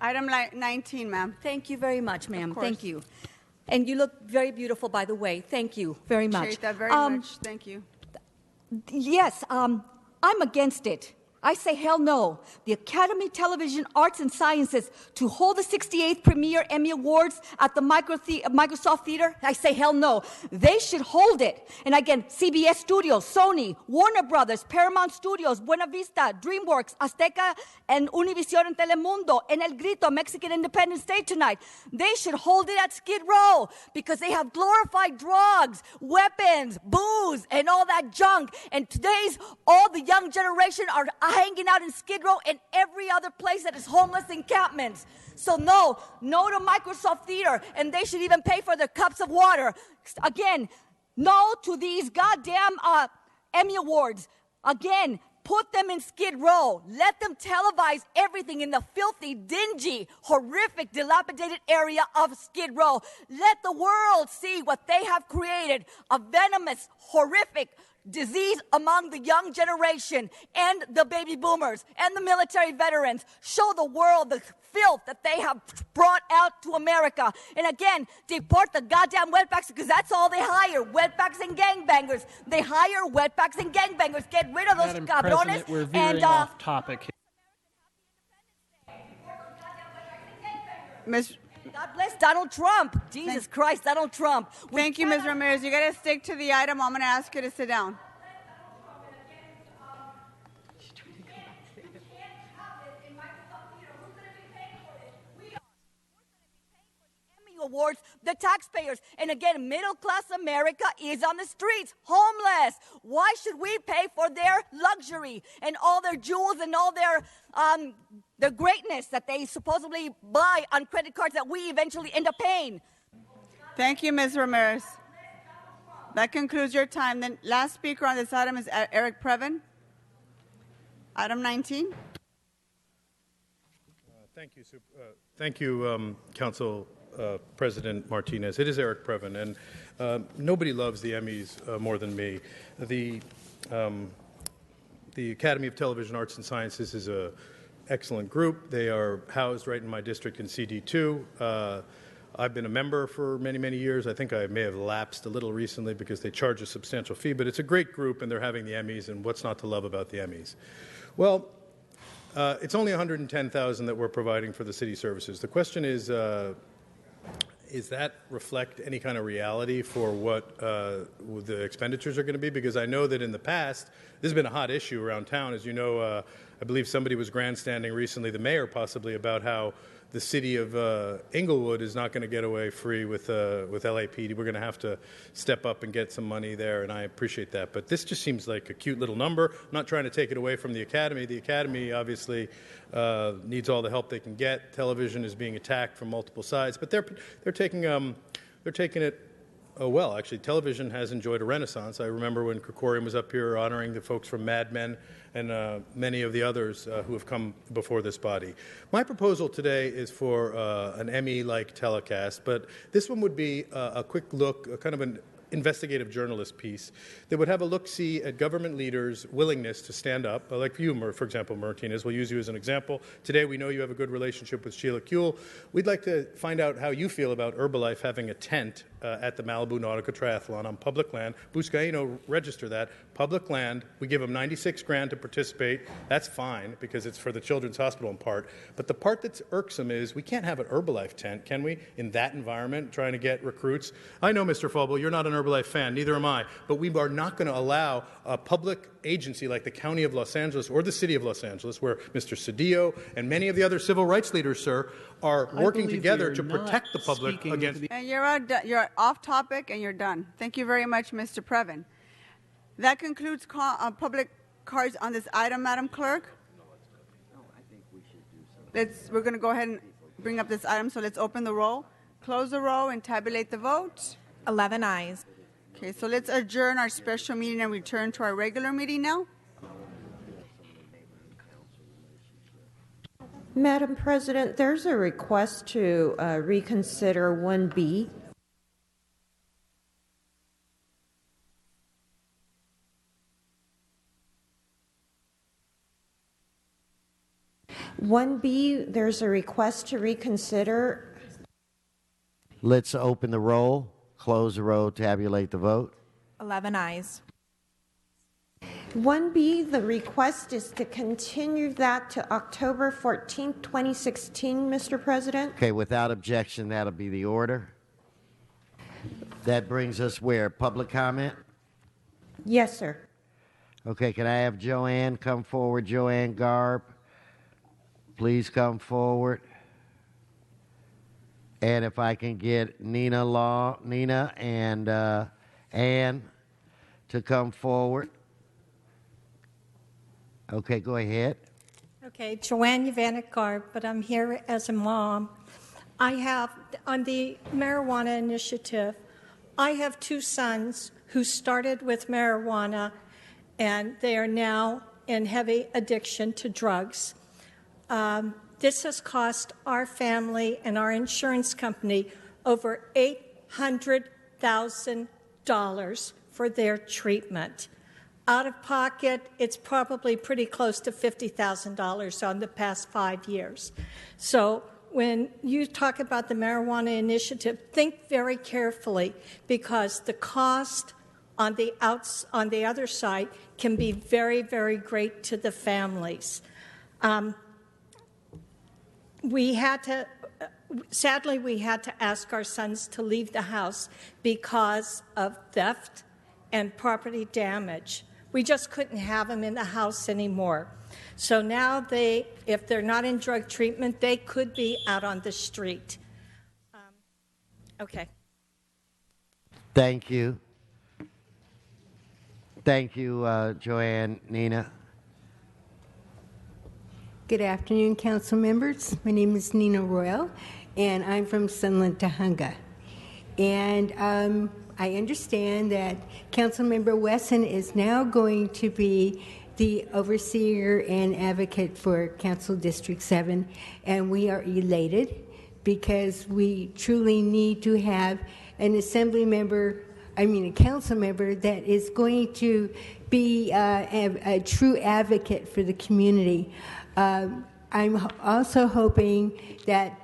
Item 19, ma'am. Thank you very much, ma'am. Thank you. And you look very beautiful, by the way. Thank you very much. Appreciate that very much. Thank you. Yes, I'm against it. I say hell no. The Academy of Television Arts and Sciences to hold the 68th Premier Emmy Awards at the Microsoft Theater, I say hell no. They should hold it. And again, CBS Studios, Sony, Warner Brothers, Paramount Studios, Buena Vista, DreamWorks, Azteca, and Univision and Telemundo, and El Grito, Mexican Independence Day tonight. They should hold it at Skid Row because they have glorified drugs, weapons, booze, and all that junk. And today's, all the young generation are hanging out in Skid Row and every other place that is homeless encampments. So no to Microsoft Theater, and they should even pay for their cups of water. Again, no to these goddamn Emmy Awards. Again, put them in Skid Row. Let them televise everything in the filthy, dingy, horrific, dilapidated area of Skid Row. Let the world see what they have created, a venomous, horrific disease among the young generation and the baby boomers and the military veterans. Show the world the filth that they have brought out to America. And again, deport the goddamn wetbacks because that's all they hire, wetbacks and gangbangers. They hire wetbacks and gangbangers. Get rid of those Madam cabrones. President, we're veering off topic. Ms. God bless Donald Trump. Jesus Christ, Donald Trump. Thank you, Ms. Ramirez. You got to stick to the item. I'm going to ask you to sit down. Awards, the taxpayers. And again, middle-class America is on the streets, homeless. Why should we pay for their luxury and all their jewels and all their greatness that they supposedly buy on credit cards that we eventually end up paying? Thank you, Ms. Ramirez. That concludes your time. The last speaker on this item is Eric Previn. Item 19. Thank you, Council President Martinez. It is Eric Previn, and nobody loves the Emmys more than me. The Academy of Television Arts and Sciences is an excellent group. They are housed right in my district in CD2. I've been a member for many, many years. I think I may have lapsed a little recently because they charge a substantial fee, but it's a great group, and they're having the Emmys, and what's not to love about the Emmys? Well, it's only $110,000 that we're providing for the city services. The question is that reflect any kind of reality for what the expenditures are going to be? Because I know that in the past, this has been a hot issue around town. As you know, I believe somebody was grandstanding recently, the mayor possibly, about how the city of Inglewood is not going to get away free with LAPD. We're going to have to step up and get some money there, and I appreciate that. But this just seems like a cute little number. I'm not trying to take it away from the Academy. The Academy obviously needs all the help they can get. Television is being attacked from multiple sides, but they're taking it. Oh, well, actually, television has enjoyed a renaissance. I remember when Krikorian was up here honoring the folks from Mad Men and many of the others who have come before this body. My proposal today is for an Emmy-like telecast, but this one would be a quick look, a kind of an investigative journalist piece that would have a look-see at government leaders' willingness to stand up, like you, for example, Martinez. We'll use you as an example. Today, we know you have a good relationship with Sheila Kuehl. We'd like to find out how you feel about Herbalife having a tent at the Malibu Nautica Triathlon on public land. Buscaino, register that. Public land. We give them $96,000 to participate. That's fine because it's for the Children's Hospital in part. But the part that's irksome is we can't have an Herbalife tent, can we, in that environment, trying to get recruits? I know, Mr. Falbo, you're not an Herbalife fan, neither am I, but we are not going to allow a public agency like the County of Los Angeles or the City of Los Angeles, where Mr. Cedillo and many of the other civil rights leaders, sir, are working together to protect the public against... And you're off topic and you're done. Thank you very much, Mr. Previn. That concludes public cards on this item, Madam Clerk. We're going to go ahead and bring up this item, so let's open the roll, close the roll, and tabulate the vote. 11 ayes. Okay, so let's adjourn our special meeting and return to our regular meeting now. Madam President, there's a request to reconsider 1B. There's a request to reconsider. Let's open the roll, close the roll, tabulate the vote. 11 ayes. 1B, the request is to continue that to October 14th, 2016, Mr. President. Okay, without objection, that'll be the order. That brings us where? Public comment? Yes, sir. Okay, can I have Joanne come forward? Joanne Garb, please come forward. And if I can get Nina and Ann to come forward. Okay, go ahead. Okay, Joanne Yvanek Garb, but I'm here as a mom. I have, on the marijuana initiative, I have two sons who started with marijuana and they are now in heavy addiction to drugs. This has cost our family and our insurance company over $800,000 for their treatment. Out of pocket, it's probably pretty close to $50,000 on the past 5 years. So when you talk about the marijuana initiative, think very carefully because the cost on the other side can be very, very great to the families. Sadly, we had to ask our sons to leave the house because of theft and property damage. We just couldn't have them in the house anymore. So now if they're not in drug treatment, they could be out on the street. Okay. Thank you. Thank you, Joanne. Nina. Good afternoon, council members. My name is Nina Royal, and I'm from Sunland, Tahunga. And I understand that Councilmember Wesson is now going to be the overseer and advocate for Council District 7, and we are elated because we truly need to have a council member that is going to be a true advocate for the community. I'm also hoping that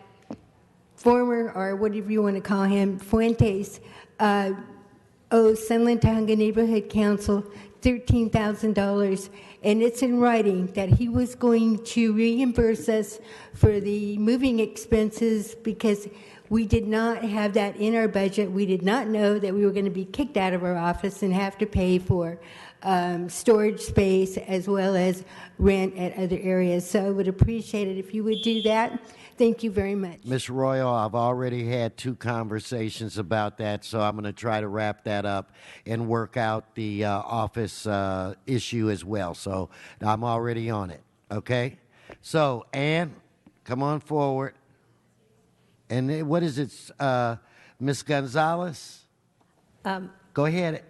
former, or whatever you want to call him, Fuentes, owes Sunland Tahunga Neighborhood Council $13,000, and it's in writing that he was going to reimburse us for the moving expenses because we did not have that in our budget. We did not know that we were going to be kicked out of our office and have to pay for storage space as well as rent at other areas. So I would appreciate it if you would do that. Thank you very much. Ms. Royal, I've already had 2 conversations about that, so I'm going to try to wrap that up and work out the office issue as well. So I'm already on it, okay? So, Ann, come on forward. And what is it, Ms. Gonzalez? Go ahead,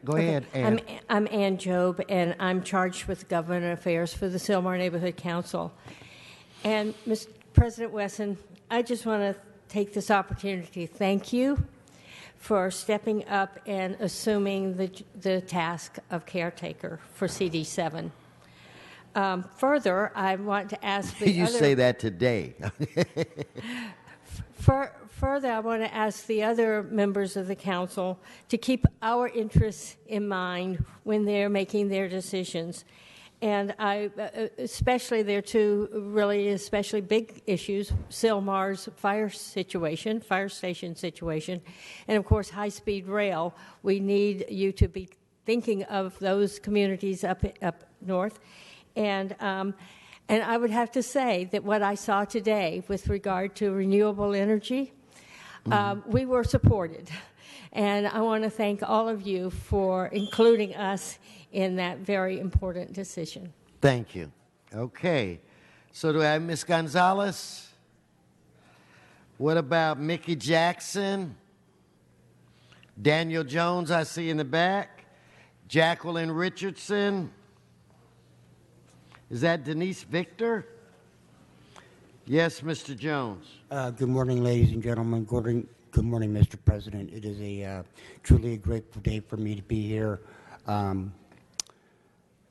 Ann. I'm Ann Job, and I'm charged with government affairs for the Sylmar Neighborhood Council. And Mr. President Wesson, I just want to take this opportunity to thank you for stepping up and assuming the task of caretaker for CD7. Further, I want to ask the You say that today. Further, I want to ask the other members of the council to keep our interests in mind when they're making their decisions. And especially there are 2 really especially big issues, Sylmar's fire station situation, and of course high-speed rail. We need you to be thinking of those communities up north. And I would have to say that what I saw today with regard to renewable energy, we were supported. And I want to thank all of you for including us in that very important decision. Thank you. Okay. So do I have Ms. Gonzalez? What about Mickey Jackson? Daniel Jones, I see in the back. Jacqueline Richardson. Is that Denise Victor? Yes, Mr. Jones. Good morning, ladies and gentlemen. Good morning, Mr. President. It is truly a grateful day for me to be here.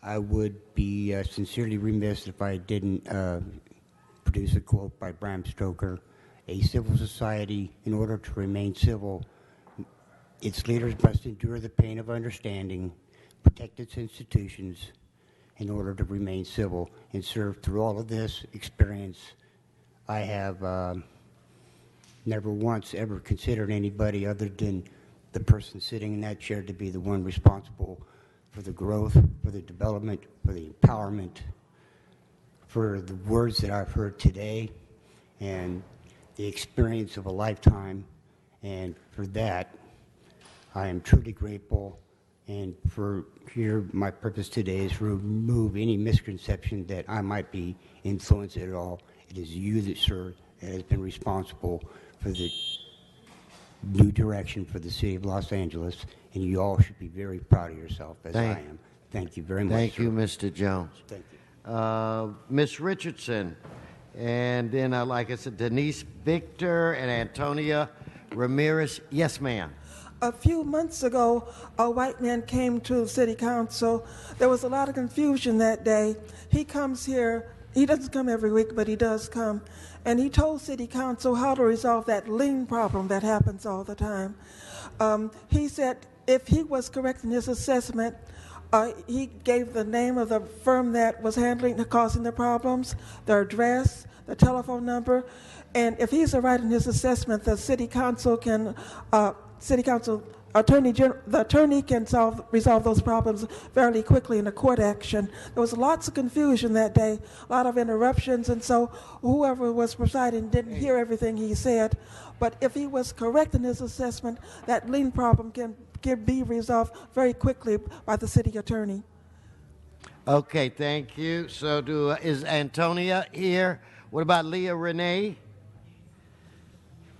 I would be sincerely remiss if I didn't produce a quote by Bram Stoker. A civil society, in order to remain civil, its leaders must endure the pain of understanding, protect its institutions, in order to remain civil and serve through all of this experience. I have never once ever considered anybody other than the person sitting in that chair to be the one responsible for the growth, for the development, for the empowerment, for the words that I've heard today, and the experience of a lifetime. And for that, I am truly grateful. And for here, my purpose today is to remove any misconception that I might be influenced at all. It is you that, sir, that has been responsible for the new direction for the city of Los Angeles, and you all should be very proud of yourself, as I am. Thank you very much. Thank sir. you, Mr. Jones. Thank you. Ms. Richardson, and then, like I said, Denise Victor and Antonia Ramirez. Yes, ma'am. A few months ago, a white man came to City Council. There was a lot of confusion that day. He comes here. He doesn't come every week, but he does come. And he told City Council how to resolve that lien problem that happens all the time. He said if he was correct in his assessment, he gave the name of the firm that was causing the problems, their address, the telephone number. And if he's right in his assessment, the City Council can, the attorney can resolve those problems fairly quickly in a court action. There was lots of confusion that day, a lot of interruptions, and so whoever was presiding didn't hear everything he said. But if he was correct in his assessment, that lien problem can be resolved very quickly by the city attorney. Okay, thank you. So is Antonia here? What about Leah Renee?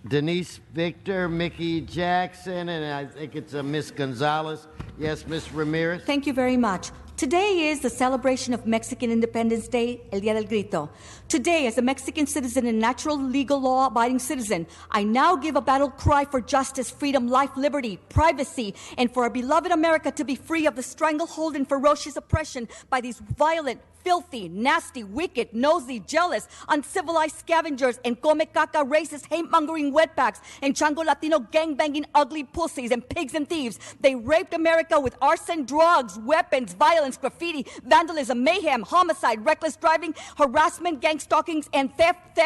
Denise Victor, Mickey Jackson, and I think it's Miss Gonzalez. Yes, Miss Ramirez? Thank you very much. Today is the celebration of Mexican Independence Day, El Día del Grito. Today, as a Mexican citizen and natural legal law-abiding citizen, I now give a battle cry for justice, freedom, life, liberty, privacy, and for our beloved America to be free of the stranglehold and ferocious oppression by these violent, filthy, nasty, wicked, nosy, jealous, uncivilized scavengers and come caca racist, hate-mongering wetbacks and Chango Latino gangbanging ugly pussies and pigs and thieves. They raped America with arson, drugs, weapons, violence, graffiti, vandalism, mayhem, homicide, reckless driving, harassment, gang stalkings, and theft.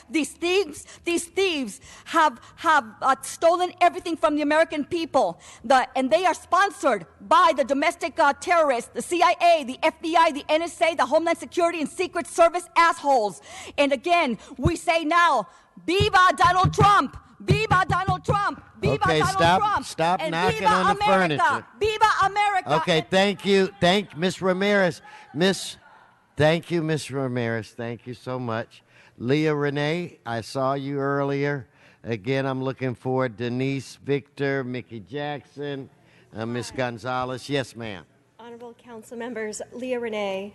These thieves have stolen everything from the American people. And they are sponsored by the domestic terrorists, the CIA, the FBI, the NSA, the Homeland Security and Secret Service assholes. And again, we say now, Viva Donald Trump! Viva Donald Trump! Viva Donald Trump! Stop and knocking Viva on the America. furniture. Viva America! Okay, thank you. Miss Ramirez. Thank you, Miss Ramirez. Thank you so much. Leah Renee, I saw you earlier. Again, I'm looking for Denise Victor, Mickey Jackson, Miss Gonzalez. Yes, ma'am. Honorable Council members, Leah Renee.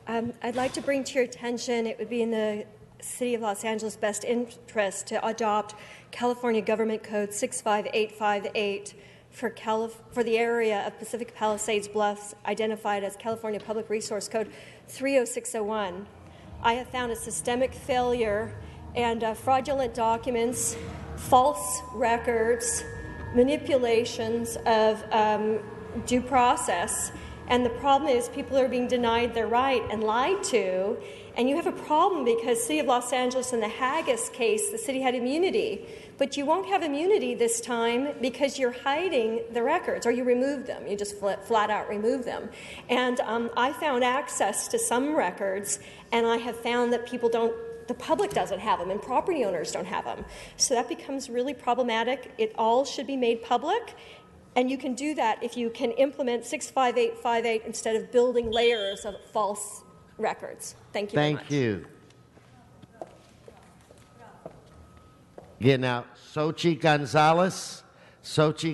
I'd like to bring to your attention, it would be in the City of Los Angeles' best interest to adopt California Government Code 65858 for the area of Pacific Palisades Bluffs, identified as California Public Resource Code 30601. I have found a systemic failure and fraudulent documents, false records, manipulations of due process. And the problem is people are being denied their right and lied to. And you have a problem because City of Los Angeles in the Haggis case, the city had immunity. But you won't have immunity this time because you're hiding the records, or you remove them. You just flat out remove them. And I found access to some records, and I have found that the public doesn't have them, and property owners don't have them. So that becomes really problematic. It all should be made public. And you can do that if you can implement 65858 instead of building layers of false records. Thank you very much. Thank you. Getting out. Xochitl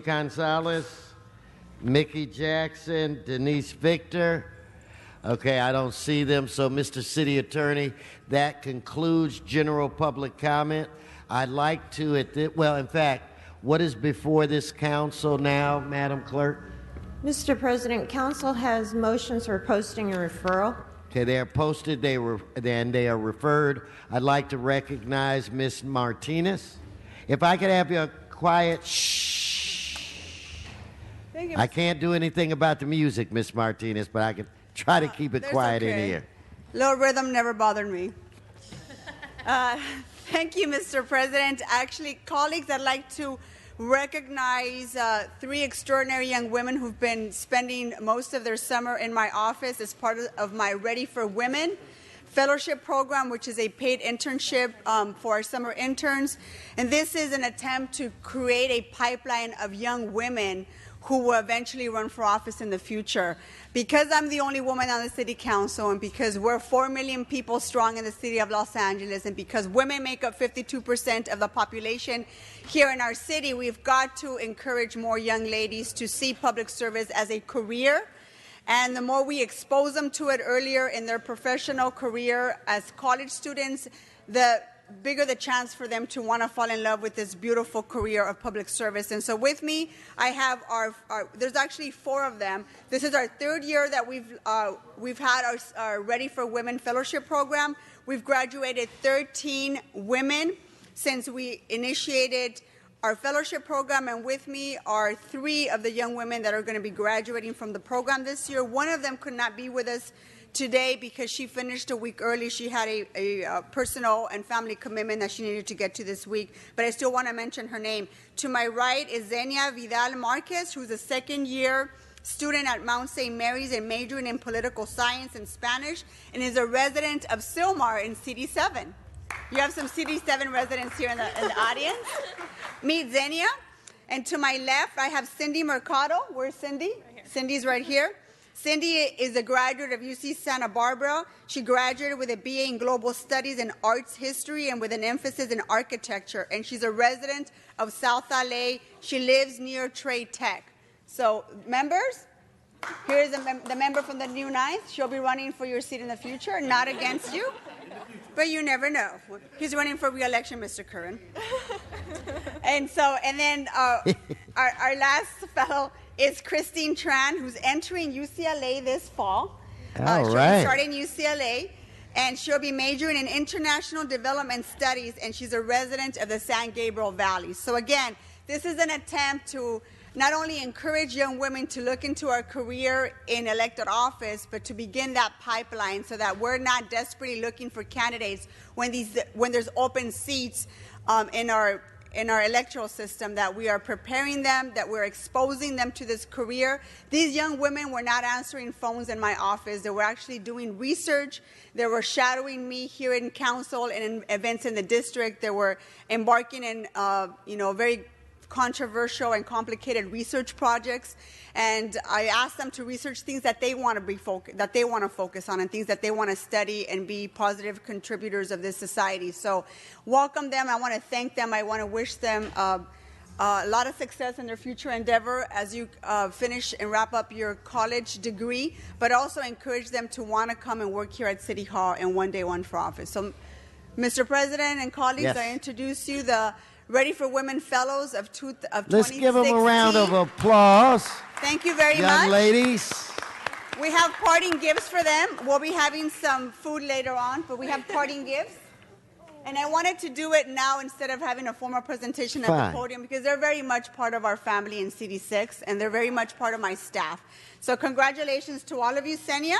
Gonzalez, Mickey Jackson, Denise Victor. Okay, I don't see them. So, Mr. City Attorney, that concludes general public comment. I'd like to, in fact, what is before this council now, Madam Clerk? Mr. President, council has motions for posting and referral. Okay, they are posted, they are referred. I'd like to recognize Ms. Martinez. If I could have you a quiet shh. I can't do anything about the music, Ms. Martinez, but I can Try to keep it That's quiet okay. in here. Low rhythm never bothered me. Thank you, Mr. President. Actually, colleagues, I'd like to recognize three extraordinary young women who've been spending most of their summer in my office as part of my Ready for Women fellowship program, which is a paid internship for our summer interns. And this is an attempt to create a pipeline of young women who will eventually run for office in the future. Because I'm the only woman on the city council, and because we're 4 million people strong in the city of Los Angeles, and because women make up 52% of the population here in our city, we've got to encourage more young ladies to see public service as a career. And the more we expose them to it earlier in their professional career as college students, the bigger the chance for them to want to fall in love with this beautiful career of public service. And so with me, I have there's actually 4 of them. This is our 3rd year that we've had our Ready for Women fellowship program. We've graduated 13 women since we initiated our fellowship program, and with me are 3 of the young women that are going to be graduating from the program this year. One of them could not be with us today because she finished a week early. She had a personal and family commitment that she needed to get to this week, but I still want to mention her name. To my right is Zenia Vidal Marquez, who's a 2nd-year student at Mount St. Mary's and majoring in political science and Spanish, and is a resident of Sylmar in CD7. You have some CD7 residents here in the audience. Meet Zenia. And to my left, I have Cindy Mercado. Where's Cindy? Right, Cindy's right here. Cindy is a graduate of UC Santa Barbara. She graduated with a BA in Global Studies and Arts History and with an emphasis in architecture. And she's a resident of South LA. She lives near Trade Tech. So, members, here's the member from the New Ninth. She'll be running for your seat in the future, not against you. But you never know. He's running for re-election, Mr. Curran. And then our last fellow is Christine Tran, who's entering UCLA this fall. She'll be starting UCLA, and she'll be majoring in international development studies, and she's a resident of the San Gabriel Valley. So again, this is an attempt to not only encourage young women to look into our career in elected office, but to begin that pipeline so that we're not desperately looking for candidates when there's open seats in our electoral system, that we are preparing them, that we're exposing them to this career. These young women were not answering phones in my office. They were actually doing research. They were shadowing me here in council and in events in the district. They were embarking in, very controversial and complicated research projects, and I asked them to research things that they want to focus on, and things that they want to study and be positive contributors of this society. So, welcome them. I want to thank them. I want to wish them a lot of success in their future endeavor as you finish and wrap up your college degree, but also encourage them to want to come and work here at City Hall and one day run for office. So, Mr. President and colleagues, Yes. I introduce you the Ready for Women Fellows of 2016. Let's give them a round of applause. Thank you very much. Young ladies. We have parting gifts for them. We'll be having some food later on, but we have parting gifts. And I wanted to do it now instead of having a formal presentation at the podium, because they're very much part of our family in CD6, and they're very much part of my staff. So congratulations to all of you. Senia,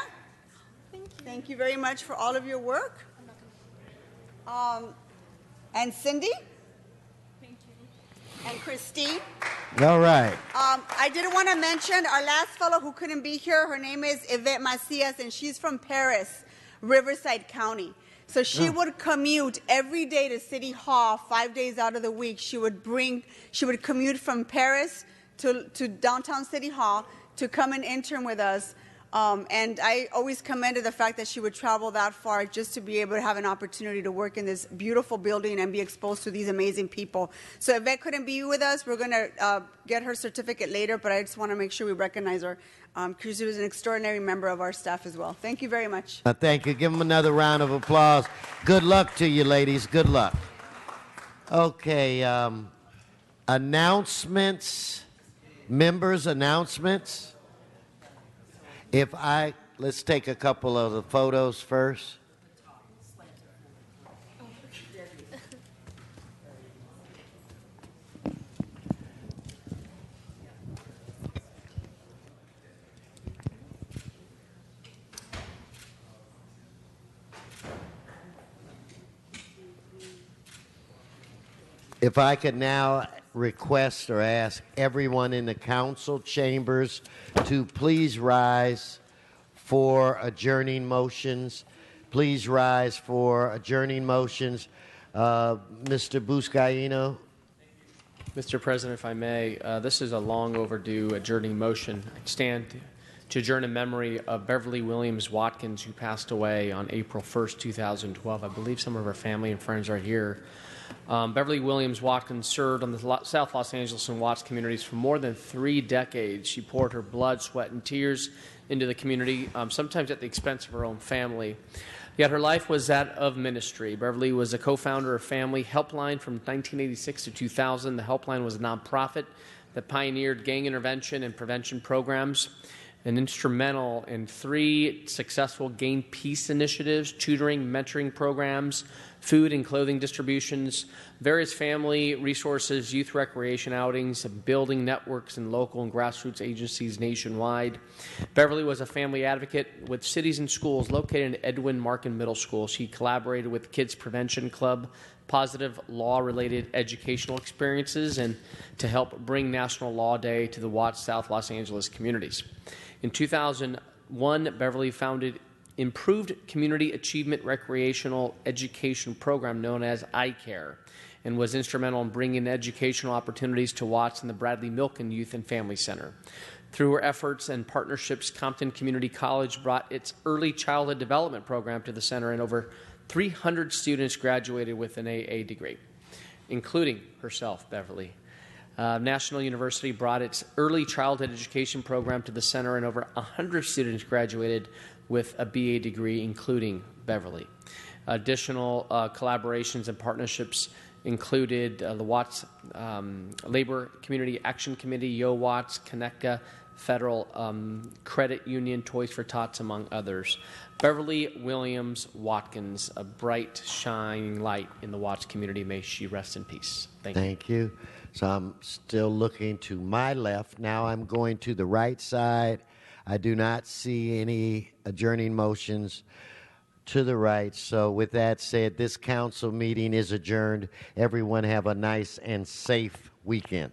thank you very much for all of your work. And Cindy? And Christine. All right. I did want to mention our last fellow who couldn't be here. Her name is Yvette Macias, and she's from Paris, Riverside County. So she would commute every day to City Hall 5 days out of the week. She would commute from Paris to downtown City Hall to come and intern with us. And I always commended the fact that she would travel that far just to be able to have an opportunity to work in this beautiful building and be exposed to these amazing people. So Yvette couldn't be with us. We're going to get her certificate later, but I just want to make sure we recognize her because she was an extraordinary member of our staff as well. Thank you very much. Thank you. Give them another round of applause. Good luck to you, ladies. Good luck. Okay. Announcements. Members' announcements. Let's take a couple of the photos first. If I could now request or ask everyone in the council chambers to please rise for adjourning motions. Please rise for adjourning motions. Mr. Buscaino. Mr. President, if I may, this is a long overdue adjourning motion. I stand to adjourn in memory of Beverly Williams Watkins, who passed away on April 1st, 2012. I believe some of her family and friends are here. Beverly Williams Watkins served on the South Los Angeles and Watts communities for more than 3 decades. She poured her blood, sweat, and tears into the community, sometimes at the expense of her own family. Yet her life was that of ministry. Beverly was a co-founder of Family Helpline from 1986 to 2000. The Helpline was a nonprofit that pioneered gang intervention and prevention programs, and instrumental in 3 successful gang peace initiatives, tutoring, mentoring programs, food and clothing distributions, various family resources, youth recreation outings, building networks in local and grassroots agencies nationwide. Beverly was a family advocate with cities and schools located in Edwin Markin Middle School. She collaborated with Kids Prevention Club, positive law-related educational experiences, and to help bring National Law Day to the Watts South Los Angeles communities. In 2001, Beverly founded Improved Community Achievement Recreational Education Program known as iCare, and was instrumental in bringing educational opportunities to Watts and the Bradley Milken Youth and Family Center. Through her efforts and partnerships, Compton Community College brought its early childhood development program to the center, and over 300 students graduated with an AA degree, including herself, Beverly. National University brought its early childhood education program to the center, and over 100 students graduated with a BA degree, including Beverly. Additional collaborations and partnerships included the Watts Labor Community Action Committee, Yo Watts, Connecticut Federal Credit Union, Toys for Tots, among others. Beverly Williams Watkins, a bright, shining light in the Watts community. May she rest in peace. Thank you. So I'm still looking to my left. Now I'm going to the right side. I do not see any adjourning motions to the right. So with that said, this council meeting is adjourned. Everyone have a nice and safe weekend.